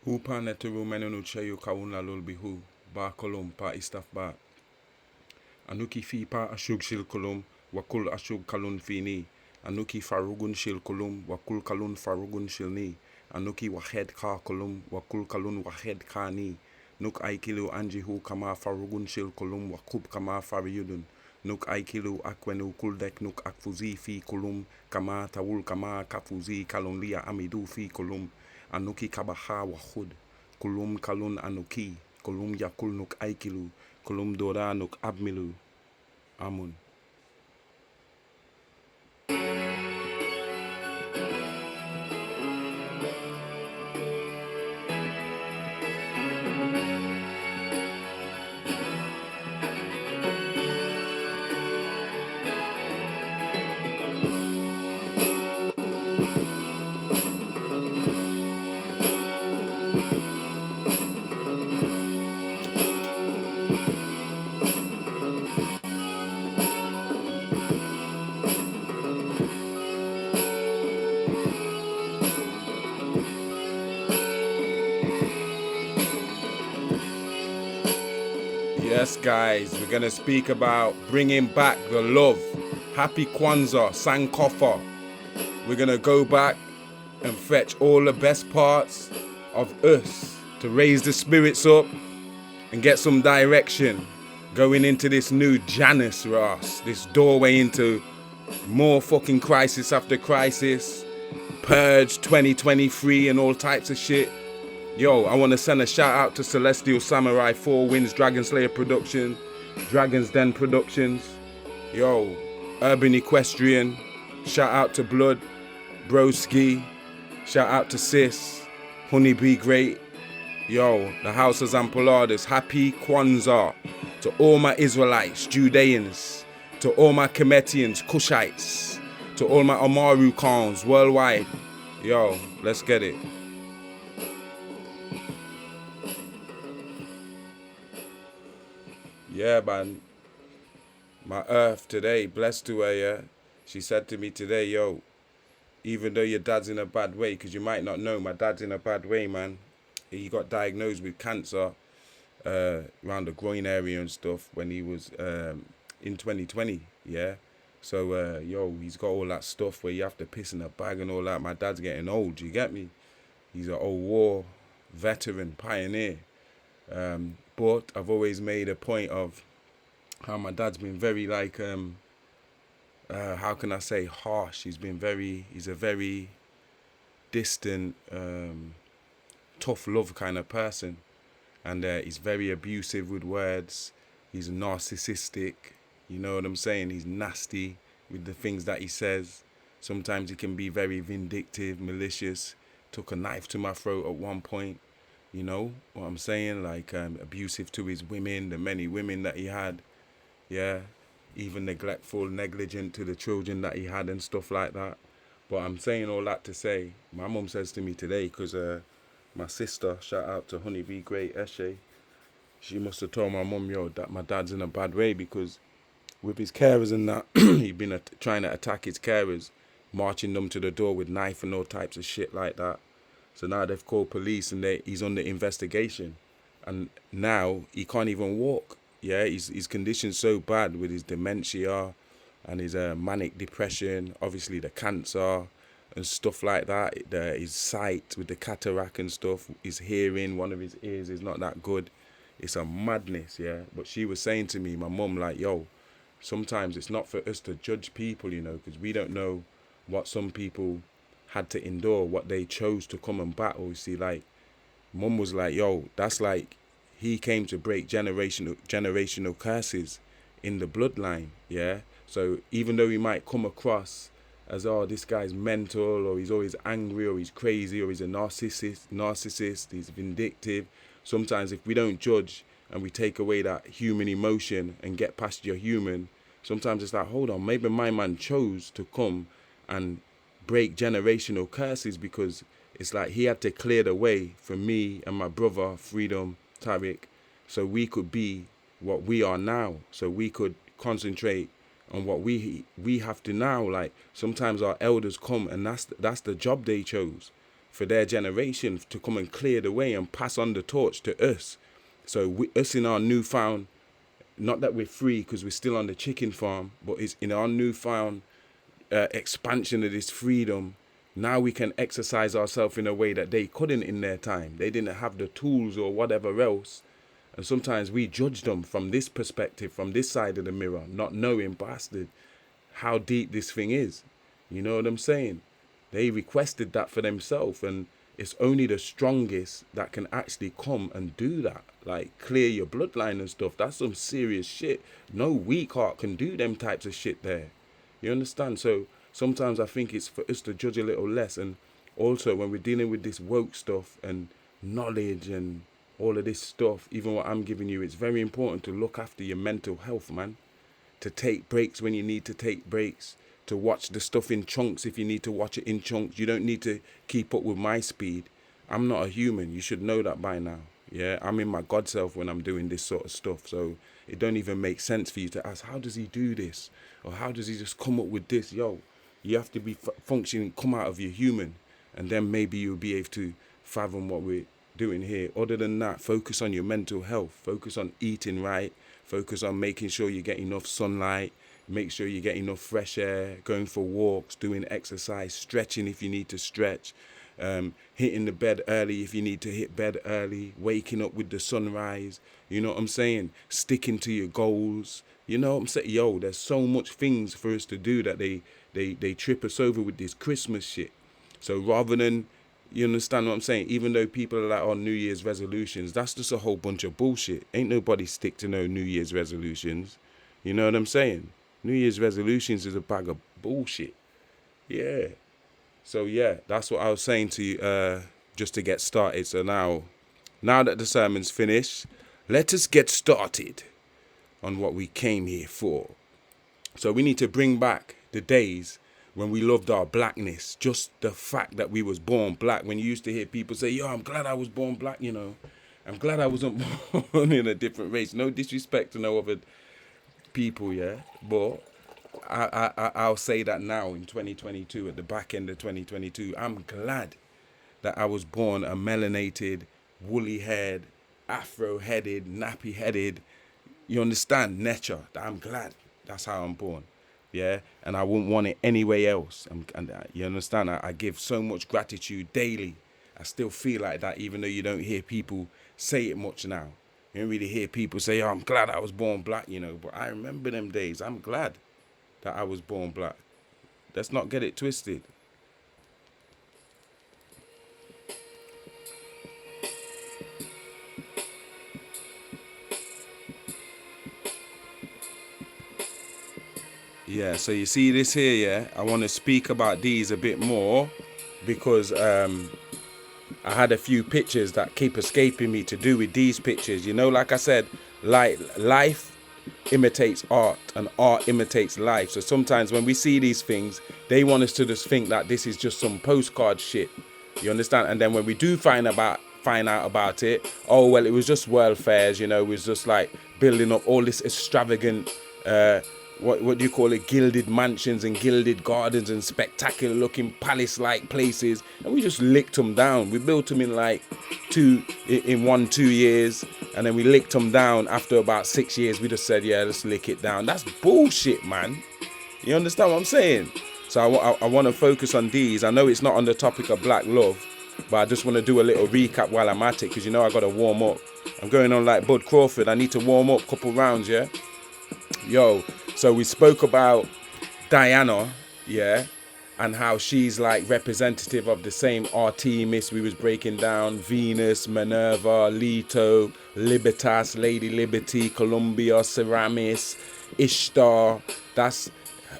Hupa neturu menunu cheyu kauna lulbihu ba kolum pa istaf ba. Anuki fi pa ashug shil kolum wakul ashug kalun fini. Anuki farugun shil kolum wakul kalun farugun shilni. Anuki wahed ka kolum wakul kalun wahed kani. Nuk aikilu anjihu kama farugun shil kolum wakub kama fariyudun. Nuk aikilu akwenu kuldek nuk akfuzi fi kolum kama tawul kama kafuzi kalunlia amidu fi kolum. Anuki kabaha wahud. Kulum kalun anuki. Kulum yakul nuk aikilu. Kulum dora nuk abmilu. Amun. Yes, guys, we're going to speak about bringing back the love. Happy Kwanzaa, Sankofa. We're going to go back and fetch all the best parts of us to raise the spirits up and get some direction going into this new Jaanus, Ross. This doorway into more fucking crisis after crisis. Purge 2023 and all types of shit. Yo, I want to send a shout out to Celestial Samurai 4 Winds Dragon Slayer Production, Dragon's Den Productions. Yo, Urban Equestrian. Shout out to Blood, Broski. Shout out to Sis, Honeybee Great. Yo, the House of Zampoladas. Happy Kwanzaa to all my Israelites, Judeans, to all my Kemetians, Kushites, to all my Amaru Khans worldwide. Yo, let's get it. Yeah, man. My earth today, blessed to her, yeah. She said to me today, yo, even though your dad's in a bad way, because you might not know, my dad's in a bad way, man. He got diagnosed with cancer around the groin area and stuff when he was in 2020, yeah. So, yo, he's got all that stuff where you have to piss in a bag and all that. My dad's getting old, you get me? He's an old war veteran, pioneer. But I've always made a point of how my dad's been very like, how can I say, harsh. He's a very distant, tough love kind of person. And he's very abusive with words. He's narcissistic, you know what I'm saying? He's nasty with the things that he says. Sometimes he can be very vindictive, malicious. Took a knife to my throat at one point. You know what I'm saying? Like abusive to his women, the many women that he had. Yeah, even neglectful, negligent to the children that he had and stuff like that. But I'm saying all that to say, my mum says to me today, because my sister, shout out to Honeybee Great Eshe, she must have told my mum, yo, that my dad's in a bad way because with his carers and that, he'd been trying to attack his carers, marching them to the door with knife and all types of shit like that. So now they've called police and he's under investigation. And now he can't even walk. Yeah, his condition's so bad with his dementia and his manic depression, obviously the cancer and stuff like that. His sight with the cataract and stuff, his hearing, one of his ears is not that good. It's a madness, yeah. But she was saying to me, my mum, like, yo, sometimes it's not for us to judge people, you know, because we don't know what some people had to endure, what they chose to come and battle. You see, like, mum was like, yo, that's like he came to break generational curses in the bloodline, yeah? So even though he might come across as, oh, this guy's mental, or he's always angry, or he's crazy, or he's a narcissist, he's vindictive, sometimes if we don't judge and we take away that human emotion and get past your human, sometimes it's like, hold on, maybe my man chose to come and break generational curses because it's like he had to clear the way for me and my brother, Freedom, Tariq, so we could be what we are now, so we could concentrate on what we have to now. Like, sometimes our elders come and that's the job they chose. for their generation to come and clear the way and pass on the torch to us. So us in our newfound, not that we're free because we're still on the chicken farm, but it's in our newfound expansion of this freedom. Now we can exercise ourselves in a way that they couldn't in their time. They didn't have the tools or whatever else. And sometimes we judge them from this perspective, from this side of the mirror, not knowing, bastard, how deep this thing is. You know what I'm saying? They requested that for themselves, and it's only the strongest that can actually come and do that. Like, clear your bloodline and stuff. That's some serious shit. No weak heart can do them types of shit there. You understand? So sometimes I think it's for us to judge a little less. And also when we're dealing with this woke stuff and knowledge and all of this stuff, even what I'm giving you, it's very important to look after your mental health, man. To take breaks when you need to take breaks. To watch the stuff in chunks if you need to watch it in chunks. You don't need to keep up with my speed. I'm not a human. You should know that by now. Yeah, I'm in my God self when I'm doing this sort of stuff. So it don't even make sense for you to ask, how does he do this? Or how does he just come up with this? Yo, you have to be functioning, come out of your human. And then maybe you'll be able to fathom what we're doing here. Other than that, focus on your mental health. Focus on eating right. Focus on making sure you get enough sunlight. Make sure you get enough fresh air, going for walks, doing exercise, stretching if you need to stretch, hitting the bed early if you need to hit bed early, waking up with the sunrise, you know what I'm saying? Sticking to your goals, you know what I'm saying? Yo, there's so much things for us to do that they trip us over with this Christmas shit. So rather than, you understand what I'm saying? Even though people are like, oh, New Year's resolutions, that's just a whole bunch of bullshit. Ain't nobody stick to no New Year's resolutions. You know what I'm saying? New Year's resolutions is a bag of bullshit. Yeah. So, yeah, that's what I was saying to you just to get started. So now that the sermon's finished, let us get started on what we came here for. So we need to bring back the days when we loved our blackness. Just the fact that we was born black. When you used to hear people say, yo, I'm glad I was born black, you know. I'm glad I wasn't born in a different race. No disrespect to no other people, yeah, but I'll say that now in 2022, at the back end of 2022, I'm glad that I was born a melanated, woolly-haired, afro-headed, nappy-headed, you understand, nature. I'm glad that's how I'm born, yeah, and I wouldn't want it anywhere else. And you understand, I give so much gratitude daily. I still feel like that, even though you don't hear people say it much now. You don't really hear people say, oh, I'm glad I was born black, you know. But I remember them days. I'm glad that I was born black. Let's not get it twisted. Yeah, so you see this here, yeah? I want to speak about these a bit more because I had a few pictures that keep escaping me to do with these pictures. You know, like I said, like life imitates art and art imitates life. So sometimes when we see these things, they want us to just think that this is just some postcard shit. You understand? And then when we do find out about it, oh, well, it was just world fairs, you know, it was just like building up all this extravagant what do you call it, gilded mansions and gilded gardens and spectacular looking palace-like places, and we just licked them down. We built them in like 2 years, and then we licked them down after about 6 years. We just said, yeah, let's lick it down. That's bullshit, man. You understand what I'm saying? So I want to focus on these. I know it's not on the topic of black love, but I just want to do a little recap while I'm at it, because you know I got to warm up. I'm going on like Bud Crawford. I need to warm up a couple rounds, yeah? Yo, so we spoke about Diana, yeah, and how she's like representative of the same Artemis we was breaking down: Venus, Minerva, Leto, Libertas, Lady Liberty, Columbia, Ceramis, Ishtar. That's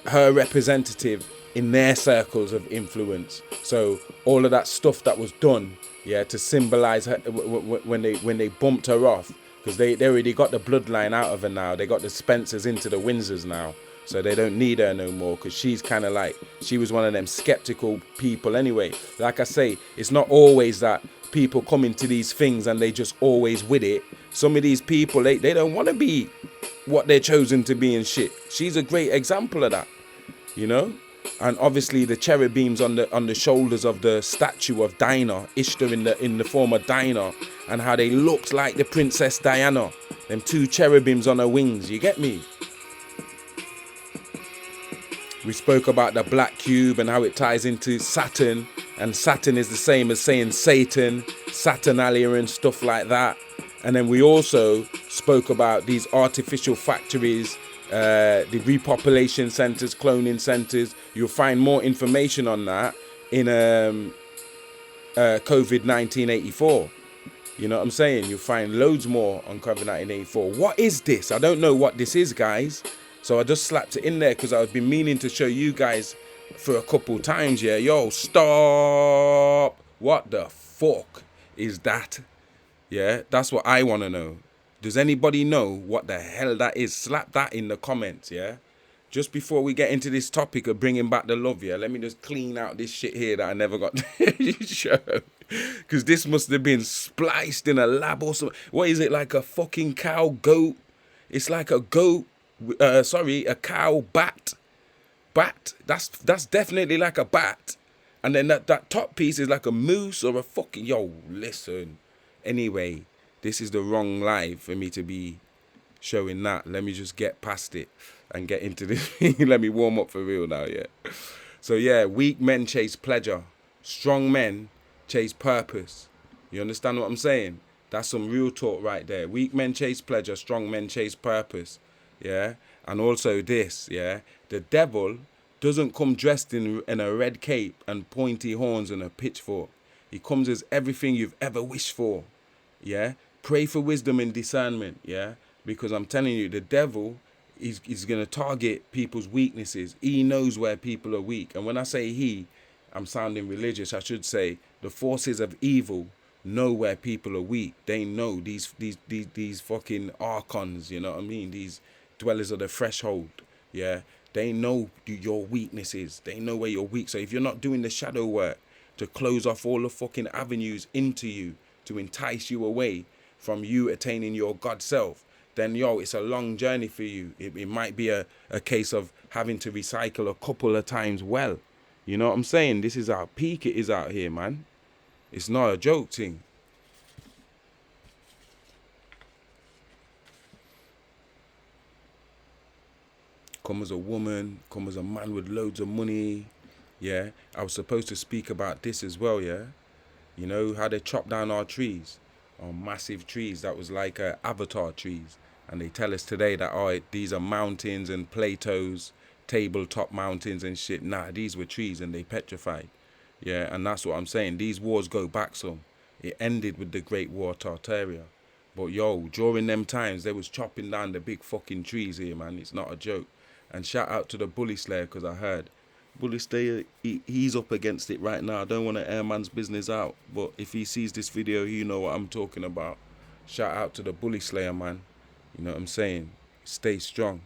her representative in their circles of influence. So all of that stuff that was done, yeah, to symbolize her when they bumped her off, because they already got the bloodline out of her now. They got the Spencers into the Windsors now, so they don't need her no more, because she's kind of like, she was one of them skeptical people anyway. Like I say, it's not always that people come into these things and they just always with it. Some of these people, they don't want to be what they're chosen to be and shit. She's a great example of that, you know. And obviously the cherubims on the shoulders of the statue of Dinah, Ishtar in the form of Dinah, and how they looked like the Princess Diana. Them two cherubims on her wings, you get me? We spoke about the black cube and how it ties into Saturn, and Saturn is the same as saying Satan, Saturnalia and stuff like that. And then we also spoke about these artificial factories, the repopulation centers, cloning centers. You'll find more information on that in COVID 1984. You know what I'm saying? You'll find loads more on COVID 1984. What is this? I don't know what this is, guys. So I just slapped it in there because I've been meaning to show you guys for a couple times. Yeah, yo, stop. What the fuck is that? Yeah, that's what I want to know. Does anybody know what the hell that is? Slap that in the comments, yeah? Just before we get into this topic of bringing back the love, yeah, let me just clean out this shit here that I never got to show. Because this must have been spliced in a lab or something. What is it, like a fucking cow goat? It's like a goat, a cow bat. Bat, that's definitely like a bat. And then that top piece is like a moose or a fucking, yo, listen. Anyway, this is the wrong live for me to be showing that. Let me just get past it and get into this. Let me warm up for real now, yeah. So yeah, weak men chase pleasure. Strong men chase purpose. You understand what I'm saying? That's some real talk right there. Weak men chase pleasure. Strong men chase purpose. Yeah. And also this, yeah. The devil doesn't come dressed in a red cape and pointy horns and a pitchfork. He comes as everything you've ever wished for. Yeah. Pray for wisdom and discernment. Yeah. Because I'm telling you, the devil is going to target people's weaknesses. He knows where people are weak. And when I say he, I'm sounding religious. I should say the forces of evil know where people are weak. They know these fucking archons, you know what I mean? These dwellers of the threshold. Yeah. They know your weaknesses. They know where you're weak. So if you're not doing the shadow work to close off all the fucking avenues into you, to entice you away from you attaining your God self, then yo, it's a long journey for you. It might be a case of having to recycle a couple of times well. You know what I'm saying? This is how peak it is out here, man. It's not a joke thing. Come as a woman, come as a man with loads of money. Yeah, I was supposed to speak about this as well, yeah. You know how they chop down our trees, our massive trees that was like avatar trees. And they tell us today that, these are mountains and plateaus, tabletop mountains and shit. Nah, these were trees and they petrified. Yeah, and that's what I'm saying. These wars go back some. It ended with the Great War Tartaria. But yo, during them times, they was chopping down the big fucking trees here, man. It's not a joke. And shout out to the Bully Slayer, because I heard Bully Slayer, he's up against it right now. I don't want to air man's business out, but if he sees this video, you know what I'm talking about. Shout out to the Bully Slayer, man. You know what I'm saying? Stay strong.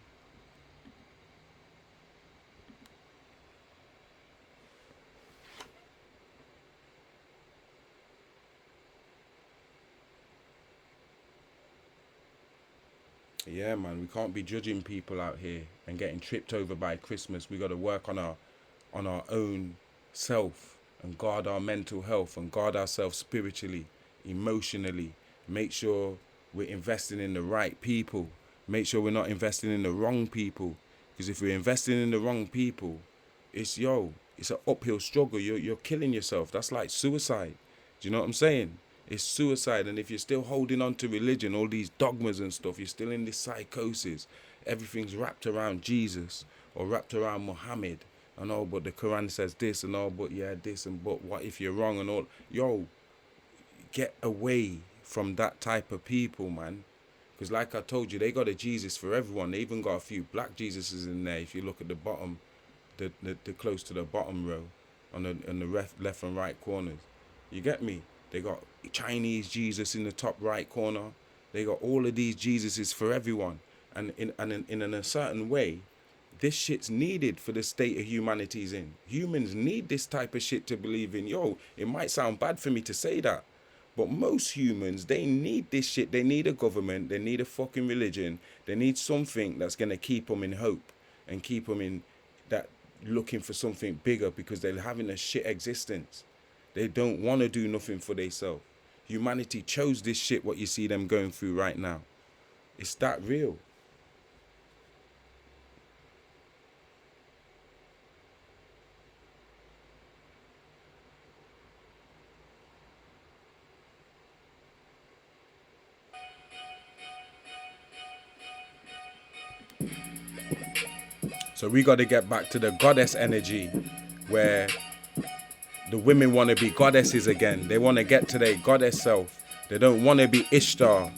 Yeah, man, we can't be judging people out here and getting tripped over by Christmas. We got to work on our own self and guard our mental health and guard ourselves spiritually, emotionally. Make sure we're investing in the right people. Make sure we're not investing in the wrong people. Because if we're investing in the wrong people, it's an uphill struggle. You're killing yourself. That's like suicide. Do you know what I'm saying? It's suicide. And if you're still holding on to religion, all these dogmas and stuff, you're still in this psychosis. Everything's wrapped around Jesus or wrapped around Muhammad. And all, but the Quran says this and all, but yeah, this and but what if you're wrong and all. Yo, get away from that type of people, man. Because like I told you, they got a Jesus for everyone. They even got a few black Jesuses in there. If you look at the bottom, the close to the bottom row, on the left and right corners. You get me? They got Chinese Jesus in the top right corner. They got all of these Jesuses for everyone. And in a certain way, this shit's needed for the state of humanity's in. Humans need this type of shit to believe in. Yo, it might sound bad for me to say that, but most humans, they need this shit. They need a government. They need a fucking religion. They need something that's going to keep them in hope and keep them in that looking for something bigger because they're having a shit existence. They don't want to do nothing for themselves. Humanity chose this shit, what you see them going through right now. It's that real. So we got to get back to the goddess energy, where the women want to be goddesses again. They want to get to their goddess self. They don't want to be Ishtar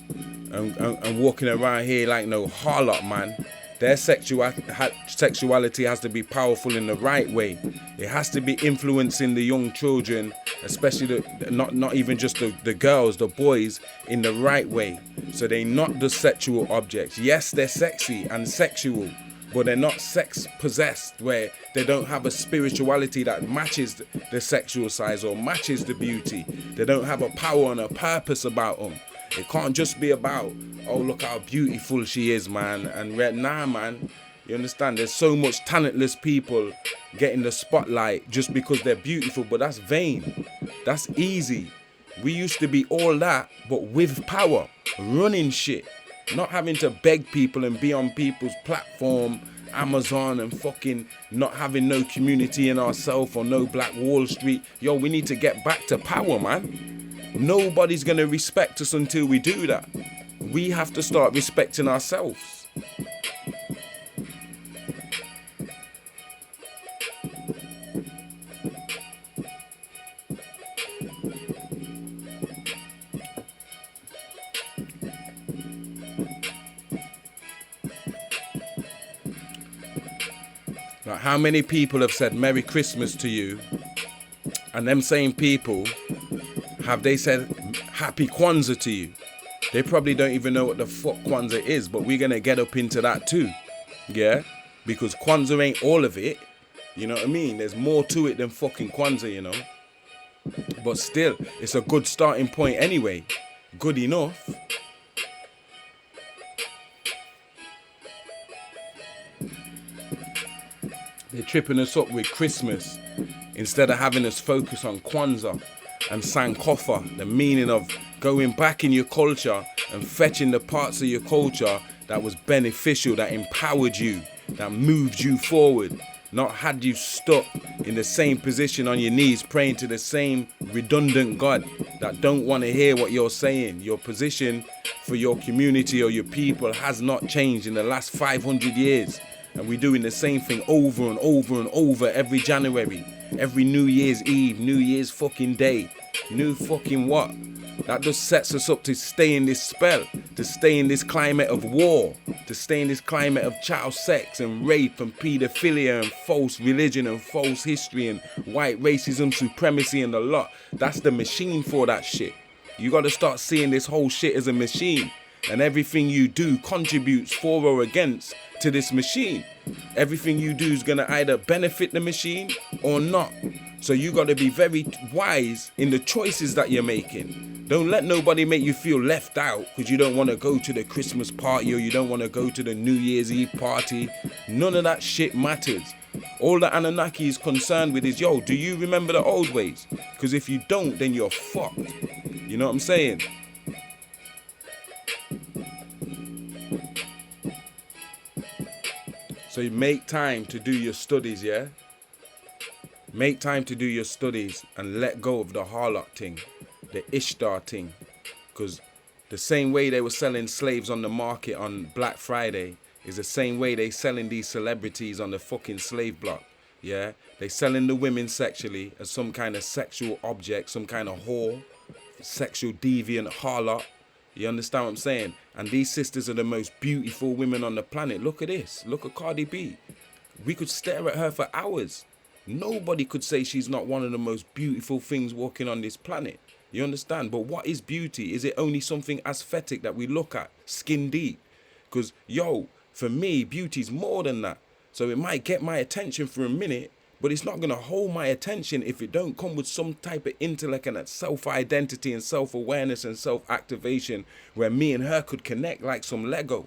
and walking around here like no harlot, man. Their sexuality has to be powerful in the right way. It has to be influencing the young children, especially not even just the girls, the boys, in the right way. So they're not the sexual objects. Yes, they're sexy and sexual, but they're not sex possessed, where they don't have a spirituality that matches the sexual size or matches the beauty. They don't have a power and a purpose about them. It can't just be about, oh, look how beautiful she is, man. And nah, man, you understand? There's so much talentless people getting the spotlight just because they're beautiful, but that's vain. That's easy. We used to be all that, but with power, running shit. Not having to beg people and be on people's platform, Amazon, and fucking not having no community in ourselves or no Black Wall Street. Yo, we need to get back to power, man. Nobody's going to respect us until we do that. We have to start respecting ourselves. Like, how many people have said Merry Christmas to you, and them same people, have they said Happy Kwanzaa to you? They probably don't even know what the fuck Kwanzaa is, but we're going to get up into that too. Yeah? Because Kwanzaa ain't all of it. You know what I mean? There's more to it than fucking Kwanzaa, you know? But still, it's a good starting point anyway. Good enough. They're tripping us up with Christmas instead of having us focus on Kwanzaa and Sankofa, the meaning of going back in your culture and fetching the parts of your culture that was beneficial, that empowered you, that moved you forward, not had you stuck in the same position on your knees praying to the same redundant God that don't want to hear what you're saying. Your position for your community or your people has not changed in the last 500 years. And we're doing the same thing over and over and over every January, every New Year's Eve, New Year's fucking day, new fucking what? That just sets us up to stay in this spell, to stay in this climate of war, to stay in this climate of child sex and rape and pedophilia and false religion and false history and white racism, supremacy and the lot. That's the machine for that shit. You got to start seeing this whole shit as a machine, and everything you do contributes for or against to this machine. Everything you do is going to either benefit the machine or not. So you got to be very wise in the choices that you're making. Don't let nobody make you feel left out because you don't want to go to the Christmas party or you don't want to go to the New Year's Eve party. None of that shit matters. All the Anunnaki is concerned with is, yo, do you remember the old ways? Because if you don't, then you're fucked. You know what I'm saying? So you make time to do your studies, yeah? Make time to do your studies and let go of the harlot thing, the Ishtar thing. Because the same way they were selling slaves on the market on Black Friday is the same way they selling these celebrities on the fucking slave block, yeah? They selling the women sexually as some kind of sexual object, some kind of whore, sexual deviant harlot. You understand what I'm saying? And these sisters are the most beautiful women on the planet. Look at this. Look at Cardi B. We could stare at her for hours. Nobody could say she's not one of the most beautiful things walking on this planet. You understand? But what is beauty? Is it only something aesthetic that we look at, skin deep? Because, yo, for me, beauty's more than that. So it might get my attention for a minute, but it's not going to hold my attention if it don't come with some type of intellect and self-identity and self-awareness and self-activation where me and her could connect like some Lego.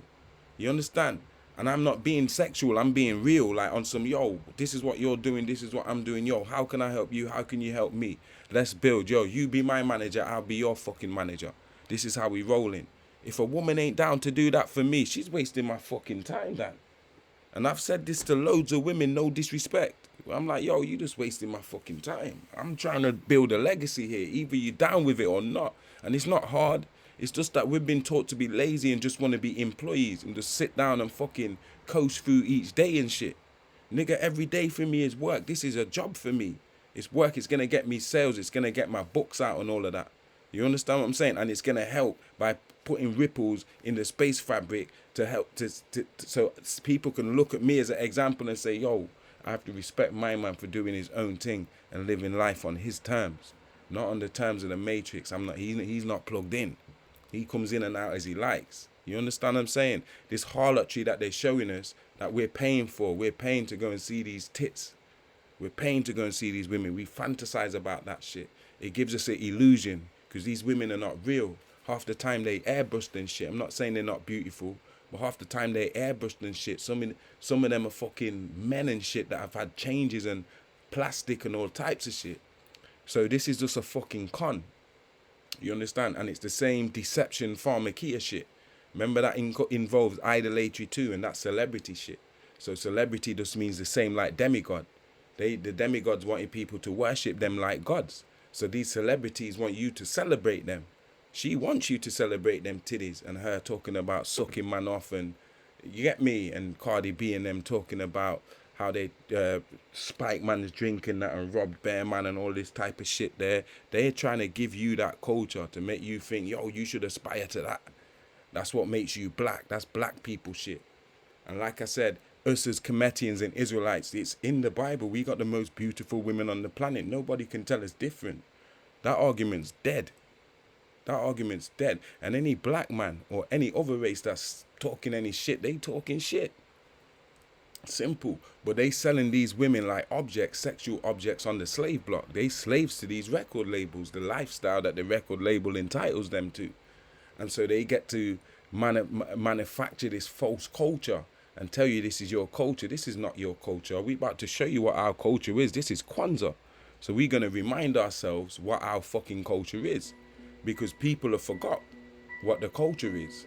You understand? And I'm not being sexual, I'm being real, like on some, yo, this is what you're doing, this is what I'm doing, yo, how can I help you, how can you help me? Let's build, yo, you be my manager, I'll be your fucking manager. This is how we rolling. If a woman ain't down to do that for me, she's wasting my fucking time, Dan. And I've said this to loads of women, no disrespect. I'm like, yo, you just wasting my fucking time. I'm trying to build a legacy here. Either you down with it or not. And it's not hard. It's just that we've been taught to be lazy and just want to be employees and just sit down and fucking coast through each day and shit. Nigga, every day for me is work. This is a job for me. It's work. It's going to get me sales. It's going to get my books out and all of that. You understand what I'm saying? And it's going to help by putting ripples in the space fabric to help so people can look at me as an example and say, yo, I have to respect my man for doing his own thing and living life on his terms, not on the terms of the matrix. He's not plugged in. He comes in and out as he likes. You understand what I'm saying? This harlotry that they're showing us, that we're paying for, we're paying to go and see these tits. We're paying to go and see these women. We fantasize about that shit. It gives us an illusion because these women are not real. Half the time they airbrushed and shit. I'm not saying they're not beautiful, but half the time they airbrushed and shit. Some of them are fucking men and shit that have had changes and plastic and all types of shit. So this is just a fucking con. You understand? And it's the same deception pharmakia shit. Remember that involves idolatry too, and that's celebrity shit. So celebrity just means the same like demigod. The demigods wanted people to worship them like gods. So these celebrities want you to celebrate them. She wants you to celebrate them titties, and her talking about sucking man off, and you get me, and Cardi B and them talking about how they spike man's drinking that and robbed bear man and all this type of shit there. They're trying to give you that culture to make you think, yo, you should aspire to that. That's what makes you black. That's black people shit. And like I said, us as Cometians and Israelites, it's in the Bible. We got the most beautiful women on the planet. Nobody can tell us different. That argument's dead. That argument's dead. And any black man or any other race that's talking any shit, they talking shit. Simple. But they selling these women like objects, sexual objects on the slave block. They slaves to these record labels, the lifestyle that the record label entitles them to. And so they get to manufacture this false culture and tell you this is your culture. This is not your culture. We're about to show you what our culture is. This is Kwanzaa. So we're going to remind ourselves what our fucking culture is. Because people have forgot what the culture is.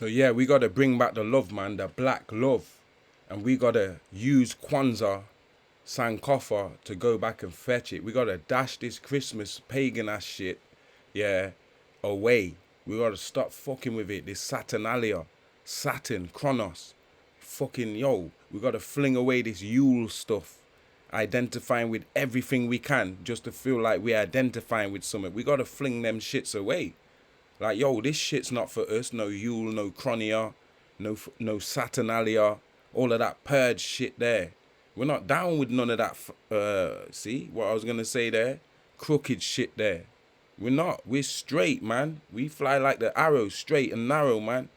So yeah, we got to bring back the love, man, the black love. And we got to use Kwanzaa, Sankofa to go back and fetch it. We got to dash this Christmas pagan ass shit, yeah, away. We got to stop fucking with it. This Saturnalia, Saturn, Chronos, fucking, yo, we got to fling away this Yule stuff. Identifying with everything we can just to feel like we're identifying with something. We got to fling them shits away. Like, yo, this shit's not for us. No Yule, no Chronia, no Saturnalia, all of that purge shit there. We're not down with none of that, see what I was going to say there? Crooked shit there. We're not. We're straight, man. We fly like the arrow, straight and narrow, man.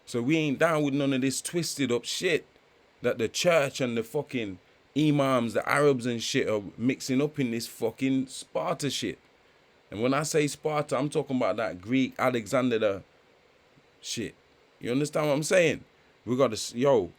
So we ain't down with none of this twisted up shit that the church and the fucking imams, the Arabs and shit are mixing up in this fucking Sparta shit. And when I say Sparta, I'm talking about that Greek Alexander the shit. You understand what I'm saying? We got to, yo,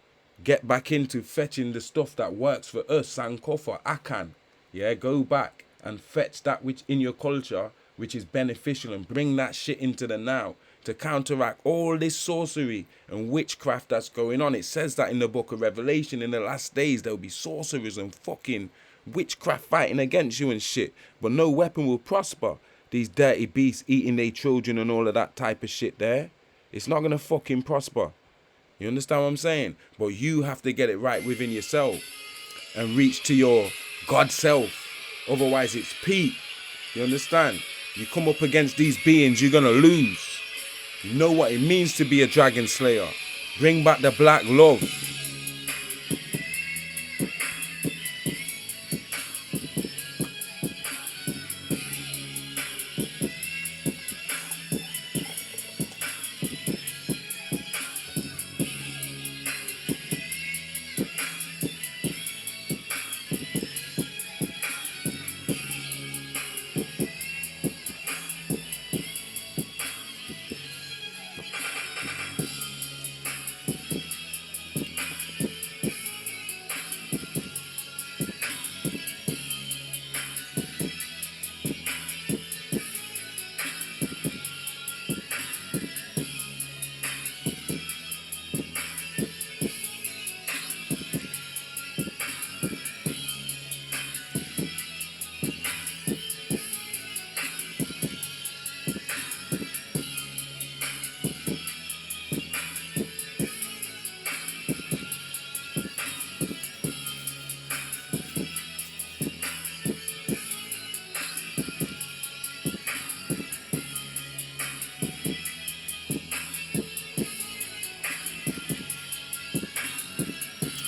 get back into fetching the stuff that works for us. Sankofa, Akan. Yeah, go back and fetch that which in your culture, which is beneficial, and bring that shit into the now to counteract all this sorcery and witchcraft that's going on. It says that in the book of Revelation, in the last days, there'll be sorcerers and fucking witchcraft fighting against you and shit. But no weapon will prosper. These dirty beasts eating their children and all of that type of shit there. It's not going to fucking prosper. You understand what I'm saying? But you have to get it right within yourself and reach to your God self. Otherwise, it's peak. You understand? You come up against these beings, you're going to lose. You know what it means to be a dragon slayer. Bring back the black love.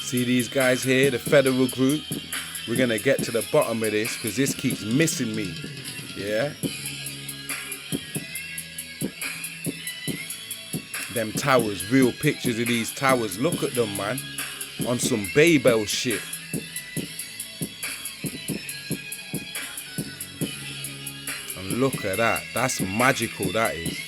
See these guys here, the federal group? We're going to get to the bottom of this because this keeps missing me. Yeah? Them towers, real pictures of these towers. Look at them, man. On some Babel shit. And look at that. That's magical, that is.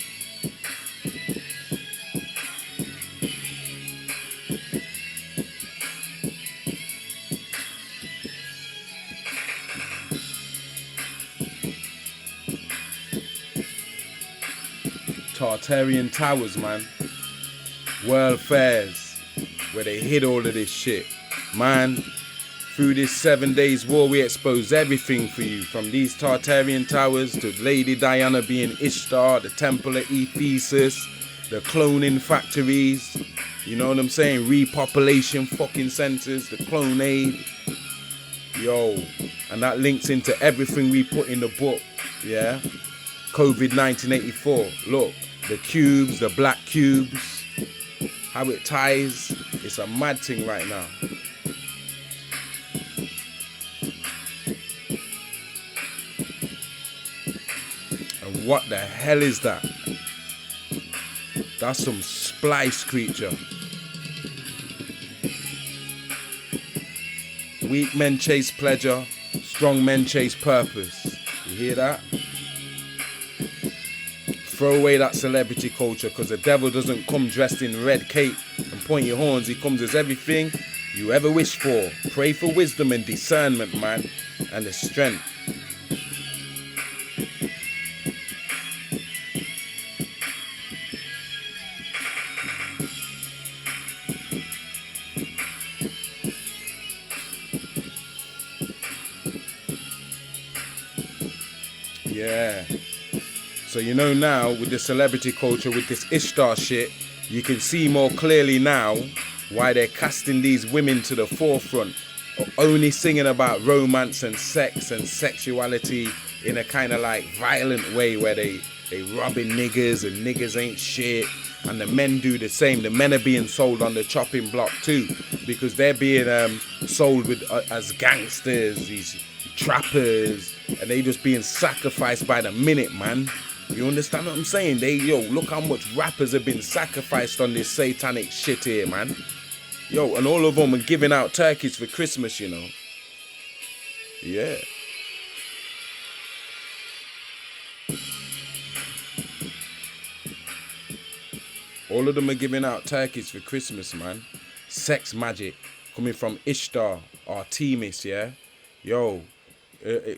Tartarian towers, man. World fairs, where they hid all of this shit. Man, through this 7 days war, we expose everything for you. From these Tartarian towers to Lady Diana being Ishtar, the temple of Ephesus, the cloning factories, you know what I'm saying? Repopulation fucking centers, the clone aid. Yo, and that links into everything we put in the book, yeah? COVID 1984, look. The cubes, the black cubes, how it ties. It's a mad thing right now. And what the hell is that? That's some splice creature. Weak men chase pleasure, strong men chase purpose. You hear that? Throw away that celebrity culture, because the devil doesn't come dressed in red cape and pointy horns. He comes as everything you ever wish for. Pray for wisdom and discernment, man, and the strength. Yeah. So you know now, with the celebrity culture, with this Ishtar shit, you can see more clearly now why they're casting these women to the forefront, only singing about romance and sex and sexuality in a kind of like violent way where they robbing niggas and niggas ain't shit, and the men do the same. The men are being sold on the chopping block too, because they're being sold with as gangsters, these trappers, and they just being sacrificed by the minute, man. You understand what I'm saying? Look how much rappers have been sacrificed on this satanic shit here, man. Yo, and all of them are giving out turkeys for Christmas, you know. Yeah. All of them are giving out turkeys for Christmas, man. Sex magic coming from Ishtar, Artemis, yeah. Yo,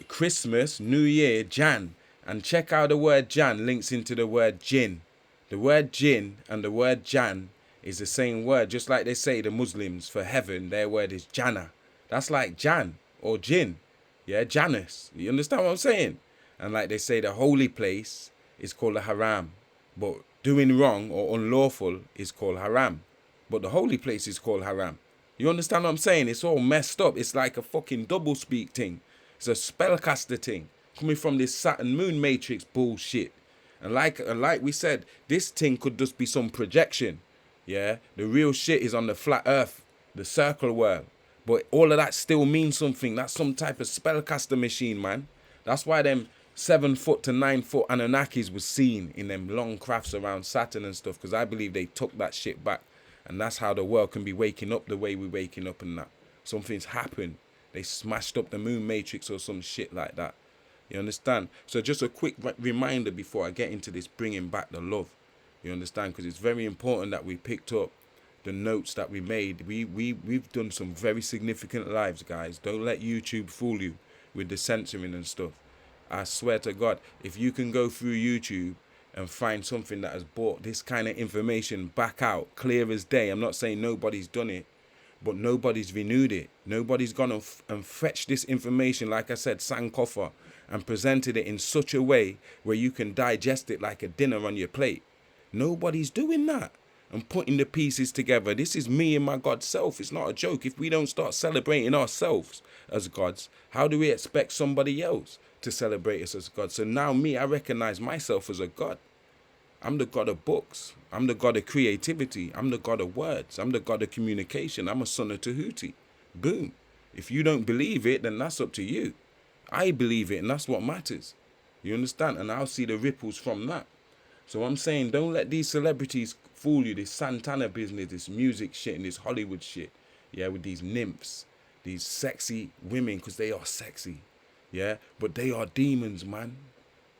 Christmas, New Year, Jan. And check how the word Jan links into the word jinn. The word jinn and the word Jan is the same word. Just like they say the Muslims for heaven, their word is Jannah. That's like Jan or jinn. Yeah, Janus. You understand what I'm saying? And like they say, the holy place is called a haram. But doing wrong or unlawful is called haram. But the holy place is called haram. You understand what I'm saying? It's all messed up. It's like a fucking double speak thing. It's a spellcaster thing. Coming from this Saturn moon matrix bullshit. And like we said, this thing could just be some projection. Yeah, the real shit is on the flat earth, the circle world. But all of that still means something. That's some type of spellcaster machine, man. That's why them 7 foot to 9 foot Anunnakis was seen in them long crafts around Saturn and stuff. Because I believe they took that shit back. And that's how the world can be waking up the way we're waking up and that. Something's happened. They smashed up the moon matrix or some shit like that. You understand? So just a quick reminder before I get into this bringing back the love. You understand? Because it's very important that we picked up the notes that we made. We've done some very significant lives, guys. Don't let YouTube fool you with the censoring and stuff. I swear to God, if you can go through YouTube and find something that has brought this kind of information back out, clear as day. I'm not saying nobody's done it, but nobody's renewed it. Nobody's gone and fetched this information, like I said, Sankofa, and presented it in such a way where you can digest it like a dinner on your plate. Nobody's doing that and putting the pieces together. This is me and my God self. It's not a joke. If we don't start celebrating ourselves as gods, how do we expect somebody else to celebrate us as gods? So now I recognize myself as a god. I'm the God of books. I'm the God of creativity. I'm the God of words. I'm the God of communication. I'm a son of Tahuti. Boom. If you don't believe it, then that's up to you. I believe it, and that's what matters. You understand? And I'll see the ripples from that. So I'm saying, don't let these celebrities fool you. This Santana business, this music shit, and this Hollywood shit. Yeah, with these nymphs, these sexy women, because they are sexy. Yeah, but they are demons, man.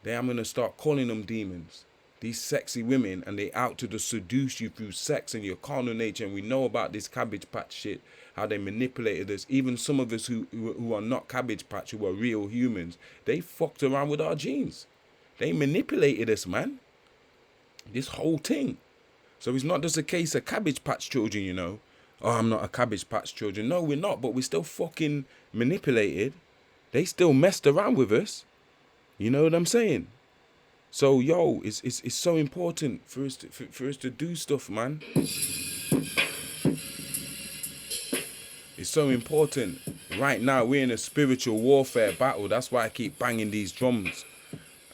I'm going to start calling them demons. These sexy women, and they out to just seduce you through sex and your carnal nature. And we know about this Cabbage Patch shit, how they manipulated us. Even some of us who are not Cabbage Patch, who are real humans, they fucked around with our genes. They manipulated us, man. This whole thing. So it's not just a case of Cabbage Patch children, you know. Oh, I'm not a Cabbage Patch children. No, we're not, but we're still fucking manipulated. They still messed around with us. You know what I'm saying? So, yo, it's so important for us to do stuff, man. It's so important. Right now, we're in a spiritual warfare battle. That's why I keep banging these drums.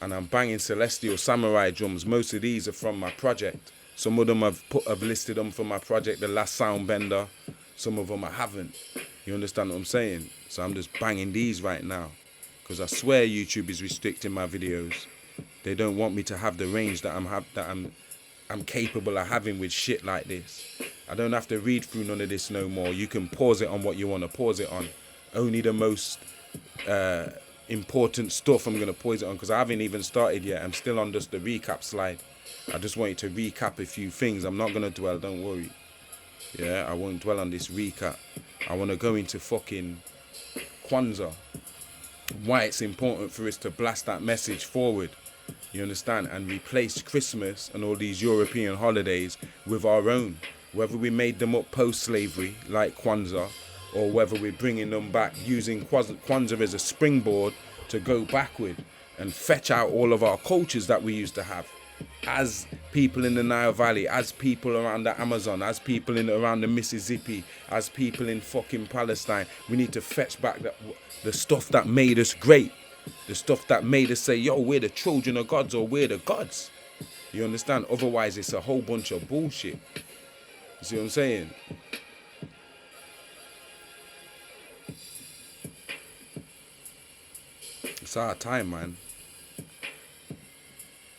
And I'm banging Celestial Samurai drums. Most of these are from my project. Some of them I've listed them from my project, The Last Soundbender. Some of them I haven't. You understand what I'm saying? So I'm just banging these right now. Because I swear YouTube is restricting my videos. They don't want me to have the range that I'm capable of having with shit like this. I don't have to read through none of this no more. You can pause it on what you want to pause it on. Only the most important stuff I'm going to pause it on, because I haven't even started yet. I'm still on just the recap slide. I just want you to recap a few things. I'm not going to dwell, don't worry. Yeah, I won't dwell on this recap. I want to go into fucking Kwanzaa. Why it's important for us to blast that message forward. You understand? And replace Christmas and all these European holidays with our own. Whether we made them up post-slavery, like Kwanzaa, or whether we're bringing them back using Kwanzaa as a springboard to go backward and fetch out all of our cultures that we used to have as people in the Nile Valley, as people around the Amazon, as people around the Mississippi, as people in fucking Palestine. We need to fetch back the stuff that made us great, the stuff that made us say, yo, we're the children of gods, or we're the gods. You understand? Otherwise, it's a whole bunch of bullshit. You see what I'm saying? It's our time, man.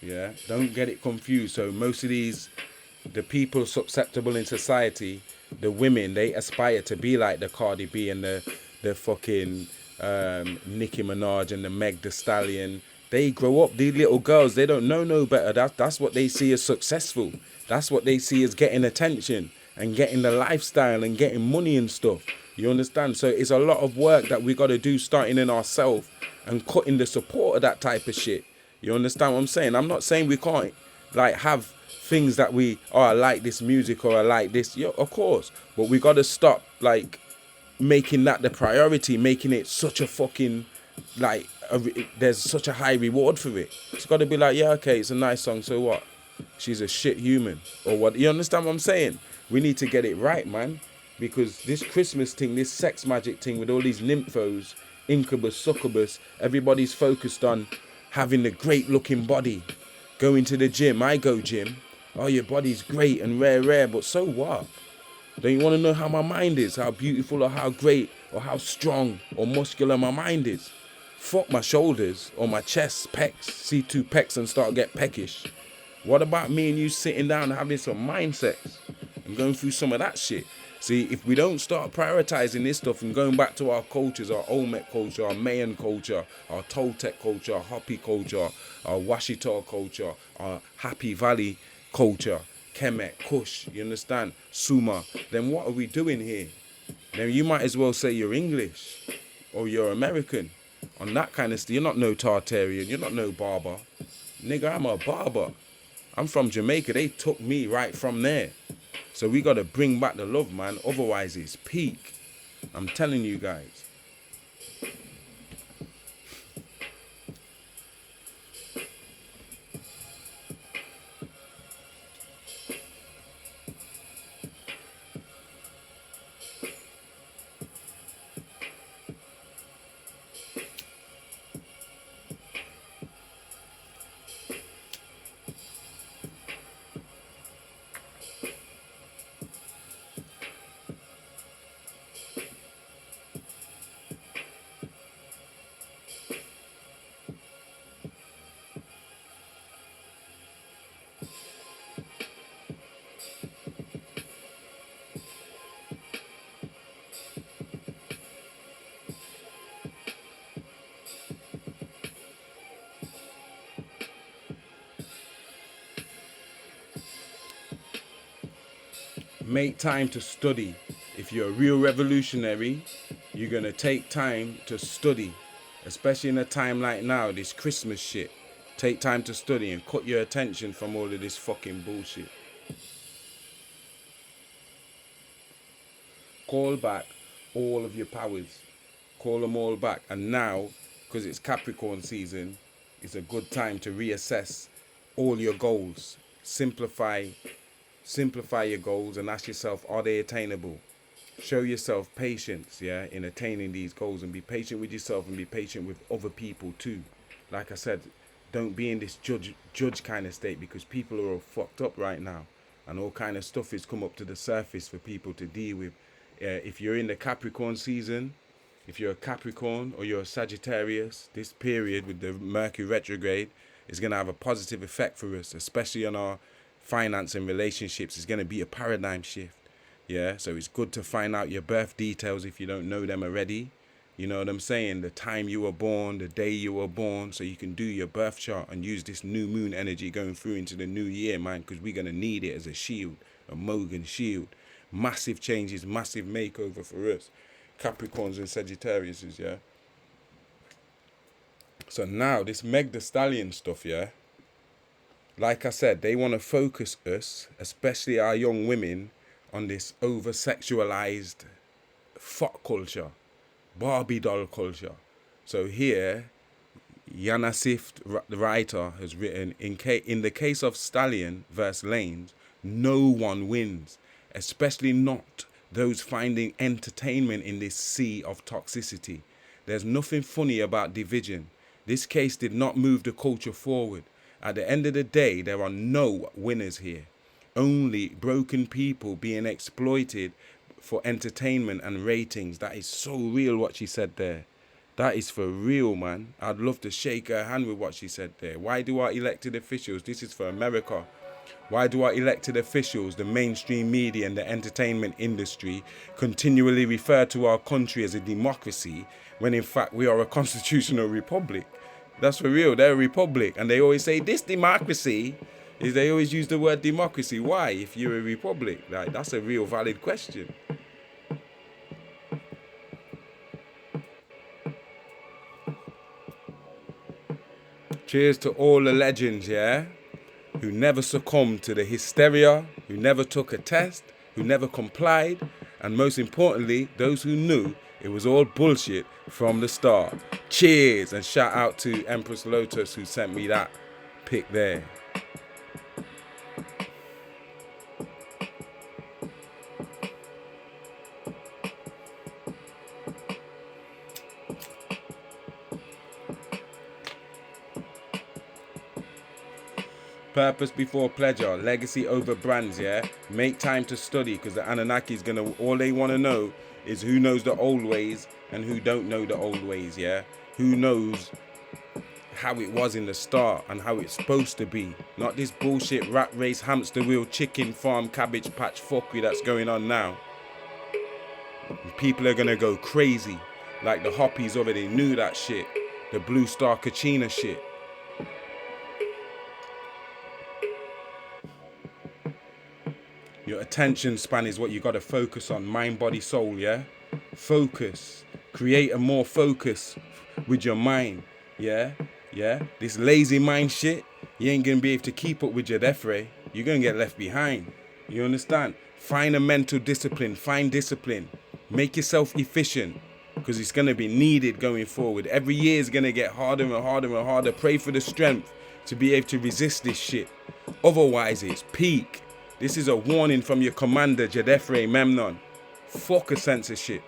Yeah, don't get it confused. So most of the people susceptible in society, the women, they aspire to be like the Cardi B and the fucking Nicki Minaj and the Meg Thee Stallion. They grow up, these little girls, they don't know no better. That's what they see as successful. That's what they see as getting attention and getting the lifestyle and getting money and stuff. You understand? So it's a lot of work that we got to do starting in ourselves and cutting the support of that type of shit. You understand what I'm saying? I'm not saying we can't like have things that I like this music or I like this. Yeah, of course. But we got to stop like making that the priority, making it such a fucking like there's such a high reward for it. It's got to be like, yeah, okay, it's a nice song, so what? She's a shit human or what? You understand what I'm saying? We need to get it right, man, because this Christmas thing, this sex magic thing with all these nymphos, incubus, succubus, everybody's focused on having the great looking body, going to the gym. I go gym. Oh, your body's great and rare, but so what? Don't you want to know how my mind is, how beautiful or how great or how strong or muscular my mind is? Fuck my shoulders or my chest, pecs, see two pecs and start get peckish. What about me and you sitting down and having some mindsets and going through some of that shit? See, if we don't start prioritizing this stuff and going back to our cultures, our Olmec culture, our Mayan culture, our Toltec culture, our Hopi culture, our Washita culture, our Happy Valley culture, Kemet, Kush, you understand, Suma, then what are we doing here? Then you might as well say you're English or you're American. On that kind of stuff, you're not no Tartarian, you're not no barber. Nigga, I'm a barber. I'm from Jamaica, they took me right from there. So we got to bring back the love, man. Otherwise, it's peak. I'm telling you guys. Make time to study. If you're a real revolutionary, you're going to take time to study. Especially in a time like now, this Christmas shit. Take time to study and cut your attention from all of this fucking bullshit. Call back all of your powers. Call them all back. And now, because it's Capricorn season, it's a good time to reassess all your goals. Simplify your goals and ask yourself, are they attainable? Show yourself patience, yeah, in attaining these goals, and be patient with yourself and be patient with other people too. Like I said, don't be in this judge kind of state, because people are all fucked up right now and all kind of stuff has come up to the surface for people to deal with. If you're in the Capricorn season, if you're a Capricorn or you're a Sagittarius, this period with the Mercury retrograde is going to have a positive effect for us, especially on our finance and relationships. It's going to be a paradigm shift. Yeah, so it's good to find out your birth details if you don't know them already. You know what I'm saying? The time you were born, the day you were born, so you can do your birth chart and use this new moon energy going through into the new year, man, because we're going to need it as a shield, a Mogan shield. Massive changes, massive makeover for us, Capricorns and Sagittariuses, yeah? So now, this Meg Thee Stallion stuff, yeah? Like I said, they want to focus us, especially our young women, on this over-sexualized fuck culture, Barbie doll culture. So here, Jaanus, the writer, has written, in the case of Stallion versus Lanes, no one wins, especially not those finding entertainment in this sea of toxicity. There's nothing funny about division. This case did not move the culture forward. At the end of the day, there are no winners here. Only broken people being exploited for entertainment and ratings. That is so real what she said there. That is for real, man. I'd love to shake her hand with what she said there. Why do our elected officials, this is for America, why do our elected officials, the mainstream media and the entertainment industry continually refer to our country as a democracy when in fact we are a constitutional republic? That's for real. They're a republic. And they always say this democracy, is they always use the word democracy. Why? If you're a republic, like, that's a real valid question. Cheers to all the legends, yeah, who never succumbed to the hysteria, who never took a test, who never complied, and most importantly, those who knew it was all bullshit from the start. Cheers, and shout out to Empress Lotus who sent me that pic there. Purpose before pleasure, legacy over brands, yeah? Make time to study, because the Anunnaki's gonna, all they want to know is who knows the old ways and who don't know the old ways, yeah? Who knows how it was in the start and how it's supposed to be. Not this bullshit rat race, hamster wheel, chicken farm, cabbage patch fuckery that's going on now. People are gonna go crazy. Like the Hoppies already knew that shit. The Blue Star Kachina shit. Your attention span is what you got to focus on. Mind, body, soul, yeah? Focus. Create a more focus with your mind, yeah? Yeah? This lazy mind shit, you ain't going to be able to keep up with your death ray. You're going to get left behind. You understand? Find a mental discipline. Find discipline. Make yourself efficient, because it's going to be needed going forward. Every year is going to get harder and harder and harder. Pray for the strength to be able to resist this shit. Otherwise, it's peak. This is a warning from your commander, Jedefre Memnon. Fuck a censorship.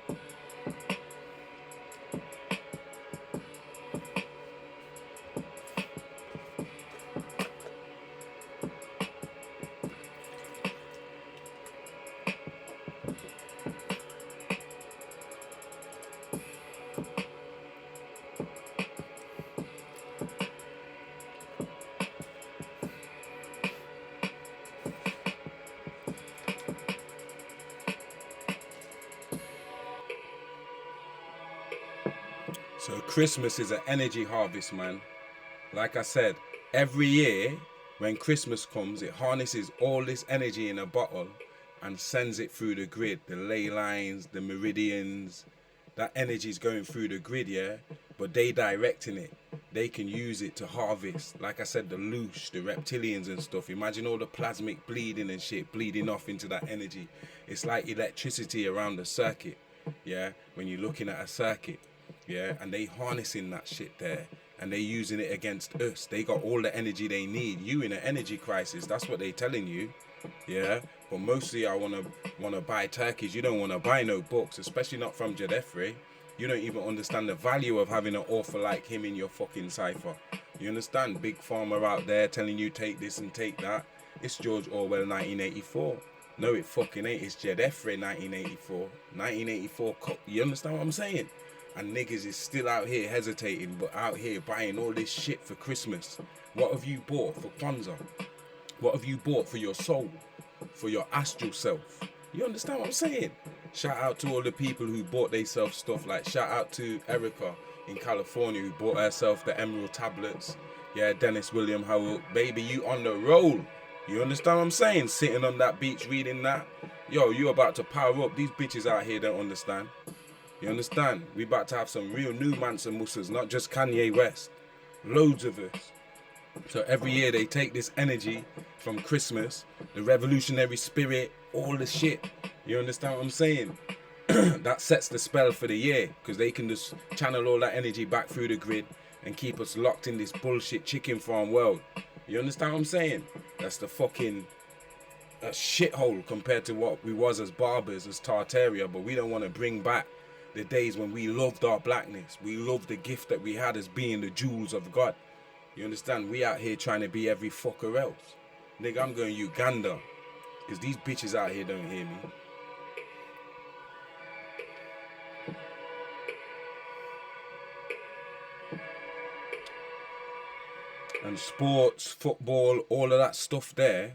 So Christmas is an energy harvest, man. Like I said, every year when Christmas comes, it harnesses all this energy in a bottle and sends it through the grid. The ley lines, the meridians, that energy is going through the grid, yeah? But they directing it. They can use it to harvest. Like I said, the loosh, the reptilians and stuff. Imagine all the plasmic bleeding and shit bleeding off into that energy. It's like electricity around the circuit, yeah? When you're looking at a circuit. Yeah, and they harnessing that shit there, and they using it against us. They got all the energy they need. You in an energy crisis, that's what they telling you. Yeah, but mostly I wanna buy turkeys. You don't wanna buy no books, especially not from Jedefre. You don't even understand the value of having an author like him in your fucking cipher. You understand? Big pharma out there telling you take this and take that. It's George Orwell 1984. No, it fucking ain't. It's Jedefre 1984. 1984. You understand what I'm saying? And niggas is still out here hesitating, but out here buying all this shit for Christmas. What have you bought for Kwanzaa? What have you bought for your soul? For your astral self? You understand what I'm saying? Shout out to all the people who bought themselves stuff. Like shout out to Erica in California who bought herself the emerald tablets. Yeah, Dennis William Howell. Baby, you on the roll. You understand what I'm saying? Sitting on that beach reading that. Yo, you about to power up. These bitches out here don't understand. You understand? We about to have some real new Mansa Musas, not just Kanye West. Loads of us. So every year they take this energy from Christmas, the revolutionary spirit, all the shit. You understand what I'm saying? That sets the spell for the year, because they can just channel all that energy back through the grid, and keep us locked in this bullshit chicken farm world. You understand what I'm saying? That's the fucking shithole compared to what we was as barbers, as Tartaria. But we don't want to bring back the days when we loved our blackness. We loved the gift that we had as being the jewels of God. You understand? We out here trying to be every fucker else. Nigga, I'm going Uganda. Because these bitches out here don't hear me. And sports, football, all of that stuff there,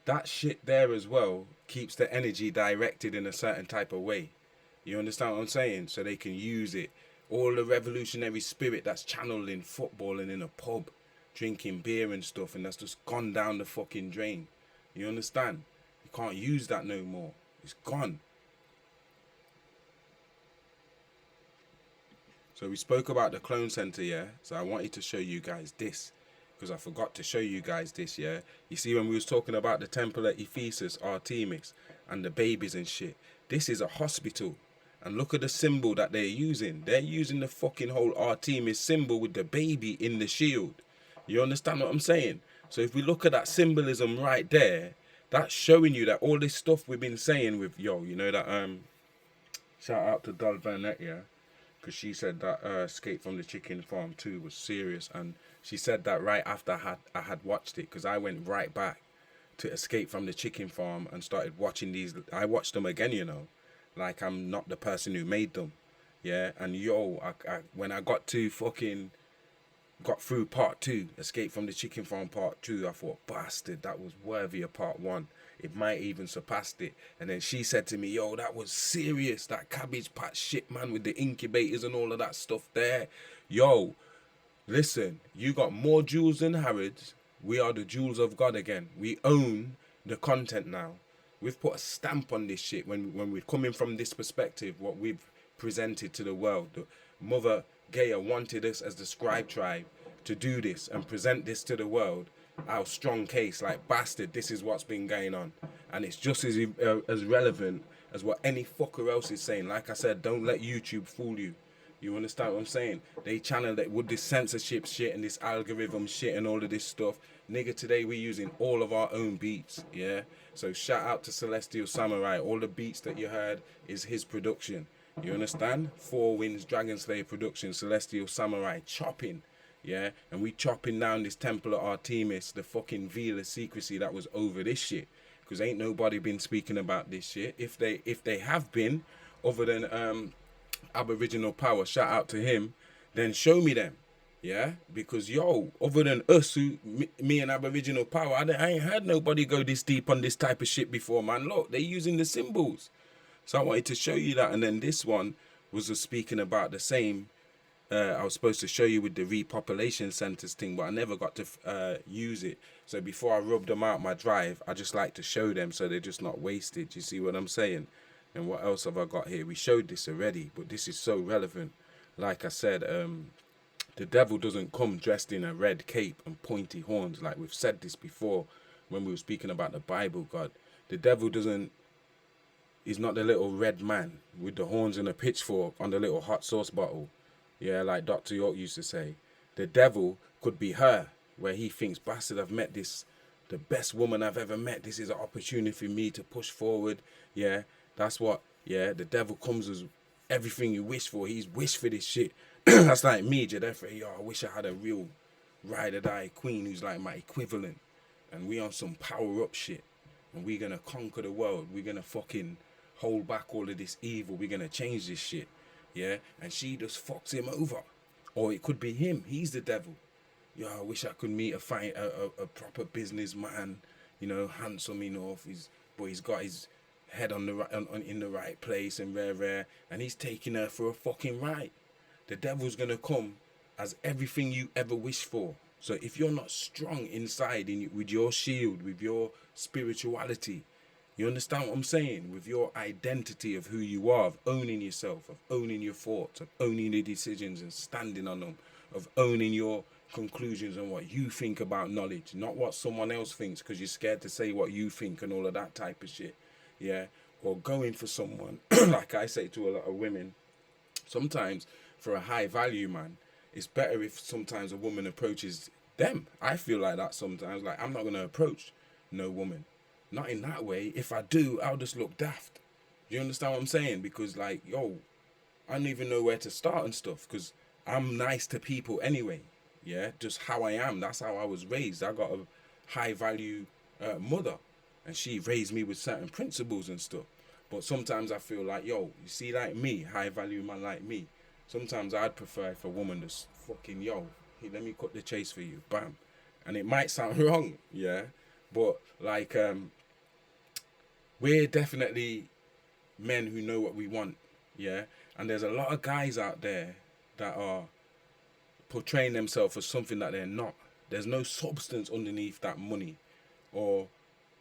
that shit there as well keeps the energy directed in a certain type of way. You understand what I'm saying? So they can use it. All the revolutionary spirit that's channeled in football and in a pub, drinking beer and stuff, and that's just gone down the fucking drain. You understand? You can't use that no more. It's gone. So we spoke about the clone center, yeah? So I wanted to show you guys this, because I forgot to show you guys this, yeah? You see, when we was talking about the temple at Ephesus, Artemis, and the babies and shit, this is a hospital. And look at the symbol that they're using. They're using the fucking whole Artemis symbol with the baby in the shield. You understand what I'm saying? So if we look at that symbolism right there, that's showing you that all this stuff we've been saying with, you know that, shout out to Dal Vanette, yeah? Because she said that Escape from the Chicken Farm 2 was serious. And she said that right after I had watched it, because I went right back to Escape from the Chicken Farm and started watching these. I watched them again, you know. Like I'm not the person who made them, yeah. And when I got through part 2, Escape from the Chicken Farm part 2, I thought, bastard, that was worthy of part 1. It might even surpassed it. And then she said to me, yo, that was serious, that Cabbage Patch shit, man, with the incubators and all of that stuff there. Yo, listen, you got more jewels than Harrods. We are the jewels of God again. We own the content now. We've put a stamp on this shit when we're coming from this perspective, what we've presented to the world. The Mother Gaia wanted us as the scribe tribe to do this and present this to the world, our strong case, like, bastard, this is what's been going on. And it's just as relevant as what any fucker else is saying. Like I said, don't let YouTube fool you. You understand what I'm saying? They channel that with this censorship shit and this algorithm shit and all of this stuff. Nigga, today we're using all of our own beats, yeah? So shout out to Celestial Samurai. All the beats that you heard is his production. You understand? Four Winds Dragon Slayer production, Celestial Samurai chopping, yeah? And we chopping down this temple of Artemis, the fucking veil of secrecy that was over this shit. Because ain't nobody been speaking about this shit. If they have been, other than Aboriginal Power, shout out to him, then show me them, yeah? Because other than us, me and Aboriginal Power, I ain't heard nobody go this deep on this type of shit before, man. Look, they using the symbols. So I wanted to show you that. And then this one was just speaking about the same. I was supposed to show you with the repopulation centers thing, but I never got to use it. So before I rub them out my drive, I just like to show them so they're just not wasted. You see what I'm saying? And what else have I got here? We showed this already, but this is so relevant. Like I said, the devil doesn't come dressed in a red cape and pointy horns. Like we've said this before when we were speaking about the Bible, God. The devil he's not the little red man with the horns and a pitchfork on the little hot sauce bottle. Yeah, like Dr. York used to say. The devil could be her, where he thinks, bastard, I've met the best woman I've ever met. This is an opportunity for me to push forward. Yeah, that's what, yeah, the devil comes as everything you wish for. He's wished for this shit. That's like me, Jadefa. Yo, I wish I had a real ride-or-die queen who's like my equivalent. And we on some power-up shit. And we're going to conquer the world. We're going to fucking hold back all of this evil. We're going to change this shit. Yeah? And she just fucks him over. Or it could be him. He's the devil. Yo, I wish I could meet a proper businessman, you know, handsome enough. But he's got his head on in the right place and rare, and he's taking her for a fucking ride. The devil's gonna come as everything you ever wish for. So if you're not strong inside with your shield, with your spirituality, you understand what I'm saying? With your identity of who you are, of owning yourself, of owning your thoughts, of owning your decisions and standing on them, of owning your conclusions and what you think about knowledge, not what someone else thinks because you're scared to say what you think and all of that type of shit, yeah? Or going for someone, like I say to a lot of women, sometimes for a high value man, it's better if sometimes a woman approaches them. I feel like that sometimes. Like, I'm not going to approach no woman. Not in that way. If I do, I'll just look daft. Do you understand what I'm saying? Because, like, yo, I don't even know where to start and stuff. Because I'm nice to people anyway. Yeah, just how I am. That's how I was raised. I got a high value mother. And she raised me with certain principles and stuff. But sometimes I feel like, yo, you see, like me, high value man like me. Sometimes I'd prefer if a woman just fucking, yo, hey, let me cut the chase for you, bam. And it might sound wrong, yeah, but like, we're definitely men who know what we want, yeah. And there's a lot of guys out there that are portraying themselves as something that they're not. There's no substance underneath that money or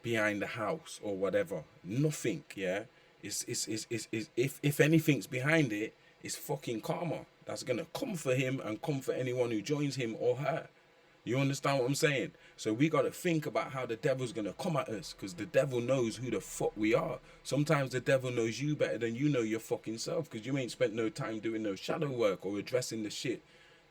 behind the house or whatever. Nothing, yeah. It's if anything's behind it, it's fucking karma that's gonna come for him and come for anyone who joins him or her. You understand what I'm saying? So we gotta think about how the devil's gonna come at us, because the devil knows who the fuck we are. Sometimes the devil knows you better than you know your fucking self, because you ain't spent no time doing no shadow work or addressing the shit,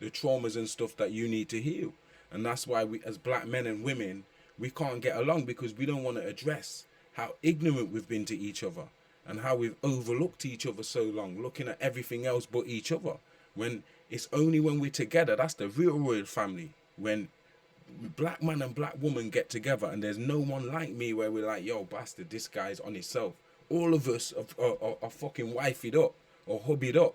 the traumas and stuff that you need to heal. And that's why we, as black men and women, we can't get along, because we don't want to address how ignorant we've been to each other and how we've overlooked each other so long, looking at everything else but each other. When it's only when we're together, that's the real royal family. When black man and black woman get together and there's no one like me, where we're like, yo, bastard, this guy's on himself. All of us are fucking wifeyed up or hubbied up,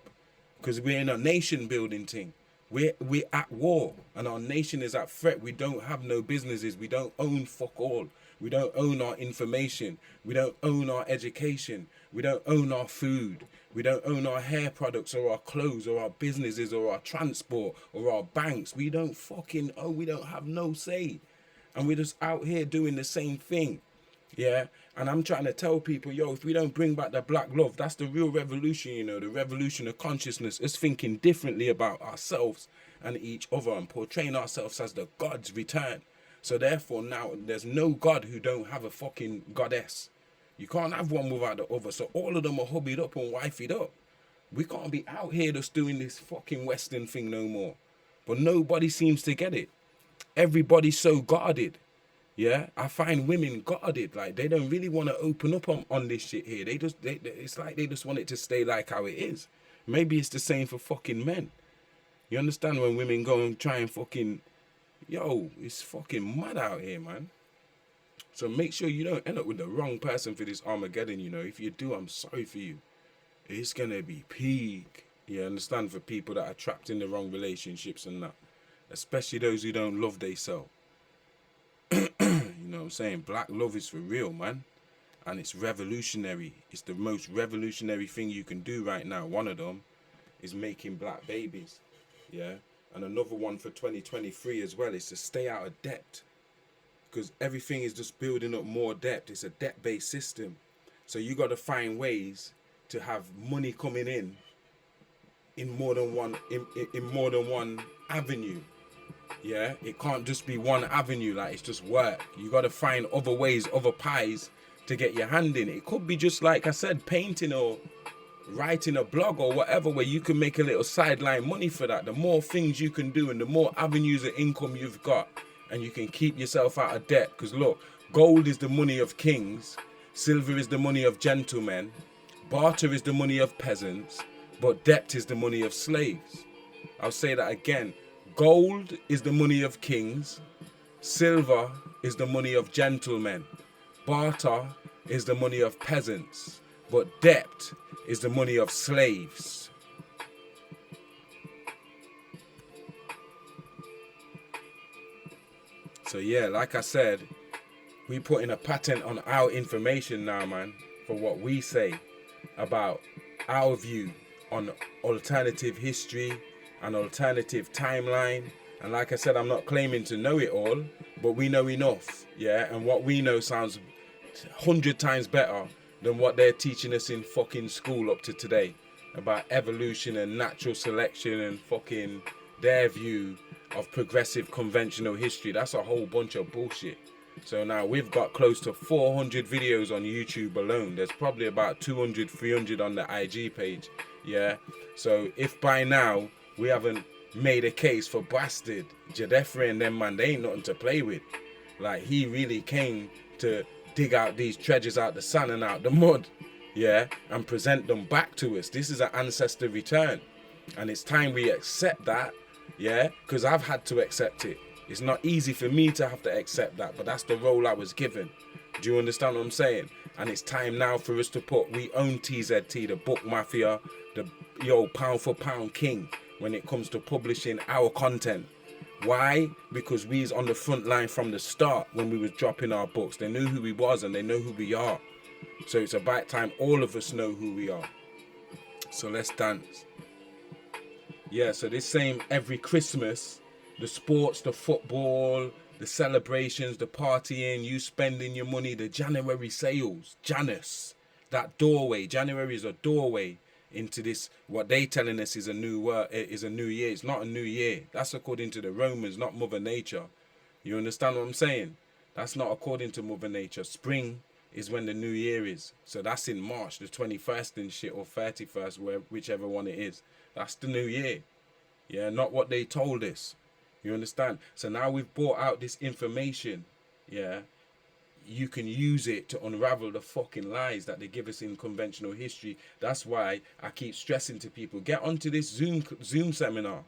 because we're in a nation building thing. We're at war and our nation is at threat. We don't have no businesses. We don't own fuck all. We don't own our information. We don't own our education. We don't own our food. We don't own our hair products or our clothes or our businesses or our transport or our banks. We don't fucking own. We don't have no say. And we're just out here doing the same thing. Yeah. And I'm trying to tell people, yo, if we don't bring back the black love, that's the real revolution, you know, the revolution of consciousness, is thinking differently about ourselves and each other and portraying ourselves as the God's return. So therefore now there's no God who don't have a fucking goddess. You can't have one without the other. So all of them are hubbied up and wifeyed up. We can't be out here just doing this fucking Western thing no more. But nobody seems to get it. Everybody's so guarded. Yeah, I find women guarded. Like, they don't really want to open up on this shit here. It's like they just want it to stay like how it is. Maybe it's the same for fucking men. You understand, when women go and try and fucking, yo, it's fucking mad out here, man. So make sure you don't end up with the wrong person for this Armageddon, you know. If you do, I'm sorry for you. It's going to be peak. You understand, for people that are trapped in the wrong relationships and that. Especially those who don't love themselves. You know what I'm saying? Black love is for real, man. And it's revolutionary. It's the most revolutionary thing you can do right now. One of them is making black babies. Yeah. And another one for 2023 as well is to stay out of debt. Because everything is just building up more debt. It's a debt-based system. So you got to find ways to have money coming in more than one in more than one avenue. Yeah, it can't just be one avenue, like it's just work. You got to find other ways, other pies to get your hand in. It could be just, like I said, painting or writing a blog or whatever, where you can make a little sideline money for that. The more things you can do and the more avenues of income you've got, and you can keep yourself out of debt. Because look, gold is the money of kings, silver is the money of gentlemen, barter is the money of peasants, but debt is the money of slaves. I'll say that again. Gold is the money of kings, silver is the money of gentlemen, barter is the money of peasants, but debt is the money of slaves. So yeah, like I said, we put in a patent on our information now, man, for what we say about our view on alternative history, an alternative timeline. And like I said, I'm not claiming to know it all, but we know enough, yeah. And what we know sounds 100 times better than what they're teaching us in fucking school up to today about evolution and natural selection and fucking their view of progressive conventional history. That's a whole bunch of bullshit. So now we've got close to 400 videos on YouTube alone. There's probably about 200, 300 on the IG page, yeah. So if by now we haven't made a case for bastard Jedefre and them, man. They ain't nothing to play with. Like, he really came to dig out these treasures out the sun and out the mud, yeah, and present them back to us. This is an ancestor return, and it's time we accept that, yeah, because I've had to accept it. It's not easy for me to have to accept that, but that's the role I was given. Do you understand what I'm saying? And it's time now for us to put, we own TZT, the book mafia, the pound for pound king when it comes to publishing our content. Why? Because we's on the front line from the start when we was dropping our books. They knew who we was and they know who we are. So it's about time all of us know who we are. So let's dance. Yeah, so this same every Christmas, the sports, the football, the celebrations, the partying, you spending your money, the January sales, Janus, that doorway. January is a doorway into this, what they telling us is a new year. It's not a new year. That's according to the Romans, not Mother Nature. You understand what I'm saying? That's not according to Mother Nature. Spring is when the new year is. So that's in March, the 21st and shit, or 31st, whichever one it is. That's the new year. Yeah, not what they told us. You understand? So now we've brought out this information, yeah, you can use it to unravel the fucking lies that they give us in conventional history. That's why I keep stressing to people, get onto this Zoom seminar,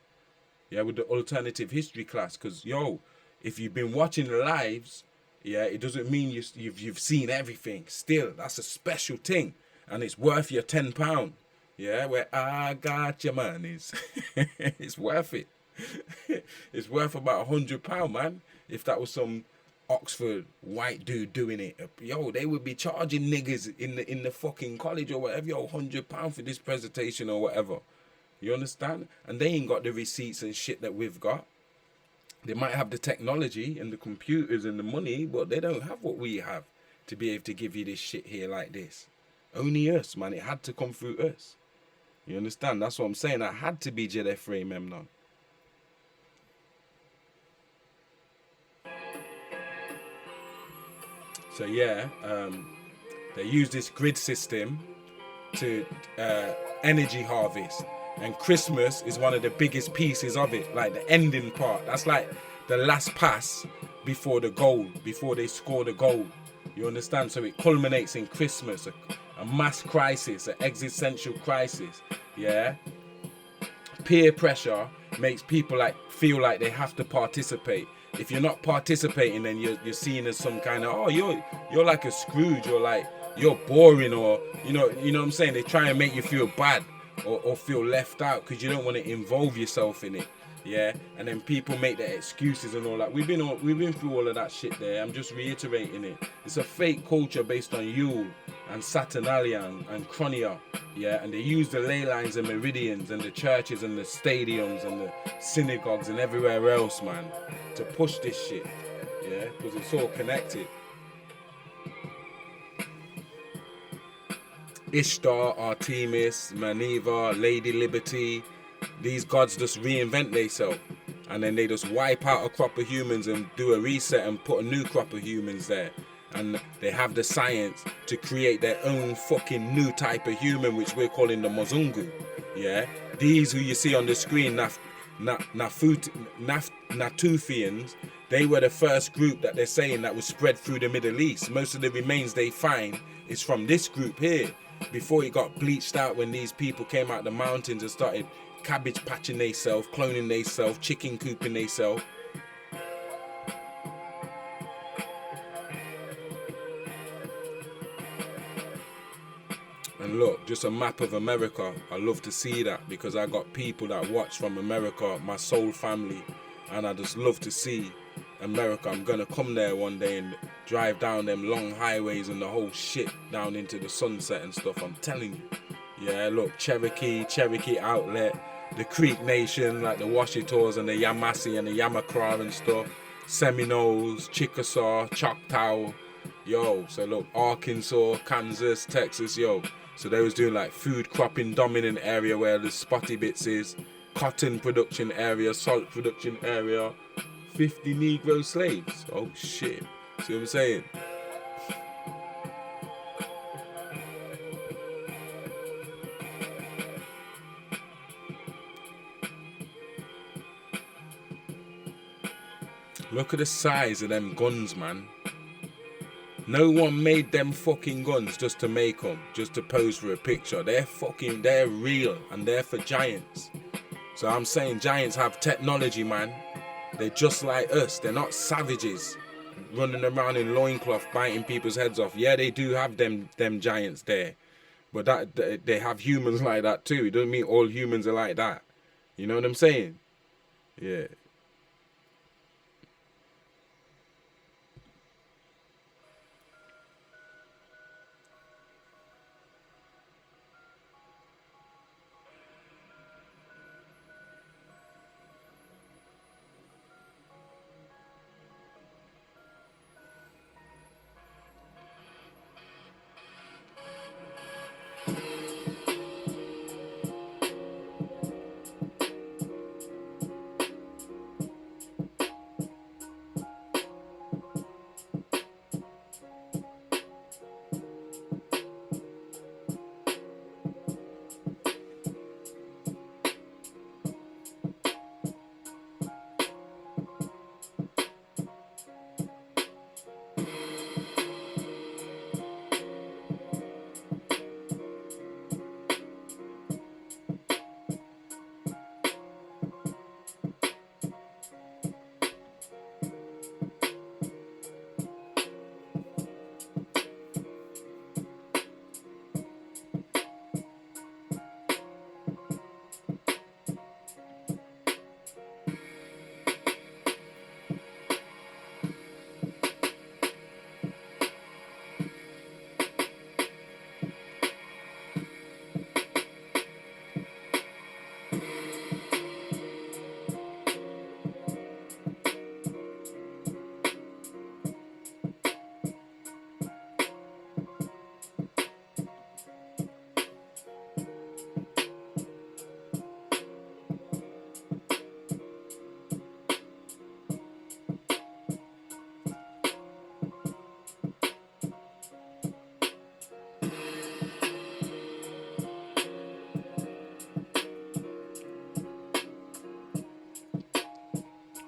yeah, with the alternative history class, because yo, if you've been watching the lives, yeah, it doesn't mean you've seen everything. Still, that's a special thing, and it's worth your £10. Yeah, where I got your monies. It's worth it. It's worth about £100, man. If that was some Oxford white dude doing it, yo, they would be charging niggas in the fucking college or whatever, yo, £100 for this presentation or whatever. You understand? And they ain't got the receipts and shit that we've got. They might have the technology and the computers and the money, but they don't have what we have to be able to give you this shit here like this. Only us, man. It had to come through us. You understand? That's what I'm saying. I had to be Jedefre Memnon. So yeah, they use this grid system to energy harvest, and Christmas is one of the biggest pieces of it, like the ending part. That's like the last pass before the goal, before they score the goal. You understand? So it culminates in Christmas, a mass crisis, an existential crisis. Yeah. Peer pressure makes people feel like they have to participate. If you're not participating, then you're seen as some kind of, oh, you're like a Scrooge, or you're boring, or you know what I'm saying. They try and make you feel bad or feel left out because you don't want to involve yourself in it. Yeah, and then people make their excuses and all that. We've been through all of that shit there. I'm just reiterating it. It's a fake culture based on Yule and Saturnalia and Chronia. Yeah, and they use the ley lines and meridians and the churches and the stadiums and the synagogues and everywhere else, man, to push this shit. Yeah, because it's all connected. Ishtar, Artemis, Maneva, Lady Liberty, these gods just reinvent themselves, and then they just wipe out a crop of humans and do a reset and put a new crop of humans there. And they have the science to create their own fucking new type of human, which we're calling the Mozungu. Yeah, these who you see on the screen, Natufians, they were the first group that they're saying that was spread through the Middle East. Most of the remains they find is from this group here, before it got bleached out when these people came out the mountains and started cabbage patching theyself, cloning theyself, chicken cooping theyself. And look, just a map of America. I love to see that because I got people that watch from America, my soul family, and I just love to see America. I'm gonna come there one day and drive down them long highways and the whole shit down into the sunset and stuff. I'm telling you. Yeah, look, Cherokee Outlet, the Creek Nation, like the Washitaws and the Yamasee and the Yamakra and stuff, Seminoles, Chickasaw, Choctaw, yo. So look, Arkansas, Kansas, Texas, yo. So they was doing like food cropping dominant area where the spotty bits is, cotton production area, salt production area, 50 Negro slaves. Oh shit. See what I'm saying? Look at the size of them guns, man. No one made them fucking guns just to make them, just to pose for a picture. They're real, and they're for giants. So I'm saying giants have technology, man. They're just like us. They're not savages running around in loincloth biting people's heads off. Yeah, they do have them giants there. But that they have humans like that too. It doesn't mean all humans are like that. You know what I'm saying? Yeah.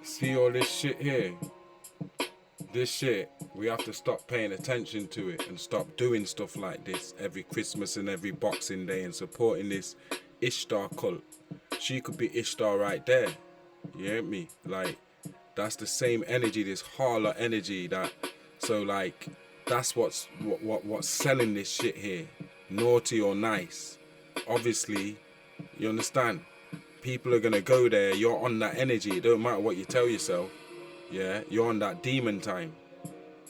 See all this shit here? This shit, we have to stop paying attention to it and stop doing stuff like this every Christmas and every Boxing Day and supporting this Ishtar cult. She could be Ishtar right there. You hear me? Like, that's the same energy, this harlot energy that, so like, that's what's selling this shit here. Naughty or nice. Obviously, you understand? People are gonna go there, you're on that energy, it don't matter what you tell yourself. Yeah, you're on that demon time.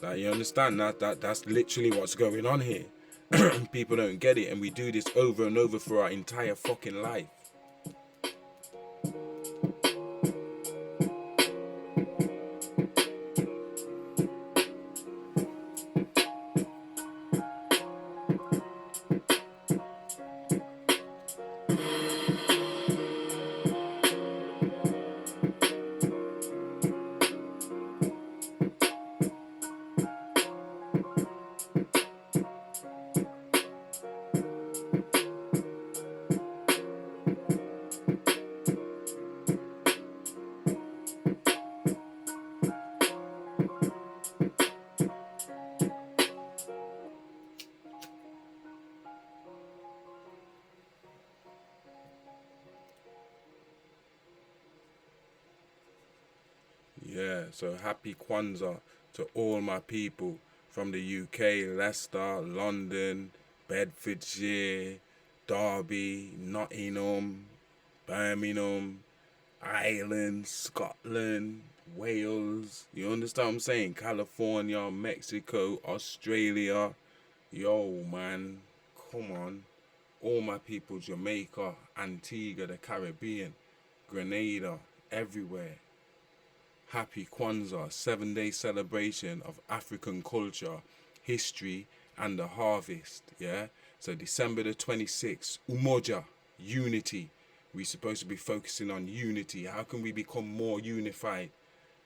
Like, you understand that's literally what's going on here. People don't get it, and we do this over and over for our entire fucking life. Yeah, so happy Kwanzaa to all my people from the UK, Leicester, London, Bedfordshire, Derby, Nottingham, Birmingham, Ireland, Scotland, Wales. You understand what I'm saying? California, Mexico, Australia. Yo, man, come on. All my people, Jamaica, Antigua, the Caribbean, Grenada, everywhere. Happy Kwanzaa, 7-day celebration of African culture, history, and the harvest. Yeah? So December the 26th, Umoja, unity. We're supposed to be focusing on unity. How can we become more unified?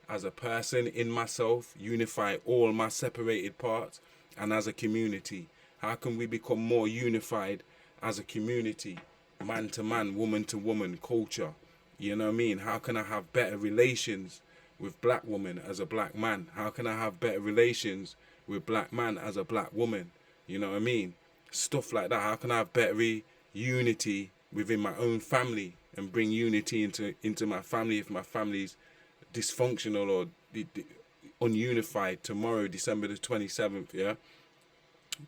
As a person, in myself, unify all my separated parts, and as a community. How can we become more unified as a community? Man to man, woman to woman, culture. You know what I mean? How can I have better relations with black woman as a black man? How can I have better relations with black man as a black woman? You know what I mean? Stuff like that. How can I have better unity within my own family and bring unity into my family if my family's dysfunctional or ununified? Tomorrow, December the 27th, yeah?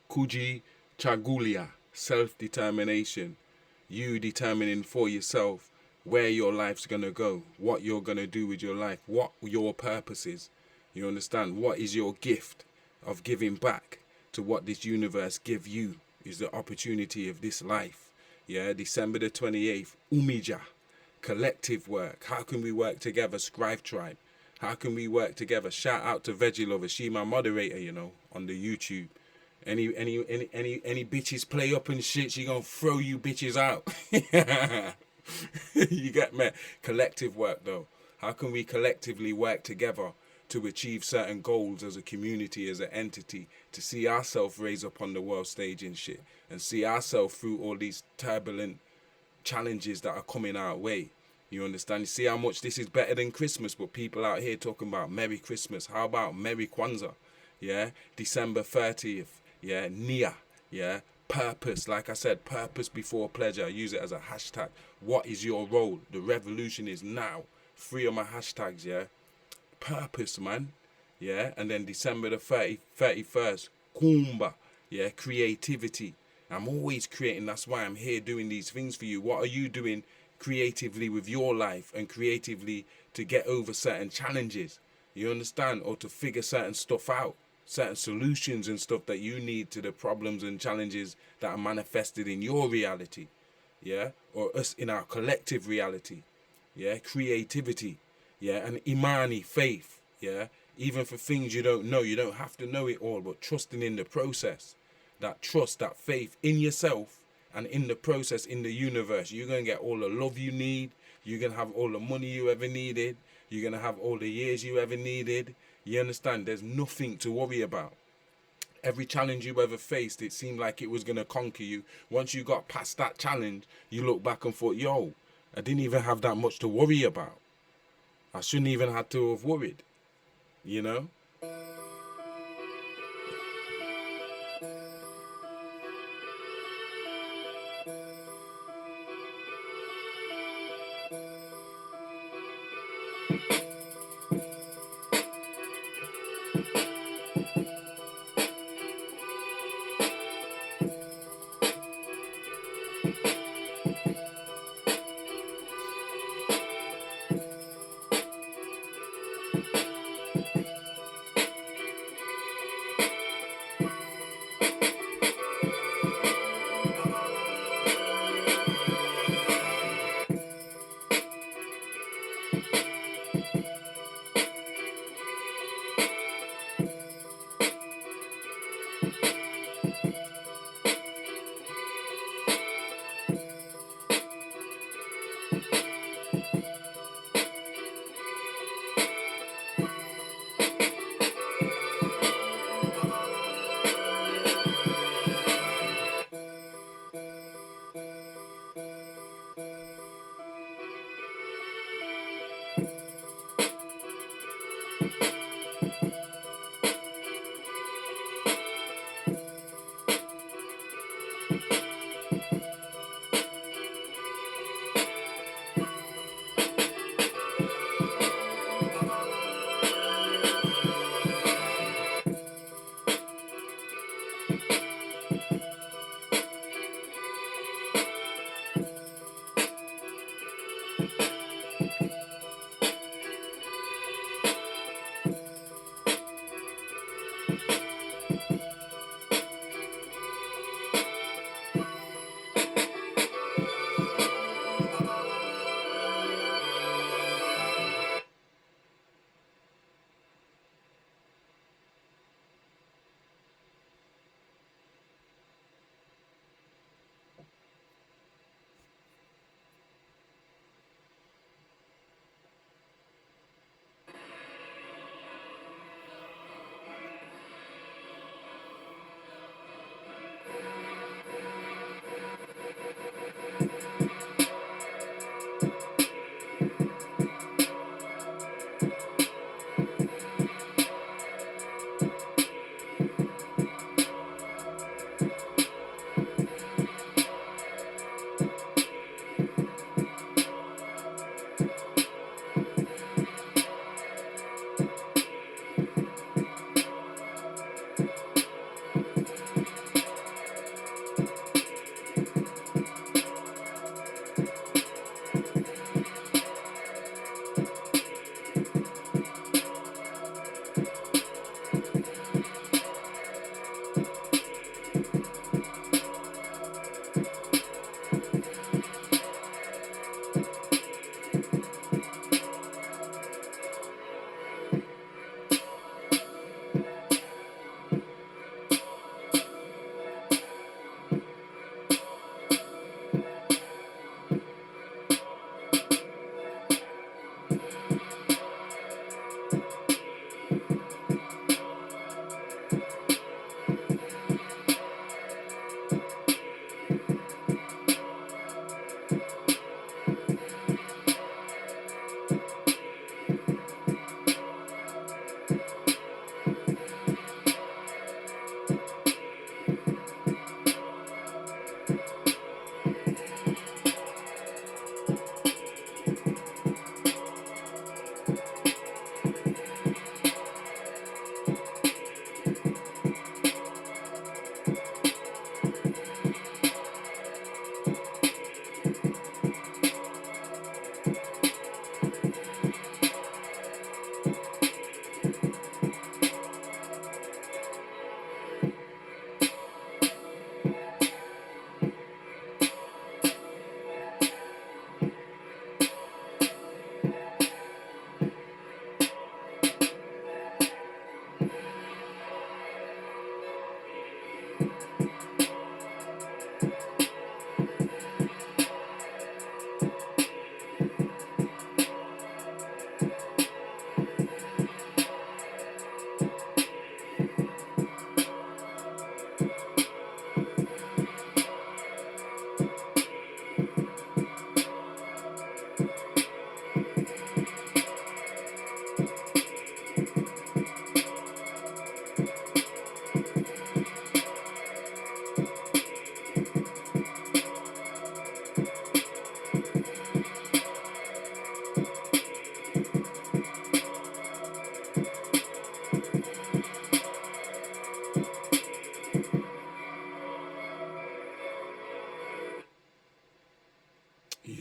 Kuji Chagulia, self-determination. You determining for yourself where your life's going to go, what you're going to do with your life, what your purpose is. You understand? What is your gift of giving back to what this universe give you is the opportunity of this life. Yeah, December the 28th, Umija, collective work. How can we work together? Scribe Tribe. How can we work together? Shout out to Veggie Lover. She my moderator, you know, on the YouTube. Any bitches play up and shit, she gonna throw you bitches out. You get me? Collective work though. How can we collectively work together to achieve certain goals as a community, as an entity, to see ourselves raise up on the world stage and shit, and see ourselves through all these turbulent challenges that are coming our way? You understand? You see how much this is better than Christmas, but people out here talking about Merry Christmas. How about Merry Kwanzaa? Yeah, December 30th. Yeah, Nia. Yeah, purpose. Like I said, purpose before pleasure. I use it as a hashtag. What is your role? The revolution is now. 3 of my hashtags, yeah. Purpose, man. Yeah, and then December the 31st, Kumba. Yeah, creativity. I'm always creating. That's why I'm here doing these things for you. What are you doing creatively with your life and creatively to get over certain challenges? You understand? Or to figure certain stuff out. Certain solutions and stuff that you need to the problems and challenges that are manifested in your reality, yeah, or us in our collective reality, yeah, creativity, yeah, and imani, faith, yeah, even for things you don't know, you don't have to know it all, but trusting in the process, that trust, that faith in yourself and in the process, in the universe, you're going to get all the love you need, you're going to have all the money you ever needed, you're going to have all the years you ever needed. You understand? There's nothing to worry about. Every challenge you ever faced, it seemed like it was going to conquer you. Once you got past that challenge, you look back and thought, yo, I didn't even have that much to worry about. I shouldn't even have to have worried, you know?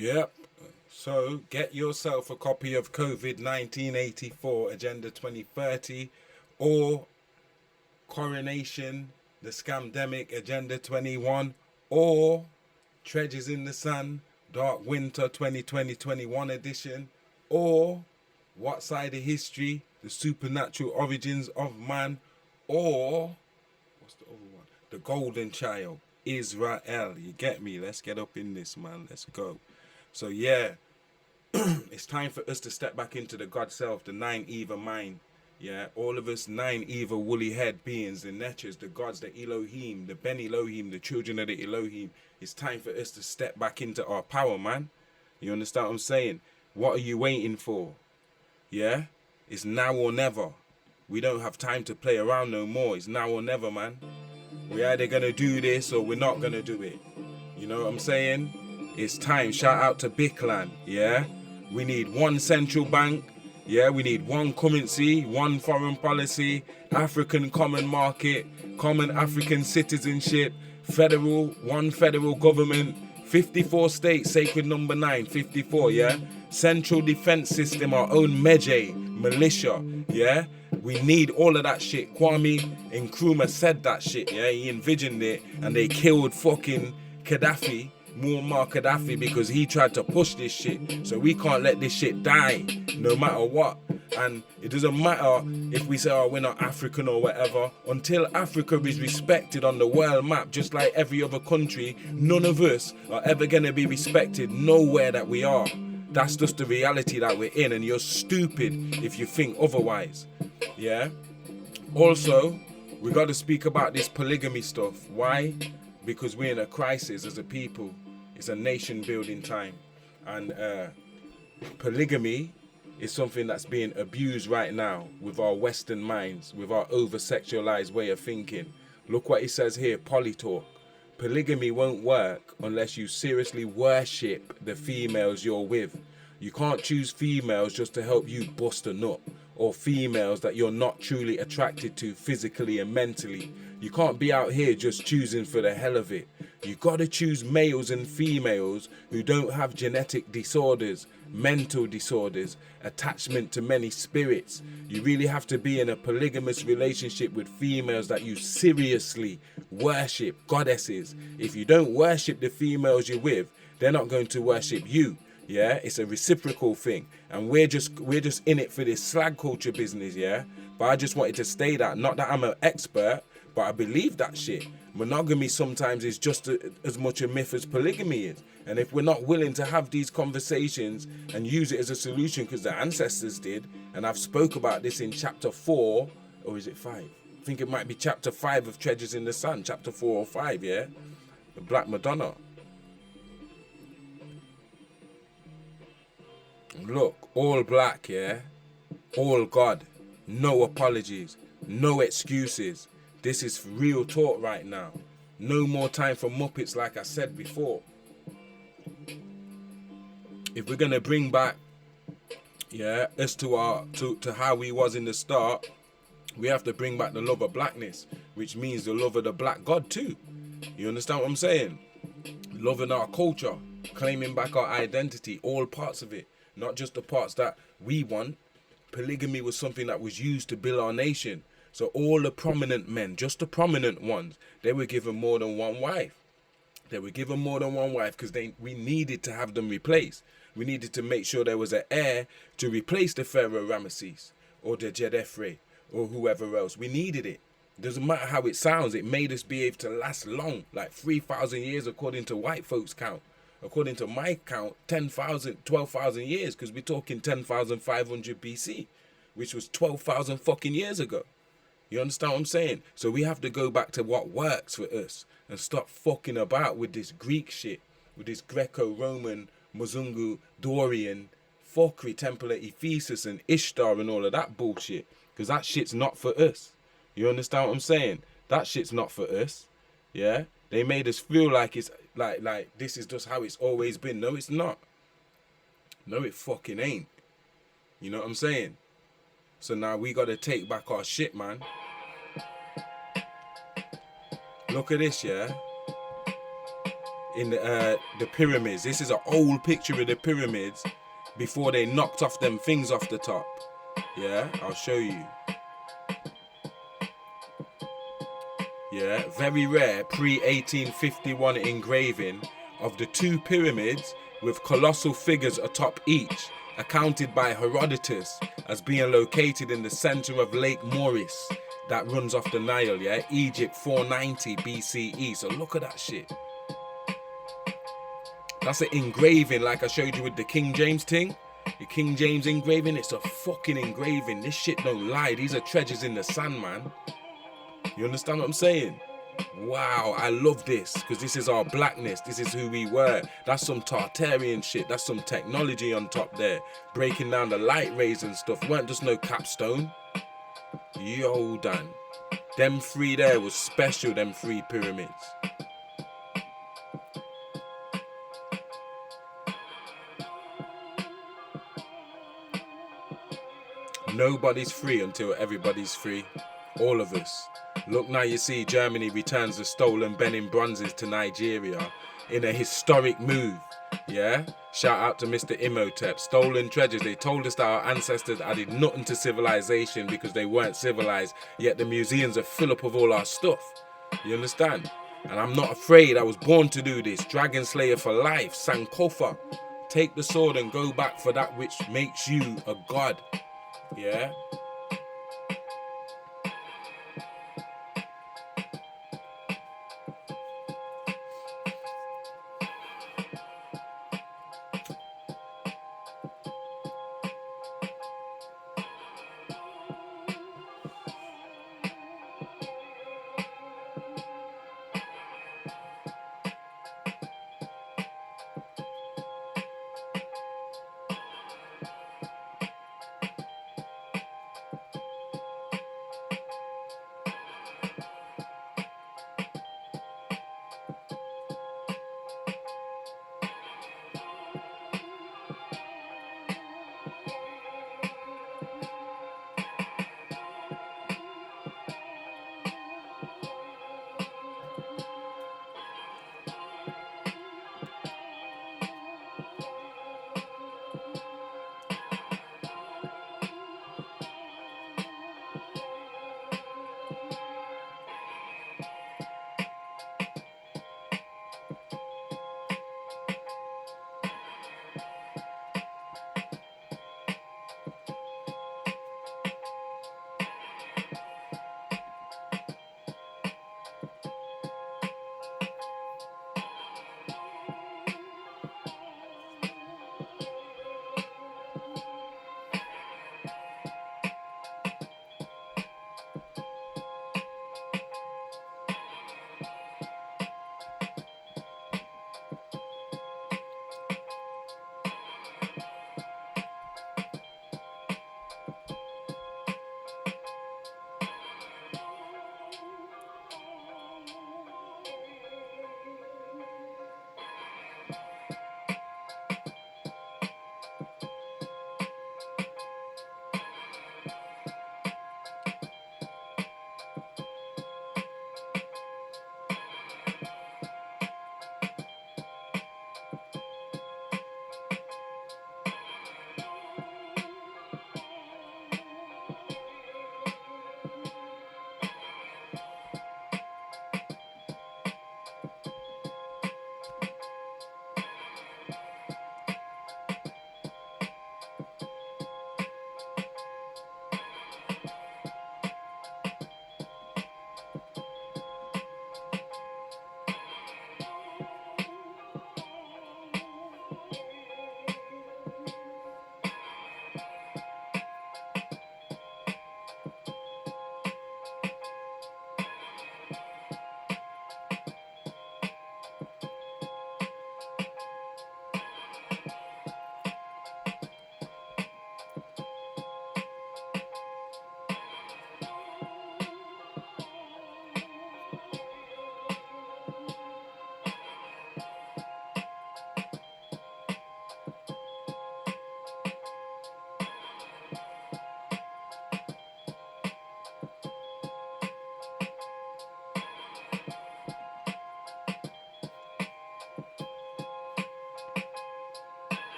Yep. So get yourself a copy of COVID 1984 Agenda 2030 or Coronation, the Scamdemic Agenda 21 or Treasures in the Sun, Dark Winter 2020-21 edition or What Side of History, the Supernatural Origins of Man or what's the other one? The Golden Child, Israel. You get me? Let's get up in this, man. Let's go. So yeah, it's time for us to step back into the God self, the nine Eva mind. Yeah, all of us nine Eva woolly head beings, the Netchers, the gods, the Elohim, the Ben Elohim, the children of the Elohim. It's time for us to step back into our power, man. You understand what I'm saying? What are you waiting for? Yeah? It's now or never. We don't have time to play around no more. It's now or never, man. We're either going to do this or we're not going to do it. You know what I'm saying? It's time. Shout out to Biklan, yeah? We need one central bank. Yeah, we need one currency, one foreign policy, African common market, common African citizenship, one federal government, 54 states, sacred number 9, 54, yeah? Central defense system, our own militia, yeah? We need all of that shit. Kwame Nkrumah said that shit, yeah? He envisioned it, and they killed fucking Gaddafi, Muammar Gaddafi, because he tried to push this shit. So we can't let this shit die, no matter what. And it doesn't matter if we say, oh, we're not African or whatever. Until Africa is respected on the world map, just like every other country, none of us are ever going to be respected nowhere that we are. That's just the reality that we're in, and you're stupid if you think otherwise. Yeah? Also, we got to speak about this polygamy stuff. Why? Because we're in a crisis as a people. It's a nation building time. And polygamy is something that's being abused right now with our Western minds, with our over-sexualized way of thinking. Look what he says here, polytalk. Polygamy won't work unless you seriously worship the females you're with. You can't choose females just to help you bust a nut, or females that you're not truly attracted to physically and mentally. You can't be out here just choosing for the hell of it. You gotta choose males and females who don't have genetic disorders, mental disorders, attachment to many spirits. You really have to be in a polygamous relationship with females that you seriously worship, goddesses. If you don't worship the females you're with, they're not going to worship you. Yeah, it's a reciprocal thing, and we're just in it for this slag culture business. Yeah, but I just wanted to stay that, not that I'm an expert, but I believe that shit. Monogamy sometimes is just as much a myth as polygamy is. And if we're not willing to have these conversations and use it as a solution, because the ancestors did, and I've spoke about this in chapter 4, or is it 5? I think it might be chapter 5 of Treasures in the Sun, chapter 4 or 5, yeah? The Black Madonna. Look, all black, yeah? All God. No apologies. No excuses. This is real talk right now. No more time for Muppets, like I said before. If we're gonna bring back, yeah, us to how we was in the start, we have to bring back the love of blackness, which means the love of the black God too. You understand what I'm saying? Loving our culture, claiming back our identity, all parts of it, not just the parts that we want. Polygamy was something that was used to build our nation. So all the prominent men, just the prominent ones, they were given more than one wife. They were given more than one wife because we needed to have them replaced. We needed to make sure there was an heir to replace the Pharaoh Ramesses or the Jedefre or whoever else. We needed it. Doesn't matter how it sounds. It made us be able to last long, like 3,000 years according to white folks' count. According to my count, 10,000, 12,000 years, because we're talking 10,500 BC, which was 12,000 fucking years ago. You understand what I'm saying? So we have to go back to what works for us and stop fucking about with this Greek shit, with this Greco-Roman, Muzungu, Dorian, fuckery, Temple of Ephesus and Ishtar and all of that bullshit. Because that shit's not for us. You understand what I'm saying? That shit's not for us. Yeah? They made us feel like it's like this is just how it's always been. No, it's not. No, it fucking ain't. You know what I'm saying? So now we got to take back our shit, man. Look at this, yeah? in the pyramids. This is an old picture of the pyramids before they knocked off them things off the top. Yeah, I'll show you. Yeah, very rare pre-1851 engraving of the two pyramids with colossal figures atop each, accounted by Herodotus as being located in the center of Lake Moeris that runs off the Nile, yeah, Egypt 490 BCE. So look at that shit. That's an engraving like I showed you with the King James thing. The King James engraving, it's a fucking engraving. This shit don't lie. These are treasures in the sand, man. You understand what I'm saying? Wow, I love this because this is our blackness. This is who we were. That's some Tartarian shit. That's some technology on top there. Breaking down the light rays and stuff. Weren't just no capstone. Yo, Dan. Them three there was special, them three pyramids. Nobody's free until everybody's free. All of us. Look now, you see Germany returns the stolen Benin bronzes to Nigeria in a historic move. Yeah? Shout out to Mr. Imhotep. Stolen treasures. They told us that our ancestors added nothing to civilization because they weren't civilized, yet the museums are full up of all our stuff. You understand? And I'm not afraid. I was born to do this. Dragon Slayer for life. Sankofa. Take the sword and go back for that which makes you a god. Yeah?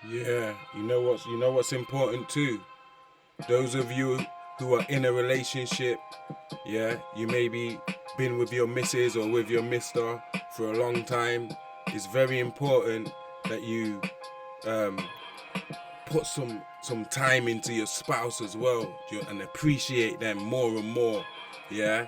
Yeah, you know what's important too? Those of you who are in a relationship, yeah, you maybe been with your missus or with your mister for a long time. It's very important that you put some time into your spouse as well, and appreciate them more and more. Yeah,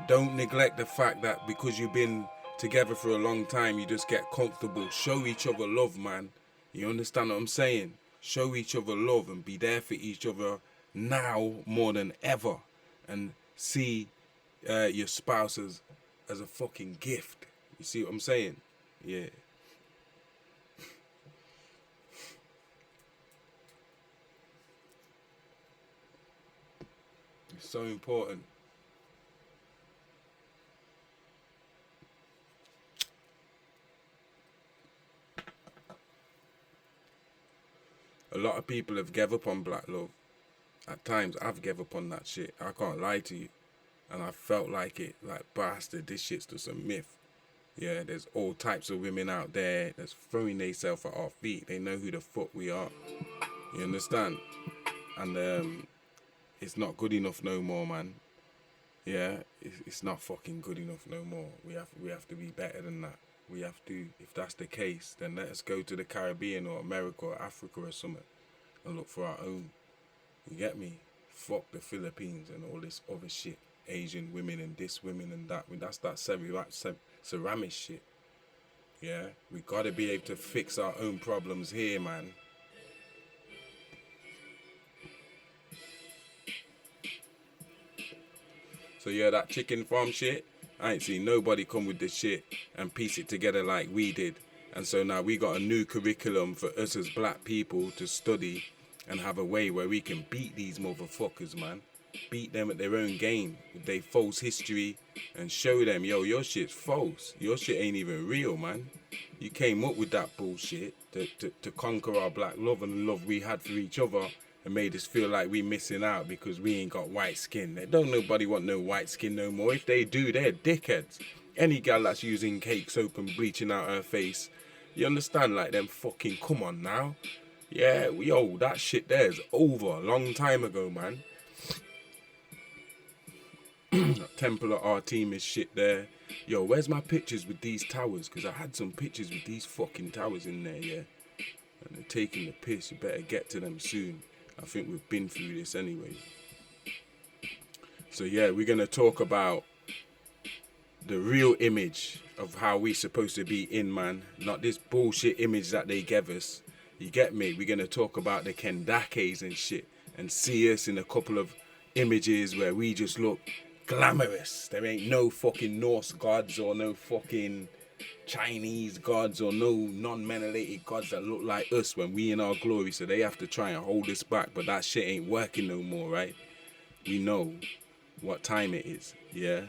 don't neglect the fact that because you've been together for a long time, you just get comfortable. Show each other love, man. You understand what I'm saying? Show each other love and be there for each other now more than ever, and see your spouse as a fucking gift. You see what I'm saying? Yeah. It's so important. A lot of people have gave up on black love. At times, I've gave up on that shit. I can't lie to you. And I felt like it, like, bastard, this shit's just a myth. Yeah, there's all types of women out there that's throwing themselves at our feet. They know who the fuck we are. You understand? And it's not good enough no more, man. Yeah, it's not fucking good enough no more. We have to be better than that. We have to. If that's the case, then let us go to the Caribbean or America or Africa or something and look for our own. You get me? Fuck the Philippines and all this other shit. Asian women and this women and that. That's that ceramic shit. Yeah, we gotta be able to fix our own problems here, man. So yeah, that chicken farm shit, I ain't seen nobody come with this shit and piece it together like we did. And so now we got a new curriculum for us as black people to study and have a way where we can beat these motherfuckers, man. Beat them at their own game with their false history and show them, yo, your shit's false. Your shit ain't even real, man. You came up with that bullshit to conquer our black love and the love we had for each other, and made us feel like we missing out because we ain't got white skin. They don't nobody want no white skin no more. If they do, they're dickheads. Any gal that's using cake soap and bleaching out her face, you understand, like them fucking, come on now. Yeah, yo, that shit there's over a long time ago, man. Temple of Artemis shit there. Yo, where's my pictures with these towers? Because I had some pictures with these fucking towers in there, yeah. And they're taking the piss. You better get to them soon. I think we've been through this anyway. So yeah, we're going to talk about the real image of how we supposed to be in, man. Not this bullshit image that they gave us. You get me? We're going to talk about the Kendakes and shit. And see us in a couple of images where we just look glamorous. There ain't no fucking Norse gods or no fucking Chinese gods or no non-menelated gods that look like us when we in our glory. So they have to try and hold us back. But that shit ain't working no more, right? We know what time it is, yeah?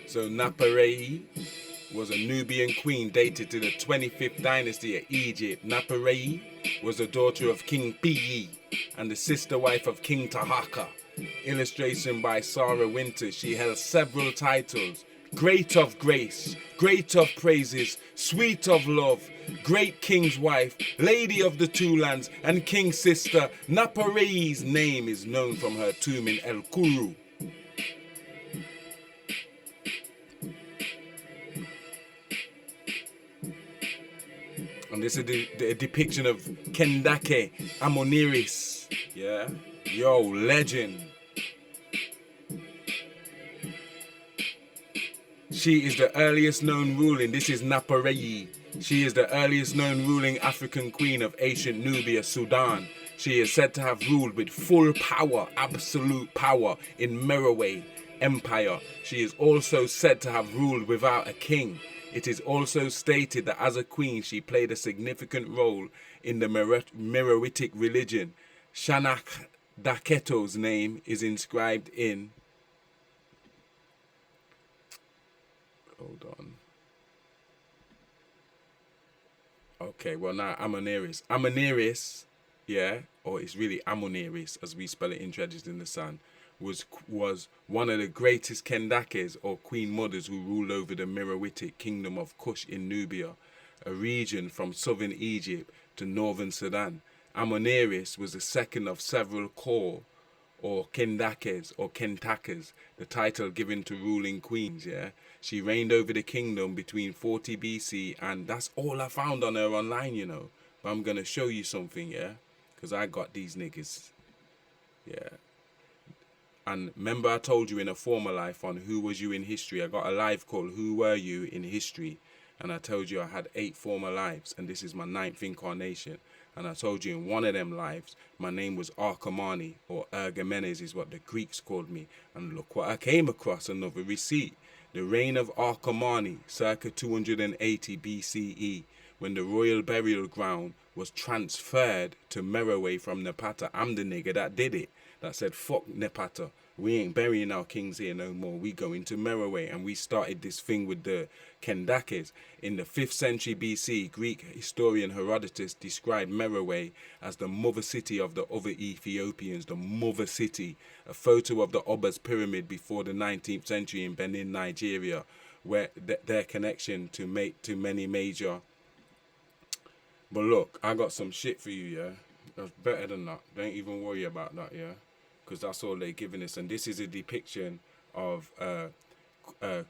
So Naparei was a Nubian queen dated to the 25th dynasty of Egypt. Naparei was the daughter of King Piyi and the sister wife of King Tahaka. Illustration by Sarah Winter. She held several titles. Great of grace, great of praises, sweet of love, great king's wife, lady of the two lands, and king's sister. Naparei's name is known from her tomb in El Kuru. And this is the depiction of Kendake Amoniris. Yeah. Yo, legend. She is the earliest known ruling. This is Naparei. She is the earliest known ruling African queen of ancient Nubia, Sudan. She is said to have ruled with full power, absolute power, in Merowe, empire. She is also said to have ruled without a king. It is also stated that as a queen, she played a significant role in the Meroitic religion. Shanak Daketo's name is inscribed in... Hold on. Okay, well now Amuniris. Amuniris, yeah, or it's really Amuniris as we spell it in Treasures in the Sun, was one of the greatest Kendakes or queen mothers who ruled over the Meroitic kingdom of Kush in Nubia, a region from southern Egypt to northern Sudan. Amuniris was the second of several core or Kendakes or Kentakas, the title given to ruling queens, yeah. She reigned over the kingdom between 40 BC, and that's all I found on her online, you know. But I'm going to show you something, yeah, because I got these niggas, yeah. And remember I told you in a former life on Who Was You in History, I got a live called Who Were You in History, and I told you I had 8 former lives, and this is my 9th incarnation. And I told you in one of them lives, my name was Arkamani, or Ergomenes is what the Greeks called me. And look what I came across, another receipt. The reign of Arkamani, circa 280 BCE, when the royal burial ground was transferred to Merowe from Nepata. I'm the nigga that did it, that said, fuck Nepata. We ain't burying our kings here no more. We go into Merowe, and we started this thing with the Kendakes. In the 5th century BC, Greek historian Herodotus described Merowe as the mother city of the other Ethiopians, the mother city. A photo of the Oba's pyramid before the 19th century in Benin, Nigeria, where their connection to many major. But look, I got some shit for you, yeah? That's better than that. Don't even worry about that, yeah? Because that's all they're giving us. And this is a depiction of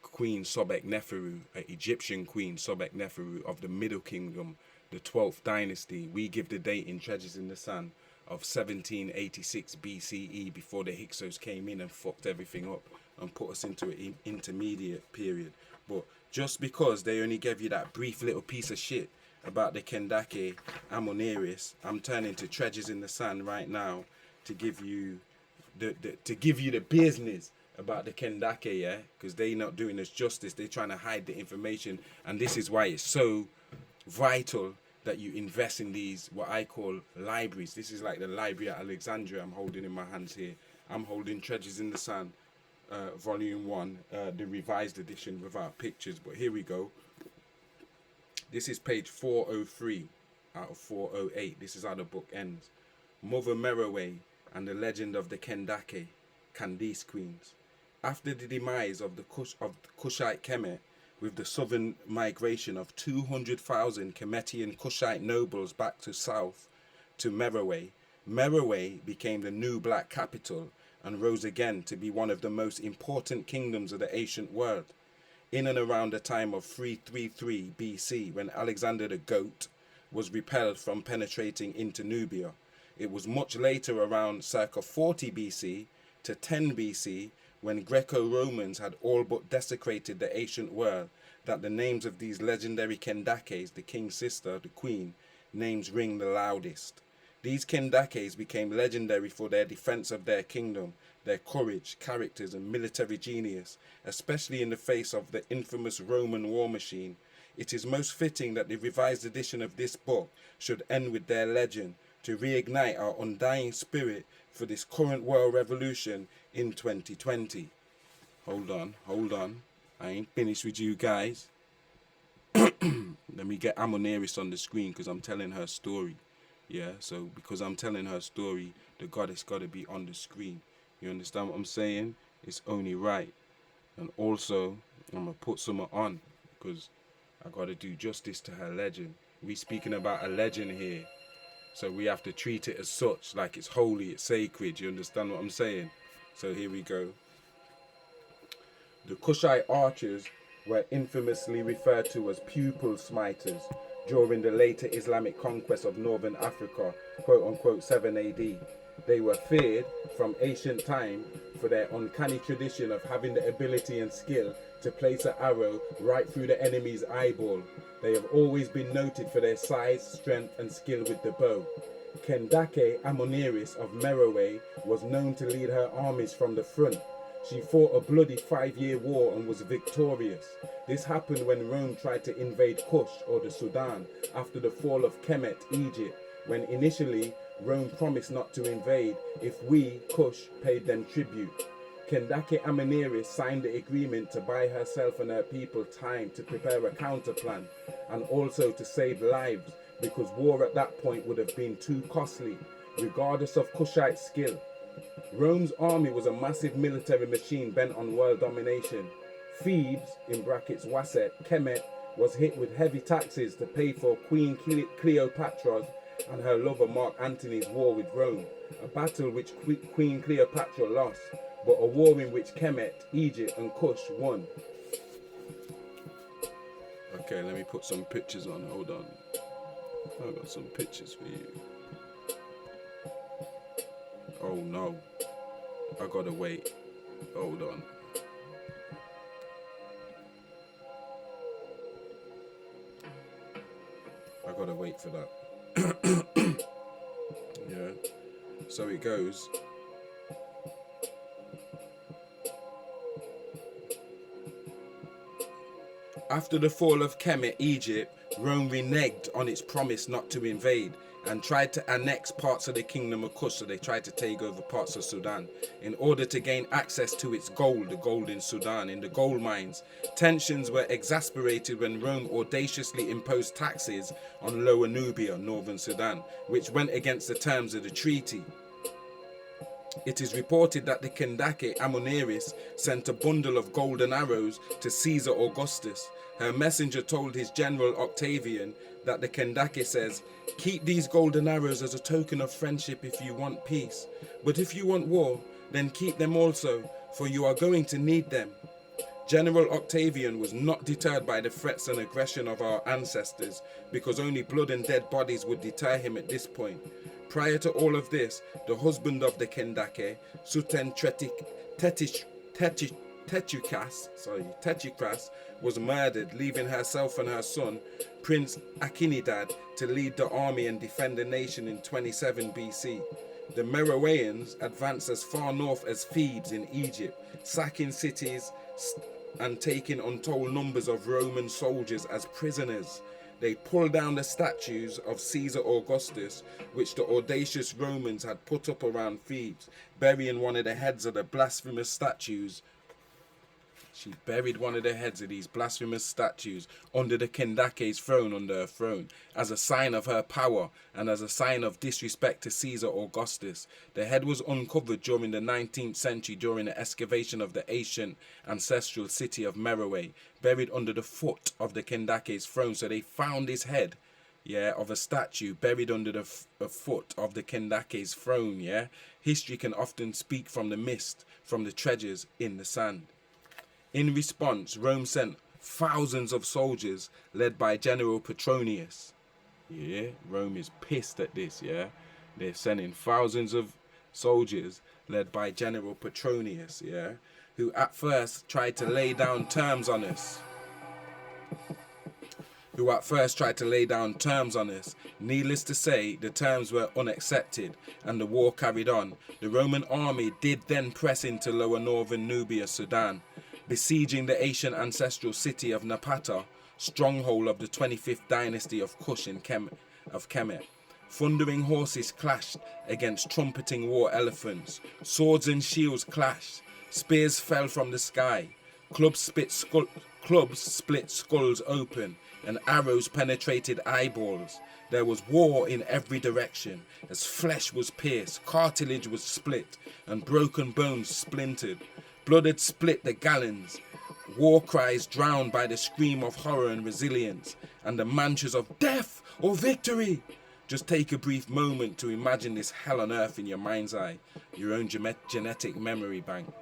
Queen Sobek Neferu, Egyptian Queen Sobek Neferu of the Middle Kingdom, the 12th dynasty. We give the date in Treasures in the Sun of 1786 BCE, before the Hyksos came in and fucked everything up and put us into an intermediate period. But just because they only gave you that brief little piece of shit about the Kendake Amuniris, I'm turning to Treasures in the Sun right now to give you the business about the Kendake, yeah, because they not doing us justice. They're trying to hide the information, and this is why it's so vital that you invest in these, what I call libraries. This is like the library at Alexandria I'm holding in my hands here. I'm holding Treasures in the Sun, volume 1, the revised edition without pictures, but here we go. This is page 403 out of 408. This is how the book ends. Mother Merowe and the legend of the Kendake, Candice queens. After the demise of the Kushite Kemet, with the southern migration of 200,000 Kemetian Kushite nobles back to south to Merowe, Merowe became the new black capital and rose again to be one of the most important kingdoms of the ancient world. In and around the time of 333 BC, when Alexander the Goat was repelled from penetrating into Nubia. It was much later, around circa 40 BC to 10 BC, when Greco-Romans had all but desecrated the ancient world, that the names of these legendary Kendakes, the king's sister, the queen, names ring the loudest. These Kendakes became legendary for their defense of their kingdom, their courage, characters, and military genius, especially in the face of the infamous Roman war machine. It is most fitting that the revised edition of this book should end with their legend, to reignite our undying spirit for this current world revolution in 2020. Hold on. I ain't finished with you guys. Let me get Amuniris on the screen, because I'm telling her story. Yeah, so because I'm telling her story, the goddess got to be on the screen. You understand what I'm saying? It's only right. And also, I'm going to put someone on, because I got to do justice to her legend. We speaking about a legend here. So we have to treat it as such, like it's holy, it's sacred. You understand what I'm saying? So here we go. The Kushite archers were infamously referred to as pupil smiters during the later Islamic conquest of northern Africa, quote-unquote 7 AD. They were feared from ancient time for their uncanny tradition of having the ability and skill to place an arrow right through the enemy's eyeball. They have always been noted for their size, strength, and skill with the bow. Kendake Amuniris of Merowe was known to lead her armies from the front. She fought a bloody 5-year war and was victorious. This happened when Rome tried to invade Kush or the Sudan after the fall of Kemet, Egypt, when initially Rome promised not to invade if we, Kush, paid them tribute. Kendake Ameneris signed the agreement to buy herself and her people time to prepare a counterplan and also to save lives because war at that point would have been too costly, regardless of Kushite skill. Rome's army was a massive military machine bent on world domination. Thebes, in brackets Waset, Kemet, was hit with heavy taxes to pay for Queen Cleopatra's and her lover Mark Antony's war with Rome, a battle which Queen Cleopatra lost, but a war in which Kemet, Egypt and Kush won. Okay, let me put some pictures on, hold on. I've got some pictures for you. Oh no, I gotta wait, hold on. I gotta wait for that. Yeah, so it goes. After the fall of Kemet, Egypt, Rome reneged on its promise not to invade and tried to annex parts of the kingdom of Kush, so they tried to take over parts of Sudan in order to gain access to its gold, the gold in Sudan, in the gold mines. Tensions were exasperated when Rome audaciously imposed taxes on Lower Nubia, northern Sudan, which went against the terms of the treaty. It is reported that the Kendake Amoneris sent a bundle of golden arrows to Caesar Augustus. Her messenger told his general Octavian that the Kendake says, "Keep these golden arrows as a token of friendship if you want peace. But if you want war, then keep them also, for you are going to need them." General Octavian was not deterred by the threats and aggression of our ancestors, because only blood and dead bodies would deter him at this point. Prior to all of this, the husband of the Kendake, Suten Tetukas, was murdered, leaving herself and her son, Prince Akinidad, to lead the army and defend the nation in 27 BC. The Meroeans advanced as far north as Thebes in Egypt, sacking cities and taking untold numbers of Roman soldiers as prisoners. They pulled down the statues of Caesar Augustus, which the audacious Romans had put up around Thebes, burying one of the heads of the blasphemous statues. She buried one of the heads of these blasphemous statues under the Kendake's throne, under her throne, as a sign of her power and as a sign of disrespect to Caesar Augustus. The head was uncovered during the 19th century during the excavation of the ancient ancestral city of Meroe, buried under the foot of the Kendake's throne. So they found this head, yeah, of a statue buried under the foot of the Kendake's throne, yeah. History can often speak from the mist, from the treasures in the sand. In response, Rome sent thousands of soldiers led by General Petronius. Yeah, Rome is pissed at this, yeah. They're sending thousands of soldiers led by General Petronius, yeah, who at first tried to lay down terms on us. Needless to say, the terms were unaccepted and the war carried on. The Roman army did then press into lower northern Nubia, Sudan, besieging the ancient ancestral city of Napata, stronghold of the 25th dynasty of Kush in Kemet. Thundering horses clashed against trumpeting war elephants. Swords and shields clashed. Spears fell from the sky. Clubs split skulls open, and arrows penetrated eyeballs. There was war in every direction, as flesh was pierced, cartilage was split, and broken bones splintered. Blood had split the gallons, war cries drowned by the scream of horror and resilience, and the mantras of death or victory. Just take a brief moment to imagine this hell on earth in your mind's eye, your own genetic memory bank.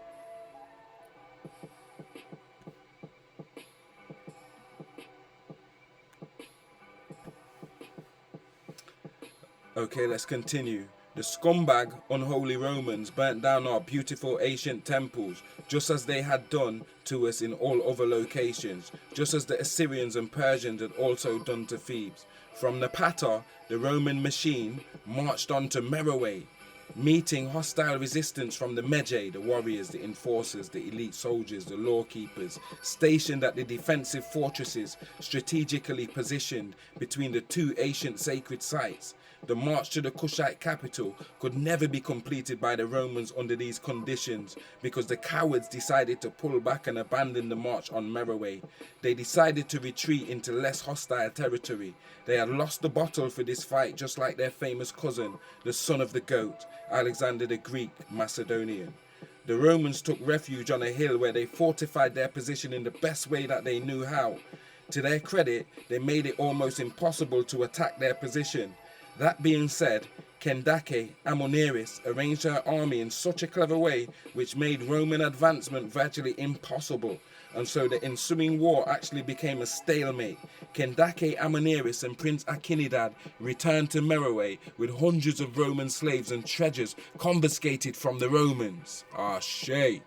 Okay, let's continue. The scumbag, unholy Romans burnt down our beautiful ancient temples, just as they had done to us in all other locations, just as the Assyrians and Persians had also done to Thebes. From Napata, the Roman machine marched on to Meroe, meeting hostile resistance from the Medjay, the warriors, the enforcers, the elite soldiers, the lawkeepers, stationed at the defensive fortresses strategically positioned between the two ancient sacred sites. The march to the Kushite capital could never be completed by the Romans under these conditions because the cowards decided to pull back and abandon the march on Meroe. They decided to retreat into less hostile territory. They had lost the battle for this fight, just like their famous cousin, the son of the goat, Alexander the Greek, Macedonian. The Romans took refuge on a hill where they fortified their position in the best way that they knew how. To their credit, they made it almost impossible to attack their position. That being said, Candace Ammoneris arranged her army in such a clever way which made Roman advancement virtually impossible, and so the ensuing war actually became a stalemate. Candace Ammoneris and Prince Akinidad returned to Meroe with hundreds of Roman slaves and treasures confiscated from the Romans. Ah, shit.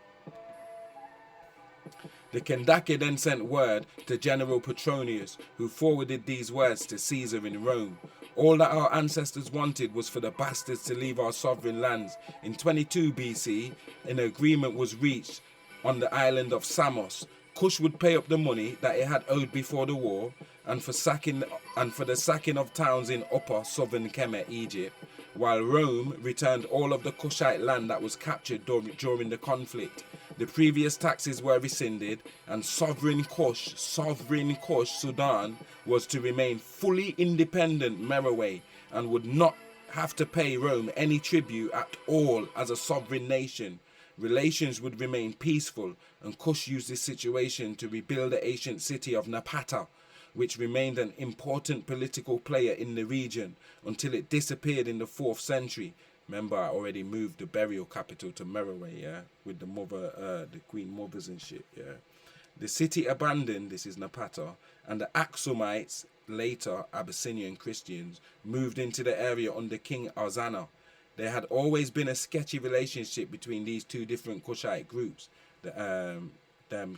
The Candace then sent word to General Petronius, who forwarded these words to Caesar in Rome. All that our ancestors wanted was for the bastards to leave our sovereign lands. In 22 BC, an agreement was reached on the island of Samos. Kush would pay up the money that it had owed before the war, and for the sacking of towns in upper southern Kemet, Egypt, while Rome returned all of the Kushite land that was captured during the conflict. The previous taxes were rescinded, and sovereign Kush, Sudan, was to remain fully independent Meroe and would not have to pay Rome any tribute at all as a sovereign nation. Relations would remain peaceful, and Kush used this situation to rebuild the ancient city of Napata, which remained an important political player in the region until it disappeared in the 4th century. Remember, I already moved the burial capital to Meroe, yeah, with the the queen mothers and shit, yeah. The city abandoned, this is Napata, and the Aksumites, later Abyssinian Christians, moved into the area under King Arzana. There had always been a sketchy relationship between these two different Kushite groups, them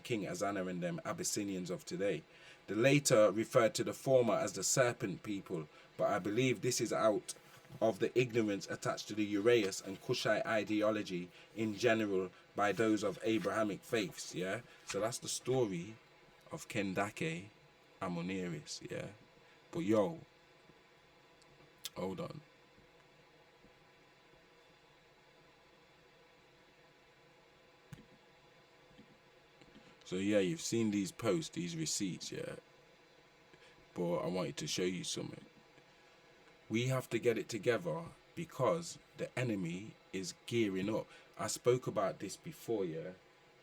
King Arzana and them Abyssinians of today. The later referred to the former as the Serpent People, but I believe this is out of the ignorance attached to the Uraeus and Kushite ideology in general by those of Abrahamic faiths, yeah? So that's the story of Candace Ammoneris, yeah? But yo, hold on. So yeah, you've seen these posts, these receipts, yeah? But I wanted to show you something. We have to get it together because the enemy is gearing up. I spoke about this before, yeah?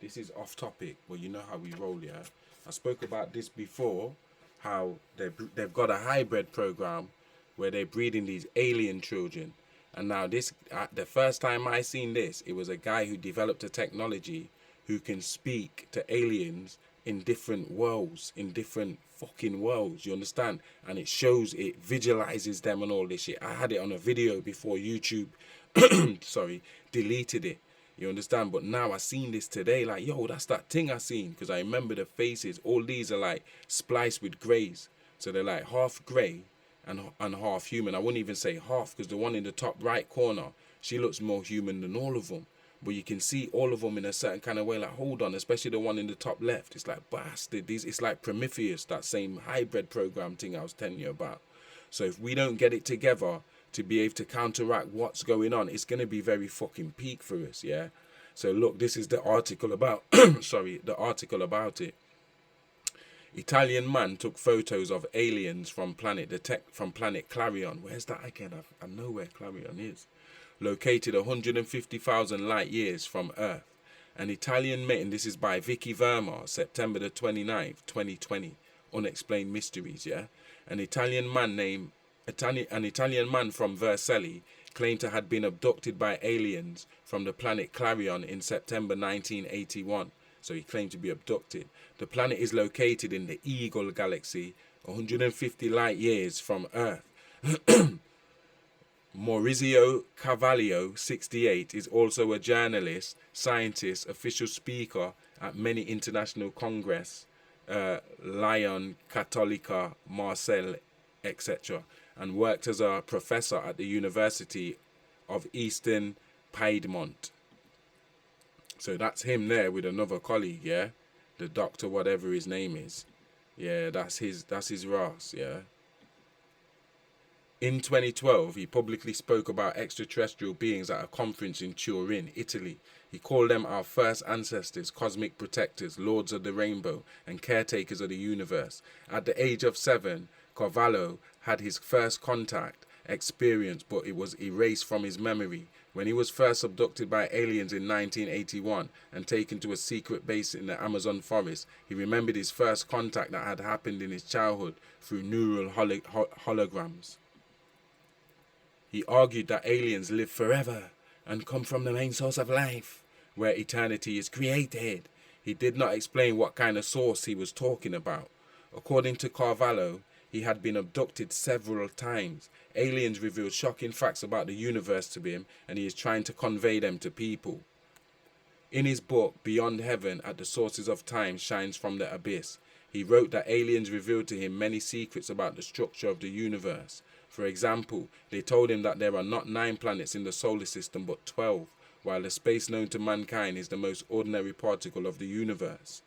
This is off topic, but you know how we roll, yeah? I spoke about this before, how they've got a hybrid program where they're breeding these alien children. And now this, the first time I seen this, it was a guy who developed a technology who can speak to aliens in different worlds, in different fucking worlds, you understand? And it shows, it visualizes them and all this shit. I had it on a video before YouTube, deleted it, you understand? But now I seen this today, like, yo, that's that thing I seen, because I remember the faces. All these are like spliced with greys, so they're like half grey and half human. I wouldn't even say half, because the one in the top right corner, she looks more human than all of them. But you can see all of them in a certain kind of way, like, hold on, especially the one in the top left. It's like, bastard, it's like Prometheus, that same hybrid program thing I was telling you about. So if we don't get it together to be able to counteract what's going on, it's going to be very fucking peak for us, yeah? So look, this is the article about, the article about it. Italian man took photos of aliens from planet Clarion. Where's that again? I know where Clarion is. Located 150,000 light years from Earth. An Italian man, and this is by Vicky Verma, September the 29th, 2020. Unexplained Mysteries, yeah? An Italian man from Vercelli claimed to have been abducted by aliens from the planet Clarion in September 1981. So he claimed to be abducted. The planet is located in the Eagle Galaxy, 150 light years from Earth. Maurizio Carvalho, 68, is also a journalist, scientist, official speaker at many international congress, Lyon, Cattolica, Marseille, etc., and worked as a professor at the University of Eastern Piedmont. So that's him there with another colleague, yeah? The doctor, whatever his name is. Yeah, that's his Ras, yeah? In 2012, he publicly spoke about extraterrestrial beings at a conference in Turin, Italy. He called them our first ancestors, cosmic protectors, lords of the rainbow, and caretakers of the universe. At the age of 7, Carvalho had his first contact experience, but it was erased from his memory. When he was first abducted by aliens in 1981 and taken to a secret base in the Amazon forest, he remembered his first contact that had happened in his childhood through neural holograms. He argued that aliens live forever and come from the main source of life, where eternity is created. He did not explain what kind of source he was talking about. According to Carvalho, he had been abducted several times. Aliens revealed shocking facts about the universe to him, and he is trying to convey them to people. In his book, Beyond Heaven, At the Sources of Time Shines from the Abyss, he wrote that aliens revealed to him many secrets about the structure of the universe. For example, they told him that there are not 9 planets in the solar system but 12, while the space known to mankind is the most ordinary particle of the universe.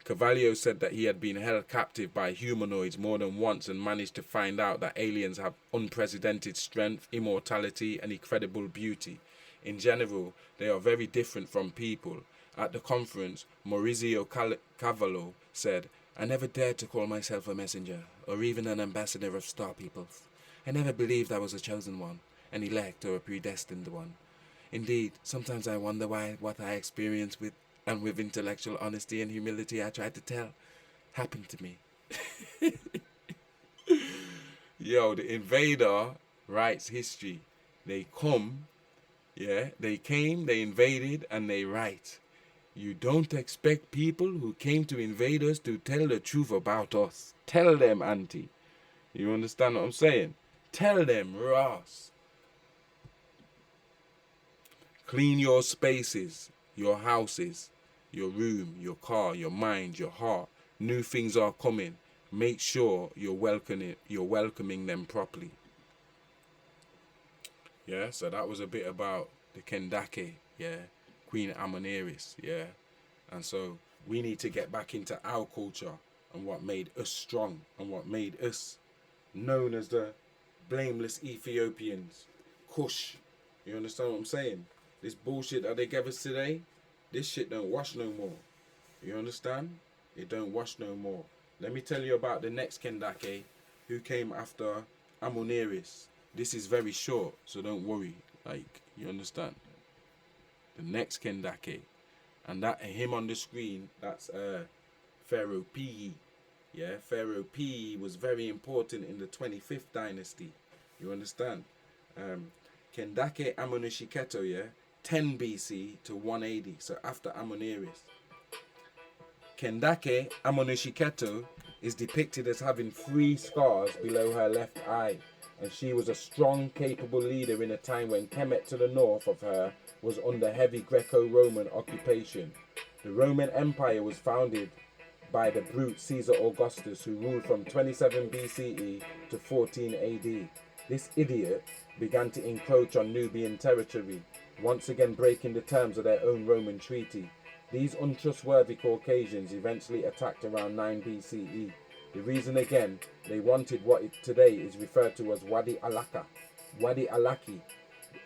Carvalho said that he had been held captive by humanoids more than once and managed to find out that aliens have unprecedented strength, immortality, and incredible beauty. In general, they are very different from people. At the conference, Maurizio Cavallo said, "I never dared to call myself a messenger, or even an ambassador of star peoples. I never believed I was a chosen one, an elect or a predestined one. Indeed, sometimes I wonder why what I experienced with intellectual honesty and humility I tried to tell happened to me." Yo, the invader writes history. They come, yeah, they came, they invaded, and they write. You don't expect people who came to invade us to tell the truth about us. Tell them, auntie. You understand what I'm saying? Tell them, Ross. Clean your spaces, your houses, your room, your car, your mind, your heart. New things are coming. Make sure you're welcoming them properly. Yeah, so that was a bit about the Kendake, yeah, Queen Amoneris, yeah. And so we need to get back into our culture and what made us strong and what made us known as the blameless Ethiopians. Kush. You understand what I'm saying? This bullshit that they gave us today, this shit don't wash no more. You understand? It don't wash no more. Let me tell you about the next Kendake who came after Amoneris. This is very short, so don't worry. Like, you understand? The next Kendake. And that him on the screen, that's Pharaoh P. Yeah, Pharaoh P was very important in the 25th dynasty. You understand? Kendake Amonishiketo, yeah, 10 BC to 180, so after Amoneris. Kendake Amonishiketo is depicted as having 3 scars below her left eye, and she was a strong, capable leader in a time when Kemet to the north of her was under heavy Greco-Roman occupation. The Roman Empire was founded by the brute Caesar Augustus, who ruled from 27 BCE to 14 AD. This idiot began to encroach on Nubian territory, once again breaking the terms of their own Roman treaty. These untrustworthy Caucasians eventually attacked around 9 BCE. The reason again, they wanted what today is referred to as Wadi Alaki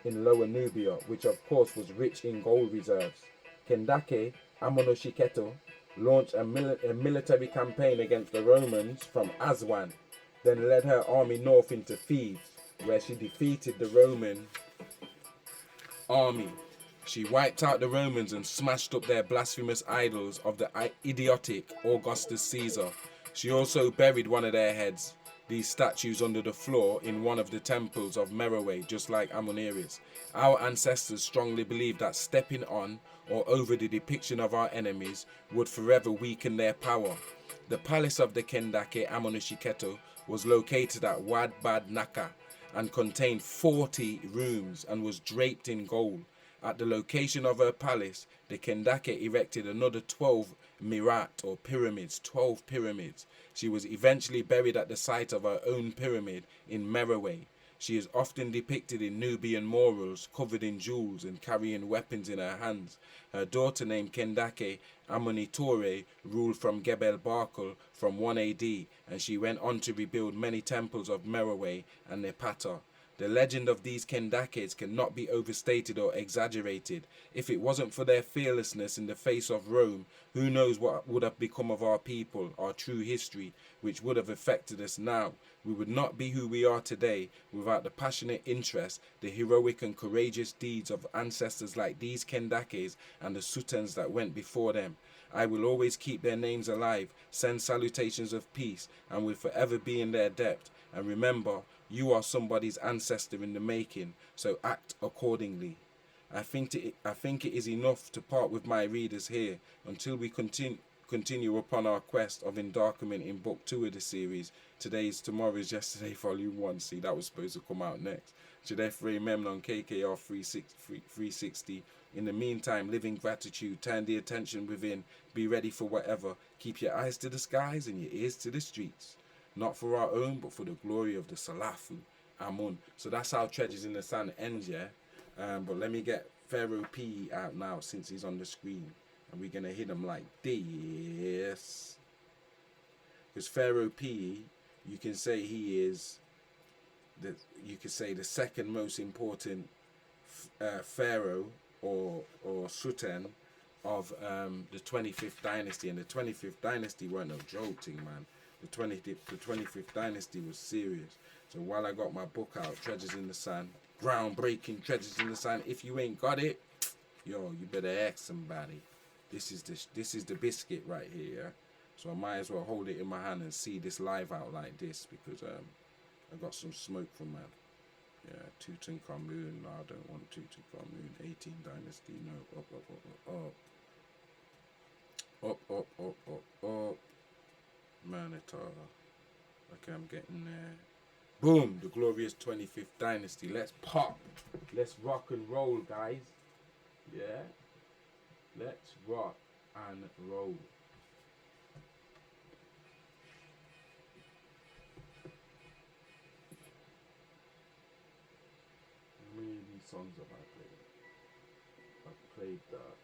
in Lower Nubia, which of course was rich in gold reserves. Kendake Amonoshiketo launched a military campaign against the Romans from Aswan, then led her army north into Thebes, where she defeated the Roman army. She wiped out the Romans and smashed up their blasphemous idols of the idiotic Augustus Caesar. She also buried one of their heads, these statues, under the floor in one of the temples of Meroe, just like Amoneris. Our ancestors strongly believed that stepping on or over the depiction of our enemies would forever weaken their power. The palace of the Kendake Amonishiketo was located at Wad Bad Naka and contained 40 rooms and was draped in gold. At the location of her palace, the Kendake erected another 12 mirat or pyramids, 12 pyramids. She was eventually buried at the site of her own pyramid in Meroe. She is often depicted in Nubian murals, covered in jewels and carrying weapons in her hands. Her daughter, named Kendake Amunitore, ruled from Gebel Barkal from 1 AD, and she went on to rebuild many temples of Merowe and Nepata. The legend of these Kendakes cannot be overstated or exaggerated. If it wasn't for their fearlessness in the face of Rome, who knows what would have become of our people, our true history, which would have affected us now. We would not be who we are today without the passionate interest, the heroic and courageous deeds of ancestors like these Kendakes and the Sultans that went before them. I will always keep their names alive, send salutations of peace, and will forever be in their debt. And remember, you are somebody's ancestor in the making, so act accordingly. I think it is enough to part with my readers here until we continue upon our quest of endarkment in book 2 of the series. Today's Tomorrow's Yesterday volume 1. See, that was supposed to come out next. Chedefre Memnon KKR 360. In the meantime, live in gratitude, turn the attention within, be ready for whatever. Keep your eyes to the skies and your ears to the streets. Not for our own, but for the glory of the Salafu. Amun. So that's how Treasures in the Sun ends, yeah? But let me get Pharaoh P out now since he's on the screen. And we're going to hit him like this. Because Pharaoh P, you can say he is, the second most important pharaoh or sultan of the 25th dynasty. And the 25th dynasty weren't no joking, man. The 25th dynasty was serious. So while I got my book out, Treasures in the Sun, groundbreaking Treasures in the Sun. If you ain't got it, yo, you better ask somebody. This is the biscuit right here. Yeah? So I might as well hold it in my hand and see this live out like this because I got some smoke from man. Yeah, Tutankhamun. No, I don't want Tutankhamun. 18 dynasty. No, up. Manitara. Okay, I'm getting there. Boom! The glorious 25th dynasty. Let's pop. Let's rock and roll, guys. Yeah? Let's rock and roll. How many of these songs have I played? I've played that.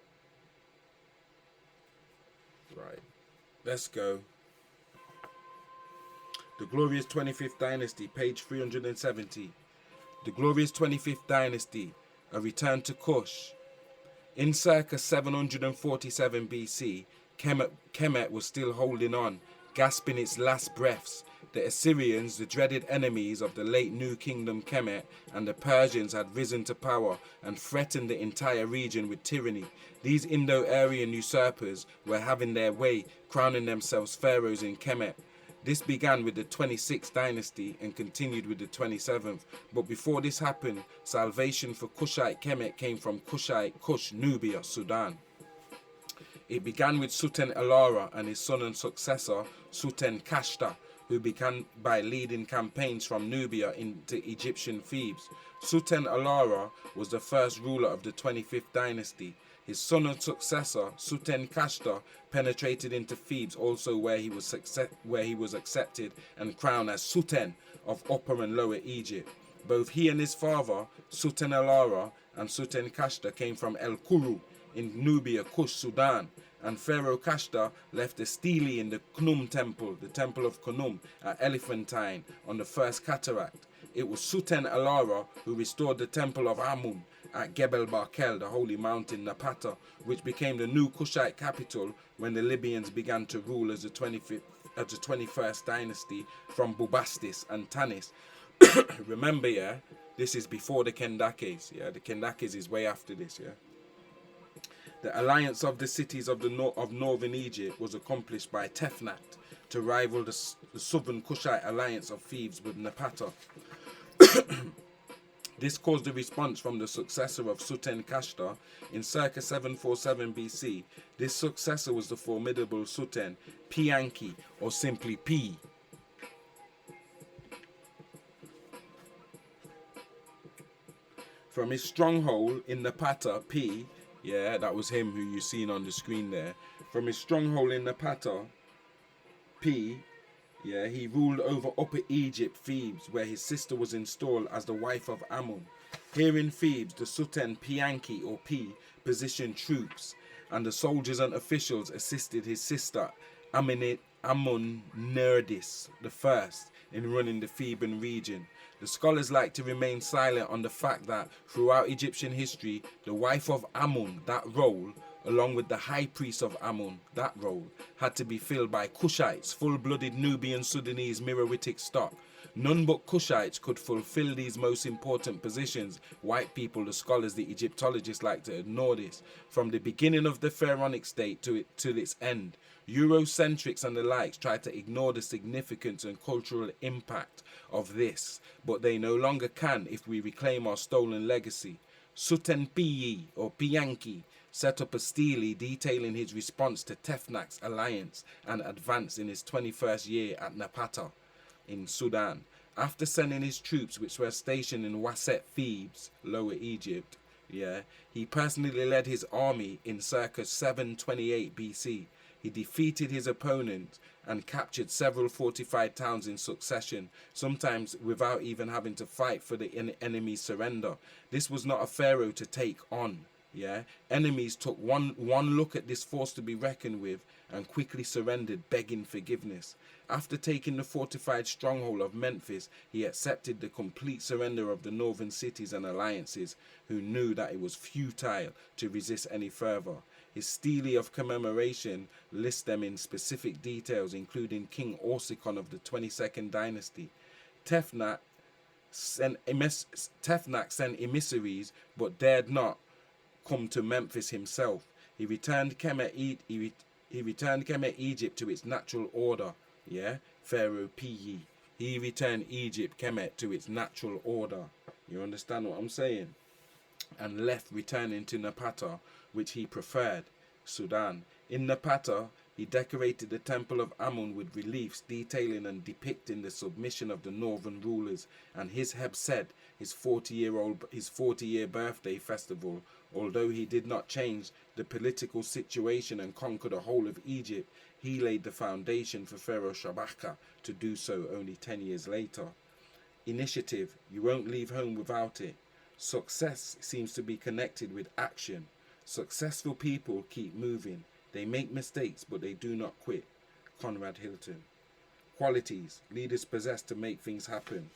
Right. Let's go. The Glorious 25th Dynasty, page 370. The Glorious 25th Dynasty, a return to Kush. In circa 747 BC, Kemet was still holding on, gasping its last breaths. The Assyrians, the dreaded enemies of the late New Kingdom Kemet, and the Persians had risen to power and threatened the entire region with tyranny. These Indo-Aryan usurpers were having their way, crowning themselves pharaohs in Kemet. This began with the 26th dynasty and continued with the 27th. But before this happened, salvation for Kushite Kemet came from Kush, Nubia, Sudan. It began with Sultan Alara and his son and successor, Sultan Kashta, who began by leading campaigns from Nubia into Egyptian Thebes. Sultan Alara was the first ruler of the 25th dynasty. His son and successor, Sultan Kashta, penetrated into Thebes, also where he was accepted and crowned as Sultan of Upper and Lower Egypt. Both he and his father, Sultan Alara and Sultan Kashta, came from El Kuru in Nubia, Kush, Sudan, and Pharaoh Kashta left a stele in the Khnum temple, the temple of Khnum at Elephantine on the first cataract. It was Sultan Alara who restored the temple of Amun at Gebel Barkel, the holy mountain Napata, which became the new Kushite capital when the Libyans began to rule as the 21st dynasty from Bubastis and Tanis. Remember, yeah, this is before the Kendakes. Yeah, the Kendakes is way after this. Yeah. The alliance of the cities of northern Egypt was accomplished by Tefnat to rival the southern Kushite alliance of Thebes with Napata. This caused a response from the successor of Sultan Kashta in circa 747 BC. This successor was the formidable Sultan Pianki, or simply P. From his stronghold in Napata, P, yeah, that was him who you seen on the screen there. From his stronghold in Napata, P, Yeah, he ruled over Upper Egypt, Thebes, where his sister was installed as the wife of Amun. Here in Thebes, the Sultan Pianki or P positioned troops, and the soldiers and officials assisted his sister Amun-Nerdis I in running the Theban region. The scholars like to remain silent on the fact that throughout Egyptian history, the wife of Amun, that role, along with the high priest of Amun, that role, had to be filled by Kushites, full-blooded Nubian Sudanese Meroitic stock. None but Kushites could fulfill these most important positions. White people, the scholars, the Egyptologists like to ignore this. From the beginning of the pharaonic state to its end, Eurocentrics and the likes try to ignore the significance and cultural impact of this, but they no longer can if we reclaim our stolen legacy. Sultan Piyi or Pianki set up a stele detailing his response to Tefnak's alliance and advance in his 21st year at Napata in Sudan. After sending his troops, which were stationed in Waset Thebes, Lower Egypt, he personally led his army in circa 728 BC. He defeated his opponent and captured several fortified towns in succession, sometimes without even having to fight for the enemy's surrender. This was not a pharaoh to take on. Enemies took one look at this force to be reckoned with and quickly surrendered, begging forgiveness. After taking the fortified stronghold of Memphis, he accepted the complete surrender of the northern cities and alliances, who knew that it was futile to resist any further. His stele of commemoration lists them in specific details, including King Orsikon of the 22nd dynasty. Tefnak sent emissaries, but dared not come to Memphis himself. He returned Kemet Egypt to its natural order. Pharaoh Piyi. He returned Egypt, Kemet, to its natural order. You understand what I'm saying? And left, returning to Napata, which he preferred, Sudan. In Napata, he decorated the temple of Amun with reliefs detailing and depicting the submission of the northern rulers, and his Hebsed, his 40-year birthday festival. Although he did not change the political situation and conquer the whole of Egypt, he laid the foundation for Pharaoh Shabaka to do so only 10 years later. Initiative, you won't leave home without it. Success seems to be connected with action. Successful people keep moving. They make mistakes, but they do not quit. Conrad Hilton. Qualities leaders possess to make things happen.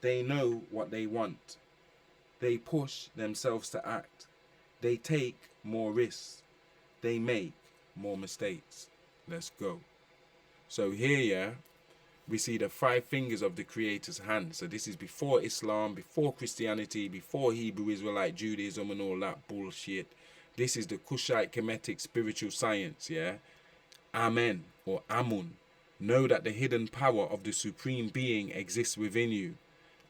They know what they want. They push themselves to act. They take more risks. They make more mistakes. Let's go. So here, we see the 5 fingers of the Creator's hand. So this is before Islam, before Christianity, before Hebrew Israelite Judaism and all that bullshit. This is the Kushite Kemetic spiritual science, Amen, or Amun. Know that the hidden power of the Supreme Being exists within you.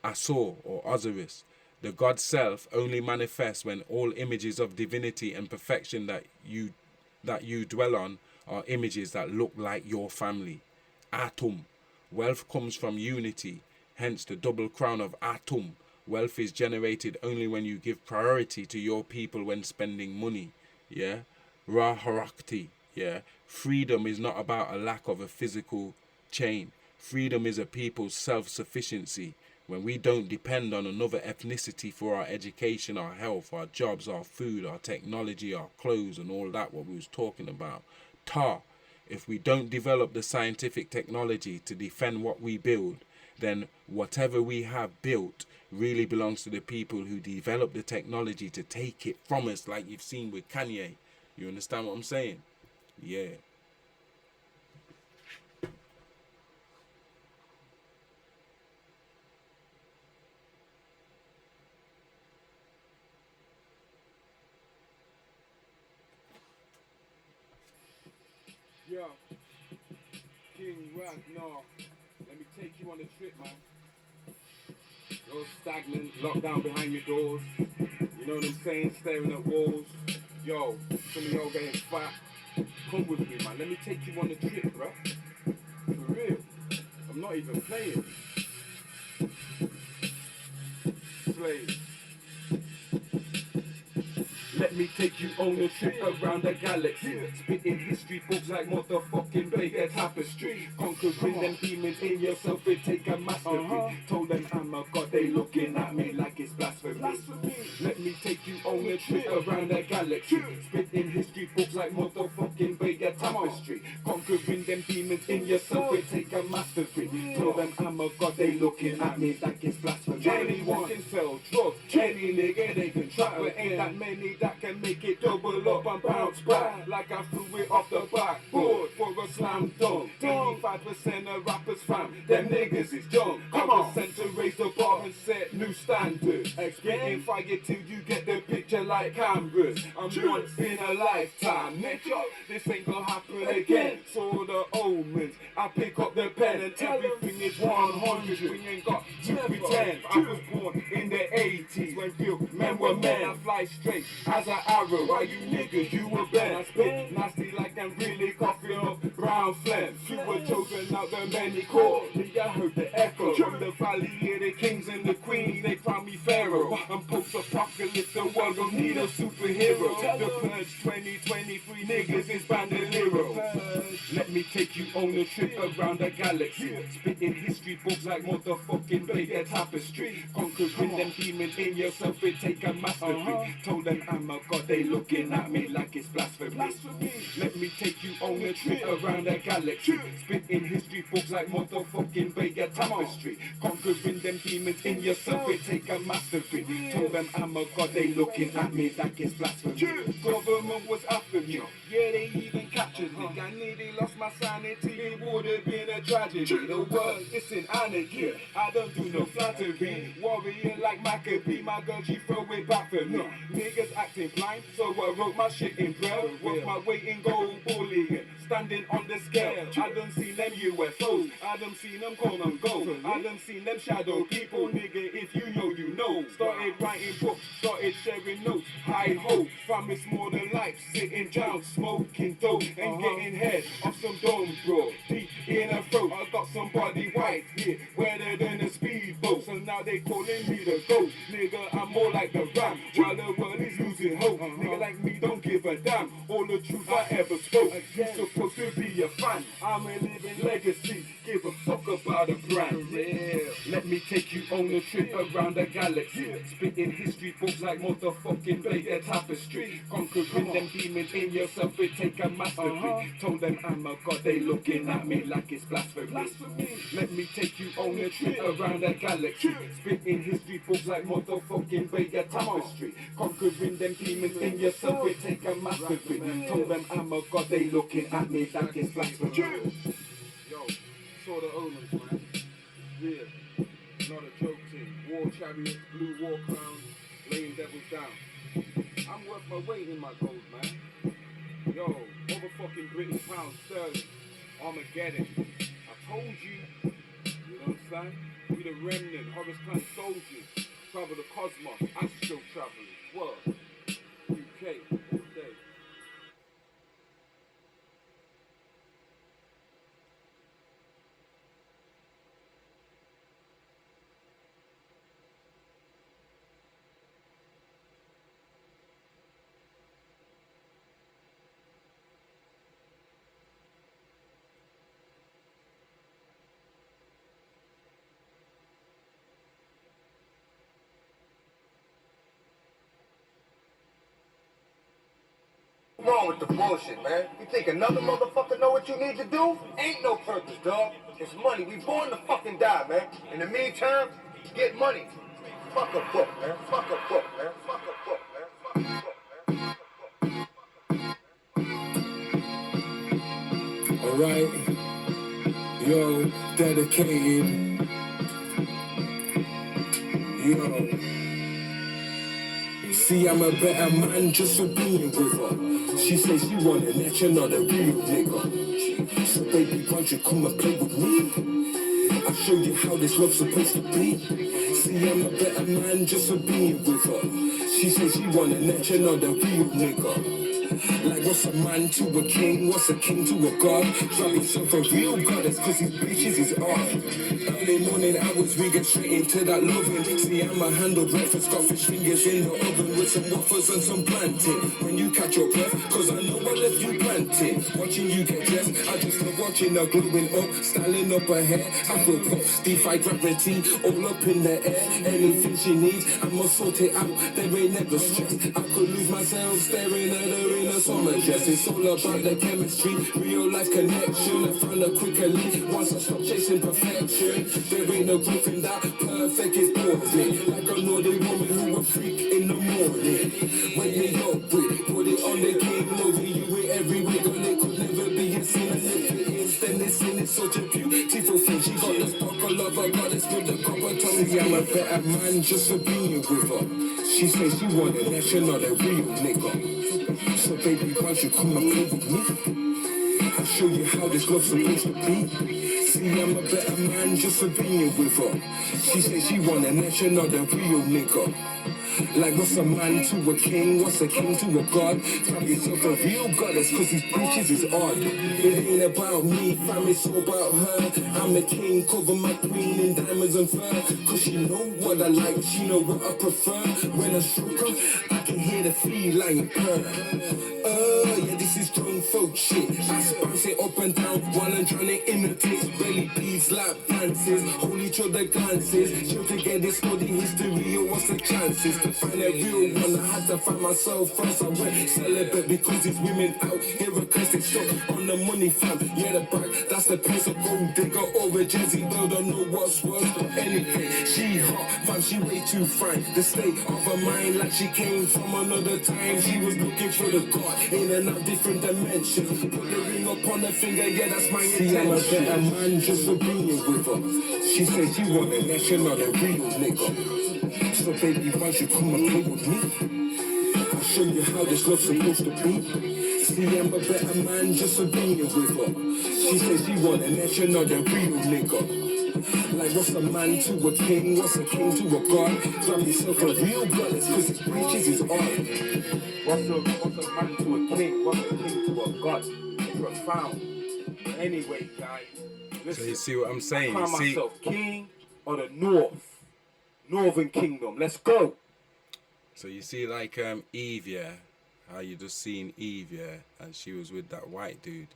Asur, or Osiris. The God Self only manifests when all images of divinity and perfection that you dwell on are images that look like your family. Atum. Wealth comes from unity, hence the double crown of Atum. Wealth is generated only when you give priority to your people when spending money. Raharakti. Freedom is not about a lack of a physical chain. Freedom is a people's self-sufficiency. When we don't depend on another ethnicity for our education, our health, our jobs, our food, our technology, our clothes, and all that, what we was talking about. If we don't develop the scientific technology to defend what we build, then whatever we have built really belongs to the people who develop the technology to take it from us, like you've seen with Kanye. You understand what I'm saying? Yeah. Yo, King Ragnar, let me take you on a trip, man. You're stagnant, locked down behind your doors. You know what I'm saying? Staring at walls. Yo, some of y'all getting fat. Come with me, man. Let me take you on a trip, bro. For real. I'm not even playing. Slaves. Let me take you on a trip around the galaxy. Spitting history books like motherfucking Baker Tapestry. Conquering them demons in yourself, it take a mastery. Told them I'm a god, they looking at me like it's blasphemy. Let me take you on a trip around the galaxy. Spitting history books like motherfucking Baker Tapestry. Conquering them demons in yourself, it take a mastery. Told them I'm a god, they looking at me like it's blasphemy. Anyone can sell drugs, any nigga they can try, but ain't that many that can make it double up and bounce back. Like I threw it off the backboard for a slam dunk. 85% of rappers fam, them niggas is dumb. I was sent to raise the bar and set new standards. Spitting fire till you get the picture like cameras. I'm once in a lifetime, nigga. This ain't gonna happen again. Saw the omens, I pick up the pen and everything is 100. We ain't got to pretend. I was born in the 80s when real men were men. I fly straight as an arrow. Why you niggas, you were bent. I spit nasty like I'm really coughing up brown phlegm. You were chosen out the many caught. I heard the echo from the valley of the kings and the queens. They crown me pharaoh. I'm post-apocalypse, the world don't need a superhero. The Purge 2023 niggas is bandolero. Let me take you on a trip around the galaxy. Spitting history books like motherfucking Baker Tapestry. Conquering them demons in yourself, it take a mastery. Told them I'm a god, they looking at me like it's blasphemy. Let me take you on a trip around the galaxy. Spitting history books like motherfucking Baker Tapestry. Conquering them demons in yourself, it take a mastery. Told them I'm a god, they looking at me like it's blasphemy. Government was after me, yeah, they even captured me. I nearly lost my sanity, it would have been a tragedy. The world is in anarchy, I don't do no flattery. Warrior like Maccabee, my girl, she throw it back for me. Niggas acting blind, so I wrote my shit in braille. Work my way in gold bullying, standing on the scale. I done seen them UFOs, I done seen them come and go. I done seen them shadow people, nigga, if you know, you know. Started writing books, started sharing notes. High hope, fam, it's more than life. Sitting down, smoking dope, and getting head off some dome, bro. Deep in her throat, I got somebody white here, wetter than a speedboat. So now they calling me the ghost. Nigga, I'm more like the ram, while the world is losing hope. Nigga like me don't give a damn, all the truth I ever spoke. You supposed to be a fan, I'm a living legacy. Give a fuck about a brand, yeah. Let me take you on a trip around the galaxy. Spitting history books like motherfucking Baker Tapestry. Conquering them demons in yourself, it take a mastery. Told them I'm a god, they looking at me like it's blasphemy. Let me take you on a trip around the galaxy. Spitting history books like motherfucking Baker Tapestry. Conquering them demons in yourself, it take a mastery. Told them I'm a god, they looking at me like it's blasphemy. Yo, saw the omens, man. Yeah, not a joke thing. War chariots, blue war crowns, laying devils down. I'm worth my weight in my gold, man. Yo, motherfucking British pound sterling, Armageddon. I told you, you know what I'm saying? We the remnant, Horus Clan soldiers, travel the cosmos, astro travelers, world, UK, all day. What's wrong with the bullshit, man? You think another motherfucker know what you need to do? Ain't no purpose, dog. It's money. We born to fucking die, man. In the meantime, get money. Fuck a book, man. Fuck a book, man. Fuck a book, man. Fuck a book, man. Alright, yo, dedicated, yo. See, I'm a better man just for being with her. She says she want a net, you're not a real nigga. So baby, won't you come and play with me? I'll show you how this love's supposed to be. See, I'm a better man just for being with her. She says she want a net, you're not a real nigga. Like what's a man to a king, what's a king to a god? Drop himself a real goddess cause his bitches is art. Early morning hours we get straight into that loving. See I'm a handle breakfast, got fish fingers in the oven with some waffles and some plantain. When you catch your breath, cause I know I left you planting. Watching you get dressed, I just love watching her glowing up, styling up her hair. Afro puffs, defy gravity, all up in the air. Anything she needs, I'ma sort it out, there ain't never stress. I could lose myself staring at her in a summer dress. It's all about the chemistry, real life connection. I found her quickly, once I stopped chasing perfection. There ain't no proof in that, perfect is boring. Like I know the woman who a freak in the morning. Wake me up with it, put it on the king, over you in every way, girl, it could never be a sin. And if it is, then it's sin, it's such a beautiful thing. She got the sparkle of a goddess with the copper tongue. See, I'm a better man just for being with her. She says she want a nation, not a real nigga. So baby, why don't you come and play with me? I'll show you how this love's supposed to be. See, I'm a better man just for being with her. She says she want a nation, not a real nigga. Like what's a man to a king, what's a king to a god? Grab yourself a real goddess cause these bitches is odd. It ain't about me, fam, it's all about her. I'm the king, cover my queen in diamonds and fur. Cause she know what I like, she know what I prefer. When I stroke her, I can hear the feline purr. Yeah, this is strong folk shit. I bounce it up and down while I'm trying to imitate. Belly beats like dances, hold each other glances. Chill to get this study history, or what's the chances? To find a real one, I had to find myself first. I went celibate because these women out here requesting stuff on the money fam. Yeah, the bag, that's the price of gold digger or a Jazzy girl. Don't know what's worse or anything. She hot, fam, she way too fine. The state of her mind like she came from another time. She was looking for the God in and out different dimensions. Put the ring up on her finger, yeah, that's my intention. See, I'm a better man just for being with her. She said she want a nation, not a real nigga. So baby, why don't you come and play with me? I'll show you how this love's supposed to be. See, I'm a better man just for being with her. She says she want a nation, not a real nigga. Like what's a man to a king, what's a king to a god? Grab yourself a real goddess, cause his breeches is art. What's a man to a king, what's a king to a god? It's profound. Anyway, guys, listen, So you see what I'm saying? I You find see, myself king of the Northern Kingdom. Let's go. so you see, like Eve, yeah, how you just seen Eve, yeah, and she was with that white dude.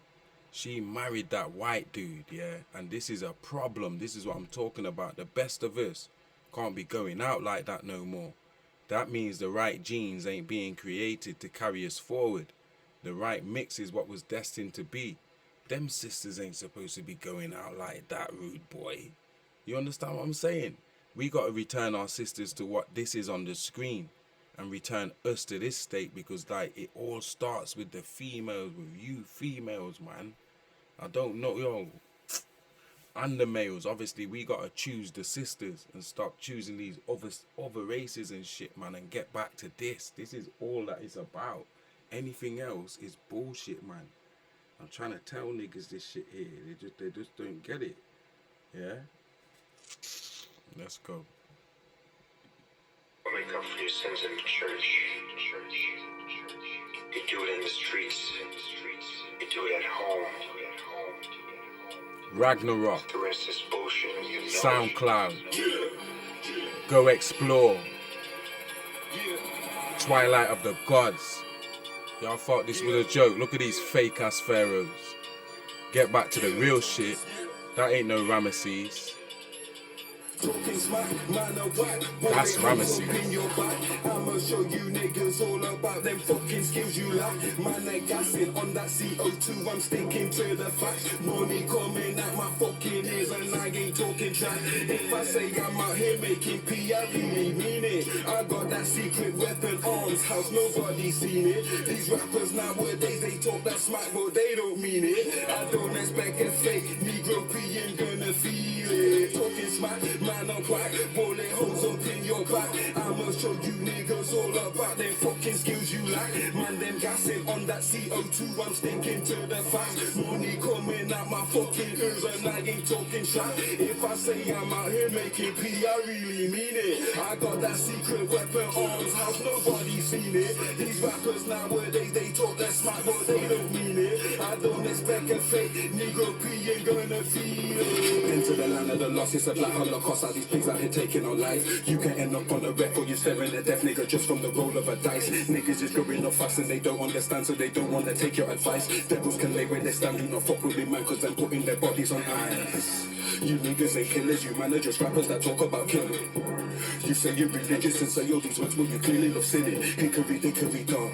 She married that white dude, yeah, and this is a problem. This is what I'm talking about. The best of us can't be going out like that no more. That means the right genes ain't being created to carry us forward. The right mix is what was destined to be. Them sisters ain't supposed to be going out like that, rude boy. You understand what I'm saying? We got to return our sisters to what this is on the screen and return us to this state, because like it all starts with the females, with you females, man. I don't know, yo. And the males, obviously, we got to choose the sisters and stop choosing these other races and shit, man, and get back to this. This is all that it's about. Anything else is bullshit, man. I'm trying to tell niggas this shit here. They just don't get it. Yeah? Let's go. Make up for your sins in the church. You do it in the streets. You do it at home. Ragnarok. The rest is bullshit. You know SoundCloud. Go explore. Twilight of the Gods. Y'all thought this was a joke. Look at these fake ass pharaohs. Get back to the real shit. That ain't no Ramesses. That's Ramesses. I'ma show you niggas all about them fucking skills you lack. Man, that gassing on that CO2, I'm sticking to the facts. Money coming out my fucking ears and I ain't talking trash. If I say I'm out here making P, I really mean it. I got that secret weapon arms house, nobody seen it. These rappers nowadays, they talk that smack, but they don't mean it. I don't expect a fake Negro being gonna feel it. Talking smack, man, I'm quack, bullet holes up in your back. I'ma show you niggas all about them fucking skills you lack. Man, them gas gassing on that CO2, I'm stinking to the facts. Money coming out my fucking ears and I ain't talking shit. If I say I'm out here making P, I really mean it. I got that secret weapon arms house, nobody seen it. These rappers nowadays, they talk that smart, but they don't mean it. I don't expect a fake Negro P ain't gonna feel it. Into the land of the lost, it's a black holocaust. How these pigs out here taking on life. You can end up on a record, you're staring at death, nigga, just from the roll of a dice. Niggas is growing up fast and they don't understand, so they don't wanna take your advice. Devils can lay where they stand, do not fuck with me, man, cause I'm putting their bodies on ice. You niggas ain't killers, you man are just rappers that talk about killing. You say you're religious and say all these words, but you clearly love sinning. Hickory dickory dog,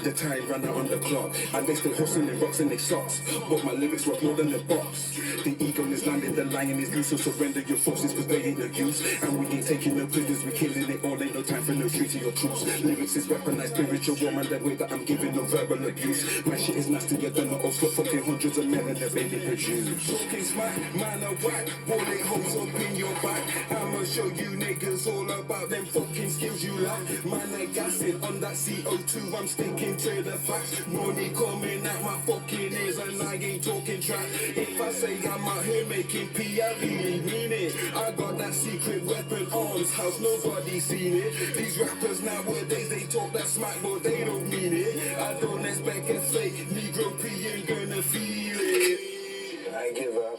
the time ran out on the clock, and they still hustling rocks in their socks. But my lyrics work more than the box. The ego is landing, the lion is loose, so surrender your forces, cause they ain't no use. And we ain't taking no prisoners, we killing it all, ain't no time for no treaty or truce. Lyrics is weaponized, spiritual war, man, the way that I'm giving no verbal abuse. My shit is nastier than the old fucking hundreds of men and the baby produce. Talking smack, man a whack, bullet holes up in your back. I'ma show you niggas all about them fucking skills you lack. Man, they gassing on that CO2, I'm sticking to the facts. Money coming out my fucking ears and I ain't talking track. If I say I'm out here making P, I really mean it. I got that secret weapon arms house, nobody seen it. These rappers nowadays, they talk that smack, but they don't mean it. I don't expect a fake Negro P ain't gonna feel it. I give up.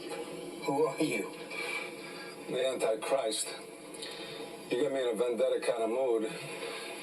Who are you? The Antichrist. You get me in a vendetta kind of mood.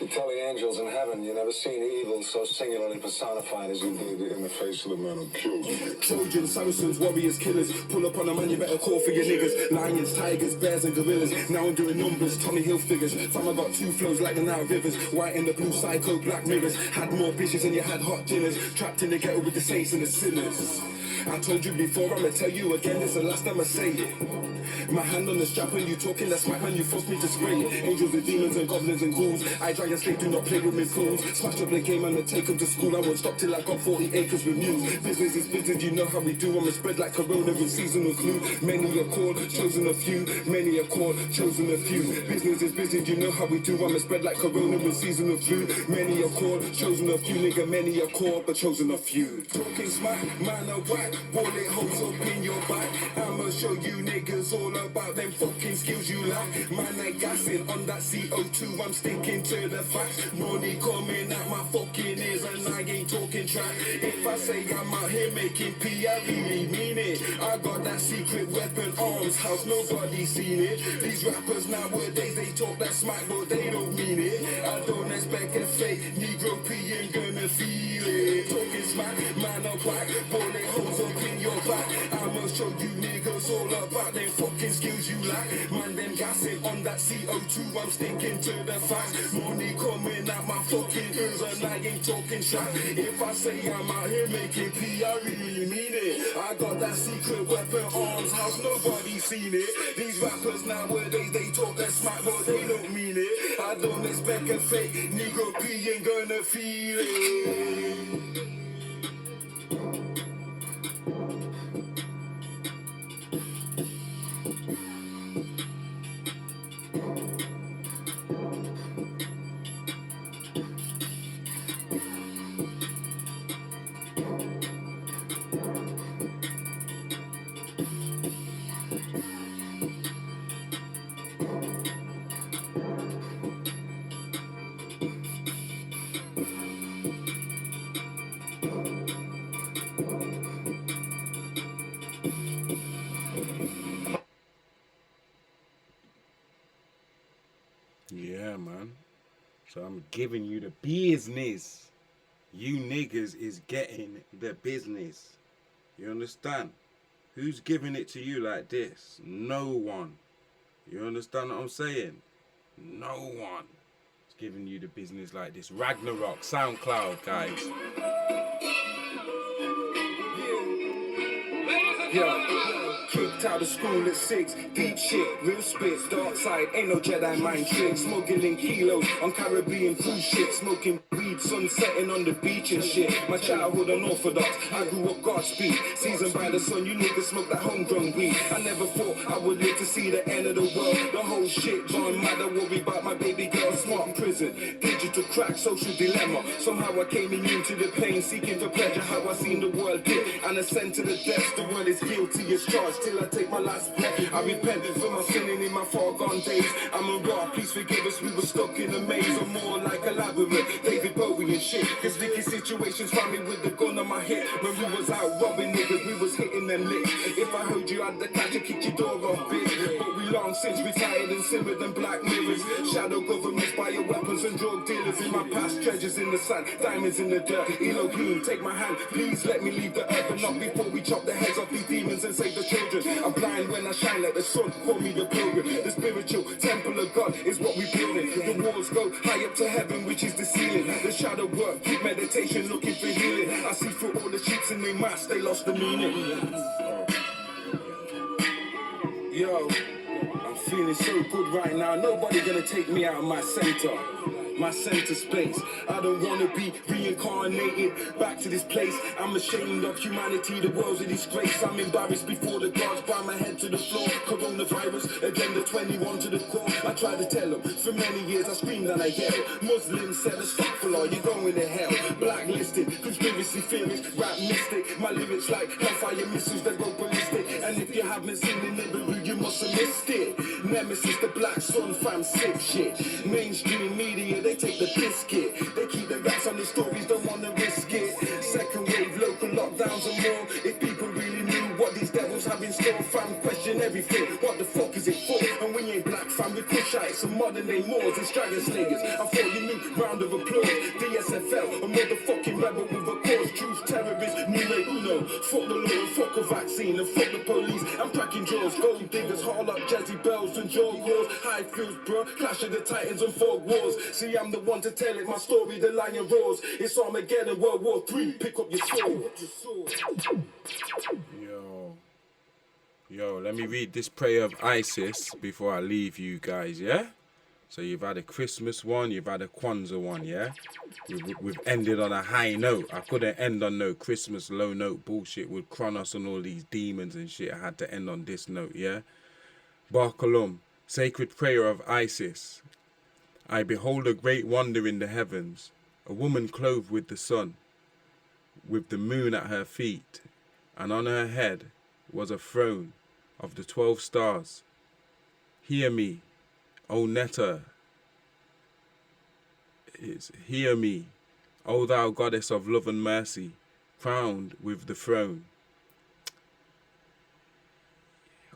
You tell the angels in heaven you never seen evil so singularly personified as you did in the face of the man who killed you. Trojans, Saracens, warriors, killers. Pull up on a man, you better call for your niggas. Lions, tigers, bears and gorillas. Now I'm doing numbers, Tommy Hill figures. Fam, I got two flows like the Nile rivers. White and the blue, psycho, black mirrors. Had more bitches than you had hot dinners. Trapped in the ghetto with the saints and the sinners. I told you before, I'ma tell you again, this the last time I say it. My hand on the strap when you talking, that smack man, you forced me to spray it. Angels and demons and goblins and ghouls. I dragon slave, do not play with me fools. Smash up the game and take them to school. I won't stop till I got 40 acres with news. Business is business, you know how we do. I'ma spread like corona with seasonal flu. Many are called, chosen a few. Many are called, chosen a few. Business is business, you know how we do. I'ma spread like corona with seasonal flu. Many are called, chosen a few. Nigga, many are called, but chosen a few. Talking smack, man a whack. Bullet holes up in your back. I'ma show you niggas all about them fucking skills you lack. Man, they gassing on that CO2, I'm sticking to the facts. Money coming out my fucking ears and I ain't talking track. If I say I'm out here making P, I really mean it. I got that secret weapon arms house, nobody seen it. These rappers nowadays, they talk that smack, but they don't mean it. I don't expect a fake Negro P ain't gonna feel it. Talking smack, man a whack, bullet holes up in your back. I'ma show you niggas all about them fucking skills you lack. Man, them gassing on that CO2, I'm sticking to the facts. Money coming out my fucking ears and I ain't talking shit. If I say I'm out here making P, I really mean it. I got that secret weapon arms house, nobody seen it. These rappers nowadays, they talk that smack, but they don't mean it. I don't expect a fake Negro P ain't gonna feel it. Yeah, man. So I'm giving you the business. You niggas is getting the business. You understand? Who's giving it to you like this? No one. You understand what I'm saying? No one is giving you the business like this. Ragnarok, SoundCloud, guys. Kicked out of school at 6, deep shit, real spits, dark side, ain't no Jedi mind trick. Smuggling kilos on Caribbean cruise ship, smoking weed weed, sun setting on the beach and shit. My childhood unorthodox, I grew up Godspeed. Seasoned by the sun, you need to smoke that homegrown weed. I never thought I would live to see the end of the world. The whole shit gone mad, I worry about my baby girl. Smart prison, digital crack, social dilemma. Somehow I came immune to the pain, seeking for pleasure. How I seen the world dip and ascend to the depths. The world is guilty as charged till I take my last breath. I repent for my sinning in my far gone days. I'm a raw, please forgive us, we were stuck in a maze. Or more like a labyrinth, David Bowie and shit. Cause sticky situations found me with the gun on my hip. When we was out robbing niggas, we was hitting them licks. If I heard you had the catch to kick your door off, bitch. But we long since retired and simmered than black mirrors. Shadow governments, bioweapons and drug dealers. In my past, treasures in the sand, diamonds in the dirt. Elohim, take my hand, please let me leave the earth. But not before we chop the heads off these demons and save the children. I'm blind when I shine like the sun, call me the pilgrim. The spiritual temple of God is what we building. The walls go high up to heaven, which is the ceiling. The shadow work, meditation, looking for healing. I see through all the sheets in their mask, they lost the meaning. Yo, I'm feeling so good right now. Nobody gonna take me out of my center. My center space. I don't wanna be reincarnated back to this place. I'm ashamed of humanity, the world's a disgrace. I'm embarrassed before the gods, bow my head to the floor. Coronavirus, agenda 21 to the core. I tried to tell them, for many years I screamed and I yelled. Muslims said, astaghfirullah, you're going to hell. Blacklisted, conspiracy theorist, rap mystic. My lyrics like hellfire missiles that go ballistic. And if you haven't seen the Nibiru, you must have missed it. Nemesis, the black sun, fam, sick shit. Mainstream media, they take the biscuit. They keep the rats on the stories, don't wanna risk it. Second wave, local lockdowns and more. If people really knew what these devils have in store, fam, question everything. What the fuck is it for? And we ain't black, fam, we Kushites and modern day Moors and dragon slayers. I thought you knew, round of applause. DSFL, a motherfucking rebel with a cause. Truth terrorist, numero uno. Fuck the law, fuck a vaccine, and fuck the police. I'm cracking jaws, gold diggers, haul up jazzy bells and jaw wars. High fields, bro, clash of the titans and fog wars. See, I'm the one to tell it, my story, the lion roars. It's Armageddon, World War III, pick up your sword. Yo, let me read this prayer of Isis before I leave you guys, yeah? So you've had a Christmas one, you've had a Kwanzaa one, yeah? We've ended on a high note. I couldn't end on no Christmas low note bullshit with Kronos and all these demons and shit. I had to end on this note, yeah? Barkalum, sacred prayer of Isis. I behold a great wonder in the heavens, a woman clothed with the sun, with the moon at her feet, and on her head was a throne of the 12 stars. Hear me, O Netta. Hear me, O thou goddess of love and mercy, crowned with the throne,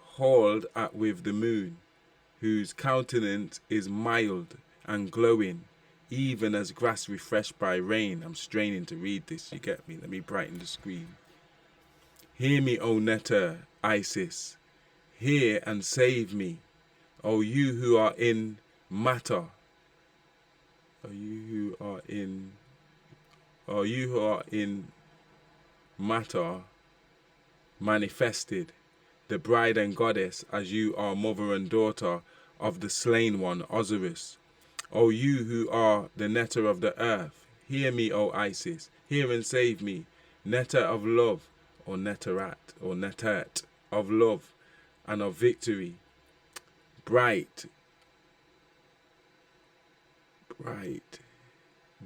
hauled at with the moon, whose countenance is mild and glowing, even as grass refreshed by rain. I'm straining to read this, you get me? Let me brighten the screen. Hear me, O Netta, Isis. Hear and save me, O you who are in matter. O you who are in matter manifested, the bride and goddess, as you are mother and daughter of the slain one, Osiris. O you who are the netter of the earth, hear me, O Isis, hear and save me, netter of love, or neterat, or netert, of love and of victory, bright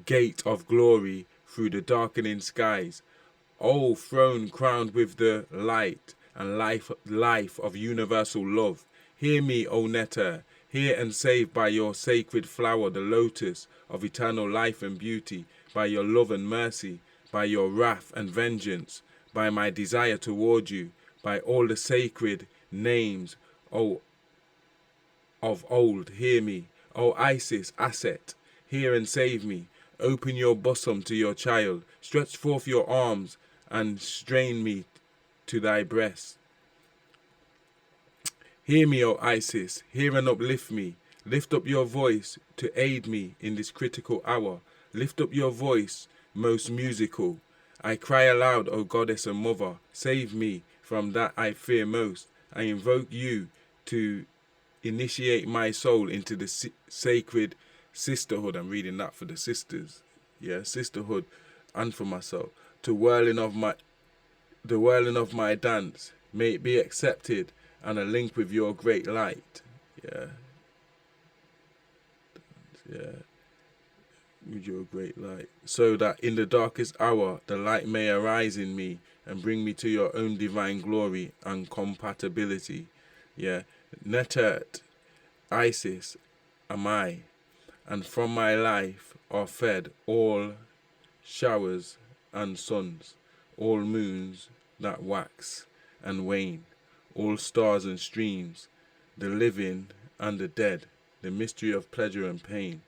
gate of glory through the darkening skies, O throne crowned with the light and life of universal love. Hear me, O Netter, hear and save by your sacred flower, the lotus of eternal life and beauty, by your love and mercy, by your wrath and vengeance, by my desire toward you, by all the sacred names, O of old, hear me. O Isis, Aset, hear and save me. Open your bosom to your child, stretch forth your arms and strain me to thy breast. Hear me, O Isis, hear and uplift me. Lift up your voice to aid me in this critical hour. Lift up your voice, most musical. I cry aloud, O goddess and mother, save me from that I fear most. I invoke you to initiate my soul into the sacred sisterhood. I'm reading that for the sisters. yeah, sisterhood, and for myself. To whirling of my dance, may it be accepted and a link with your great light. Yeah, yeah, with your great light. So that in the darkest hour, the light may arise in me and bring me to your own divine glory and compatibility. Yeah, Netert, Isis, am I, and from my life are fed all showers and suns, all moons that wax and wane, all stars and streams, the living and the dead, the mystery of pleasure and pain.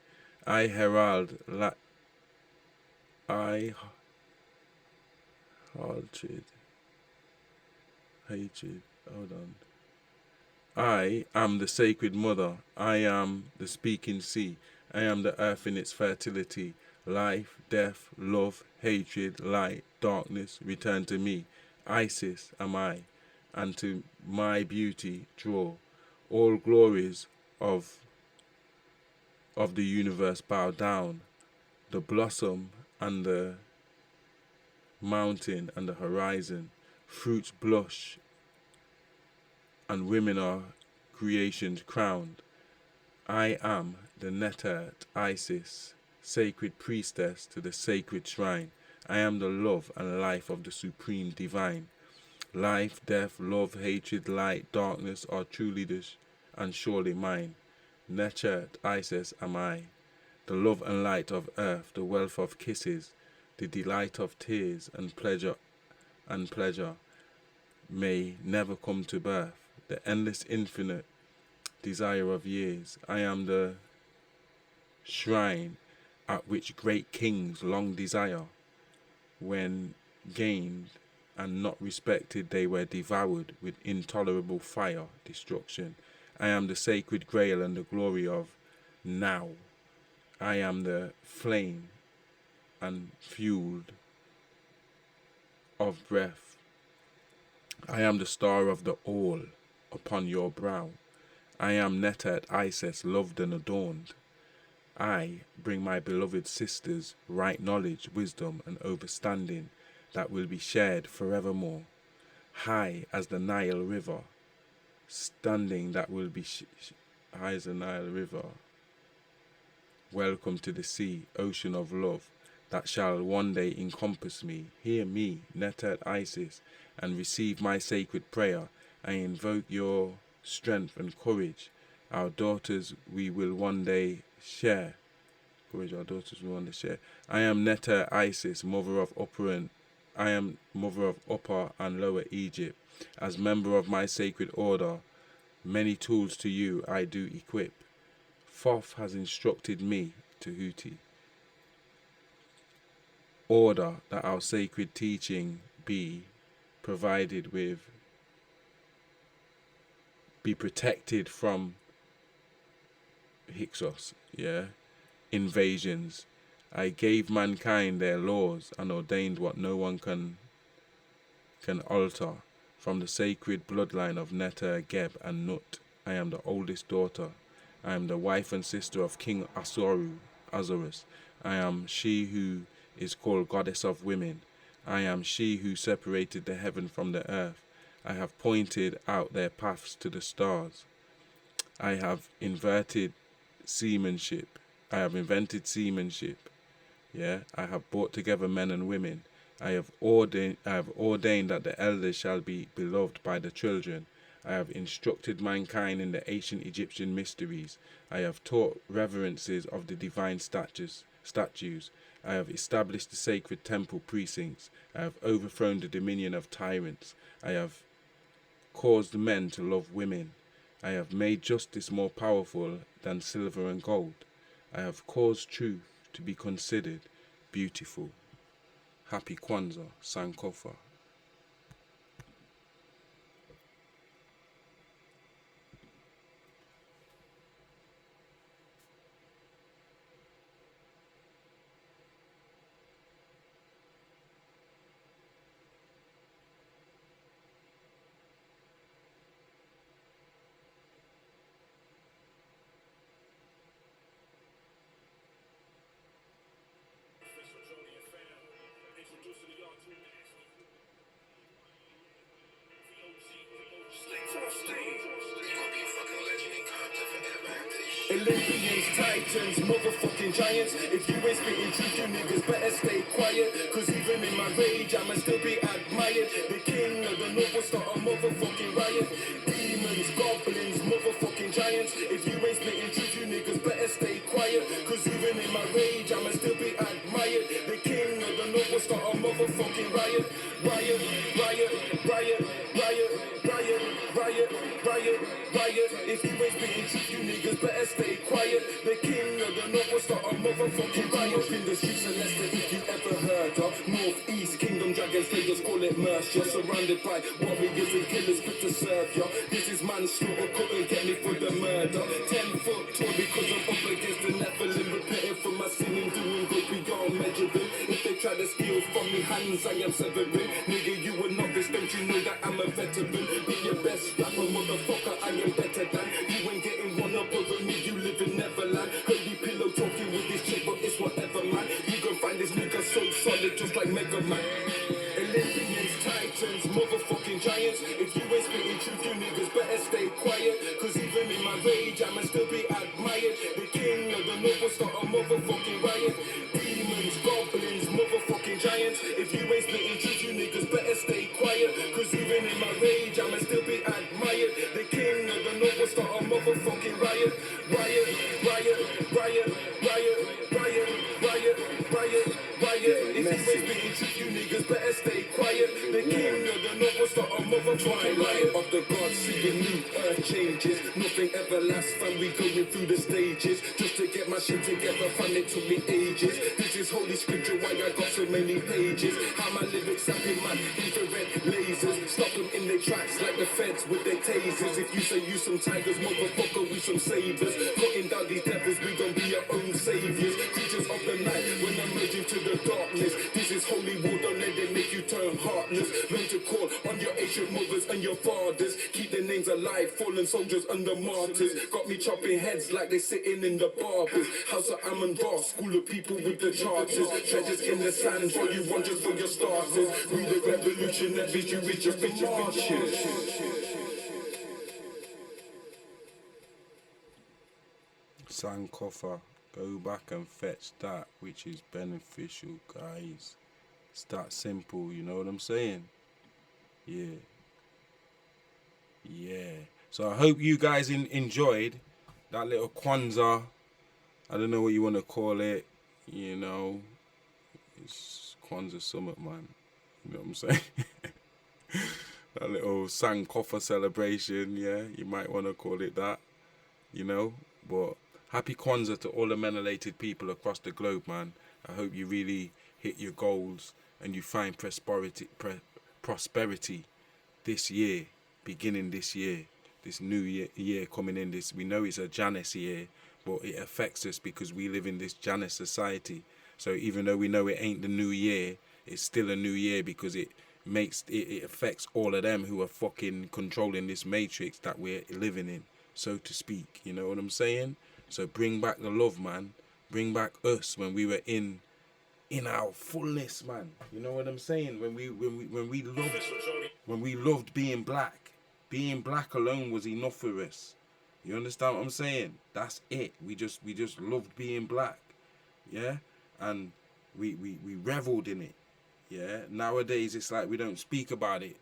I herald, I hatred, hold on. I am the sacred mother. I am the speaking sea. I am the earth in its fertility. Life, death, love, hatred, light, darkness, return to me. Isis am I, and to my beauty draw. All glories of the universe bow down. The blossom and the mountain and the horizon. Fruits blush and women are creation's crowned. I am the Netert Isis, sacred priestess to the sacred shrine. I am the love and life of the supreme divine. Life, death, love, hatred, light, darkness are truly and surely mine. Netert Isis am I, the love and light of earth, the wealth of kisses, the delight of tears and pleasure may never come to birth, the endless infinite desire of years. I am the shrine at which great kings long desire. When gained and not respected, they were devoured with intolerable fire, destruction. I am the sacred grail and the glory of now. I am the flame and fueled of breath. I am the star of the all upon your brow. I am Netert Isis, loved and adorned. I bring my beloved sisters right knowledge, wisdom, and understanding that will be shared forevermore. High as the Nile River, standing that will be high as the Nile River. Welcome to the sea, ocean of love, that shall one day encompass me. Hear me, Netert Isis, and receive my sacred prayer. I invoke your strength and courage. Our daughters we will one day share. Courage our daughters will one day share. I am Netert Isis, mother of Upper and Lower Egypt. As member of my sacred order, many tools to you I do equip. Thoth has instructed me, Tahuti, order that our sacred teaching be provided with, be protected from Hyksos, yeah, invasions. I gave mankind their laws and ordained what no one can alter. From the sacred bloodline of Neter, Geb, and Nut, I am the oldest daughter. I am the wife and sister of King Azorus. I am she who is called Goddess of Women. I am she who separated the heaven from the earth. I have pointed out their paths to the stars. I have invented seamanship. Yeah, I have brought together men and women. I have ordained that the elders shall be beloved by the children. I have instructed mankind in the ancient Egyptian mysteries. I have taught reverences of the divine statues. I have established the sacred temple precincts. I have overthrown the dominion of tyrants. I have caused men to love women. I have made justice more powerful than silver and gold. I have caused truth to be considered beautiful. Happy Kwanzaa, Sankofa. Olympians, titans, motherfucking giants. If you ain't spitting truth, you niggas better stay quiet. Cause even in my rage, I'ma still be admired. The king of the north will start a motherfucking riot. Demons, goblins, motherfucking giants. If you ain't spitting truth, you niggas better stay quiet. Cause even in my rage, I'ma still be admired. The king of the north will start a motherfucking riot. Riot, riot, riot, riot, riot, riot, riot, riot. If you ain't spitting truth, you niggas better stay quiet. The king of the north will start a motherfucking riot. In the streets of Leicester, if you ever heard of Northeast Kingdom Dragon Slayers, call it merch. You're surrounded by warriors and killers quick to serve you. This is manslaughter, couldn't get me for the murder. 10 foot tall because I'm up against the Nephilim, repenting for my sin and doing good beyond measuring. If they try to steal from me hands, I am severing. Nigga, you a novice, don't you know that I'm a veteran? Be your best rapper, motherfucker, I am better than. You ain't getting one up over me, you live in Neverland. Heard me pillow talking with this chick, but it's whatever, man. You gon' find this nigga so solid, just like Mega Man. Olympians, titans, motherfucking giants. If you ain't spitting truth, you niggas better stay quiet. Cause even in my rage, I'ma still be admired. The king of the north will start a motherfucking riot. Demons, goblins, motherfucking giants. If you ain't spitting truth, you niggas better stay quiet. Cause even in my rage, I'ma still be admired. The king of the north will start a motherfucking riot. Riot, riot, riot, riot, riot, riot, riot, riot. If you ain't spitting truth, you niggas better stay quiet. The king of the north will start a motherfucking riot. Of the gods, seeing new earth changes. Nothing ever lasts, fam, we going through the stages. Just to get my shit together, fam, it took me ages. This is holy scripture, why I got so many pages. How my lyrics happen, man, infrared lasers. Stop them in their tracks like the feds with their tasers. If you say you some tigers, motherfucker, we some sabers. Cutting down these devils, we gon' be our own saviors. Creatures of the night, when I'm merging to the darkness. This is holy war, don't let it make you turn heartless. Learn to call on your ancient mothers and your fathers. Keep their names alive, fallen soldiers under martyrs. Got me chopping heads like they sitting in the barbers. House of Ammon Ross, school of people with the charters. Treasures in the sand, for you want just for your starters. We the revolutionaries, you with your bitch, Sankofa, go back and fetch that which is beneficial, guys. It's that simple, you know what I'm saying? Yeah. Yeah. So I hope you guys enjoyed that little Kwanzaa. I don't know what you want to call it. You know, it's Kwanzaa Summit, man. You know what I'm saying? That little Sankofa celebration, yeah. You might want to call it that, you know. But happy Kwanzaa to all the melanated people across the globe, man. I hope you really hit your goals and you find prosperity this year, beginning this year, this new year coming in. This, we know it's a Janus year, but it affects us because we live in this Janus society. So even though we know it ain't the new year, it's still a new year because it affects all of them who are fucking controlling this matrix that we're living in, so to speak. You know what I'm saying? So bring back the love, man. Bring back us when we were in our fullness, man. You know what I'm saying? When we loved being black. Being black alone was enough for us. You understand what I'm saying? That's it. We just loved being black. Yeah? And we reveled in it. Yeah? Nowadays it's like we don't speak about it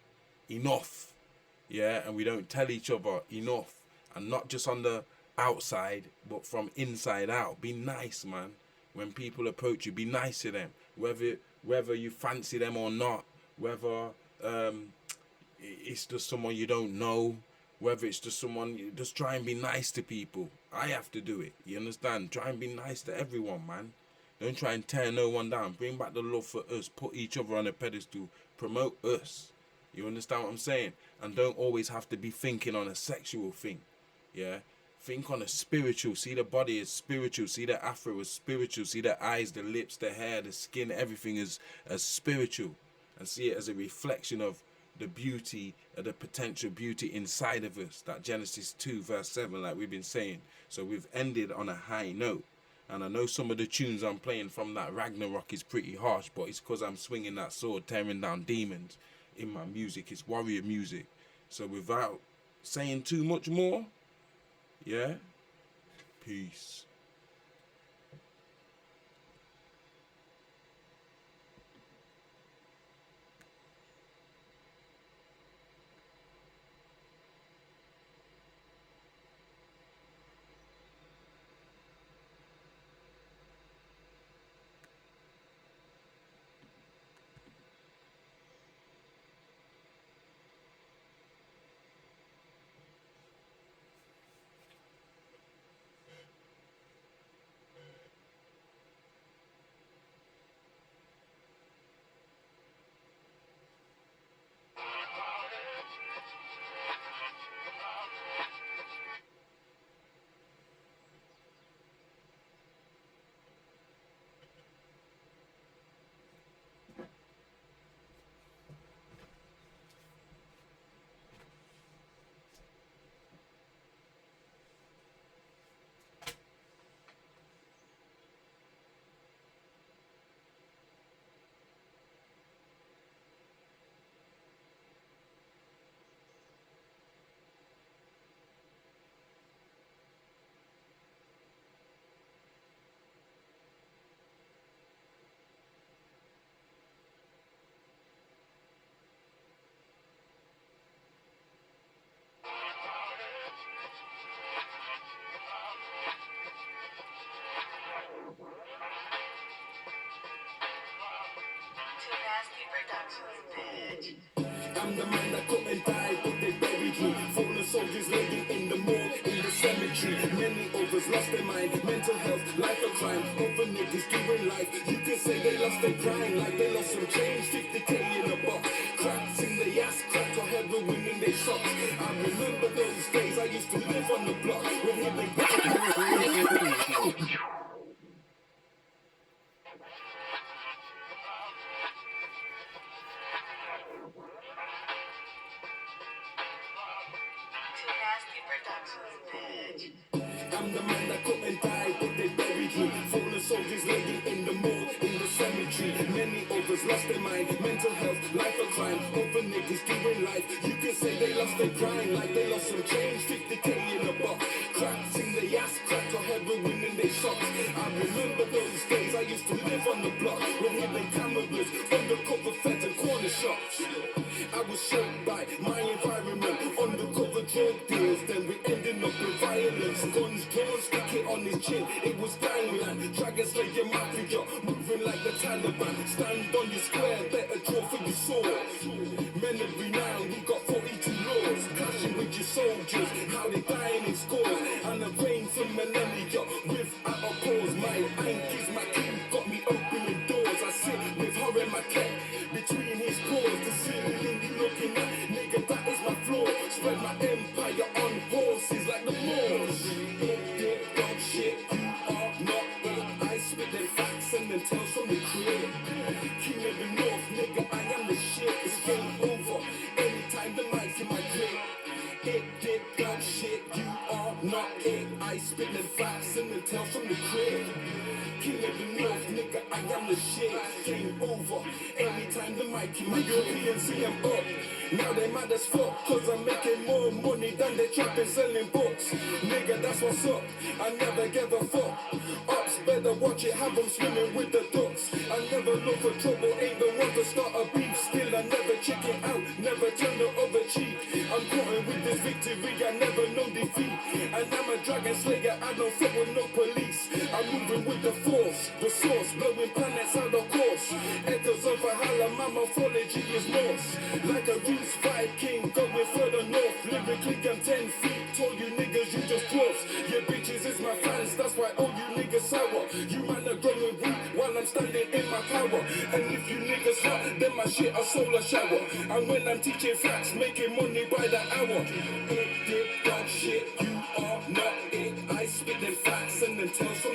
enough. Yeah? And we don't tell each other enough. And not just on the outside, but from inside out. Be nice, man. When people approach you, be nice to them. Whether you fancy them or not. Whether it's just someone you don't know. Whether it's just someone, just try and be nice to people. I have to do it. You understand? Try and be nice to everyone, man. Don't try and tear no one down. Bring back the love for us. Put each other on a pedestal. Promote us. You understand what I'm saying? And don't always have to be thinking on a sexual thing. Yeah? Think on a spiritual. See the body as spiritual. See the afro as spiritual. See the eyes, the lips, the hair, the skin, everything as spiritual. And see it as a reflection of the beauty, the potential beauty inside of us. That Genesis 2 verse 7, like we've been saying. So we've ended on a high note. And I know some of the tunes I'm playing from that Ragnarok is pretty harsh, but it's because I'm swinging that sword, tearing down demons in my music. It's warrior music. So without saying too much more, yeah, Peace. I'm the man that couldn't die, but they buried me. Fallen soldiers laying in the morgue, in the cemetery. Many others lost their mind, mental health, life a crime. Other niggas doing life, you can say they lost their prime, like they lost some change, 50k in a box. Cracks in the ass, crack or heroin in their socks. I remember those days I used to live on the block with him and I'm the man that couldn't die, but they buried me. Fallen soldiers laying in the morgue, in the cemetery. Many others lost their mind, mental health, life a crime. Other niggas doing life, you can say they lost their prime, like they lost some change, 50k in a box. Cracks in the ass, crack or heroin in their socks. I remember those days I used to live on the block with hidden cameras, undercover feds and corner shops. I was shaped by my environment, undercover drug deals, then we ended up with violence. Guns drawn, stick it on his chin, it was gangland. Dragon slayer mafia, moving like the Taliban. Stand on your square, better draw for your sword. Men of renown, we got 42 laws, clashing with your soldiers, how they dying in scores. And a reign for millennia, without a pause. My ankles, my king, got me opening doors. I sit with horror in my cat, between his paws. The ceiling you looking at, nigga, that is my floor. Spread my empire on horses like the Moors. Dick, dog shit, you are not it. I spit them facts and then tales from the crib. King of the North, nigga, I am the shit. It's game over, anytime the mic's in my grip. It did dog shit, you are not it. I spit them facts and then tales from the crib. King of the North, nigga, I am the shit. Game over, anytime the mic in my Europeans see I'm up. Now they mad as fuck, cause I'm making more money than they trapping selling books. Nigga, that's what's up, I never give a fuck. Ops better watch it, have them swimming with the ducks. I never look for trouble, ain't the one to start a beef. Still I never chicken out, never turn the other cheek. I'm caught with this victory, I never know defeat. And I'm a dragon slayer, I don't fuck with no police. I'm moving with the force, the source, blowing planets out of course. Echoes of Valhalla, my morphology is Norse. Like a Reese Viking, going further north. Lyrically I'm 10 feet tall, you niggas, you just dwarfs. Your bitches is my fans, that's why all you niggas sour. You man are growing weak while I'm standing in my power. And if you niggas hot, then my shit a solar shower. And when I'm teaching facts, making money by the hour. It did dog shit, you are not it. I spit them facts and then tell some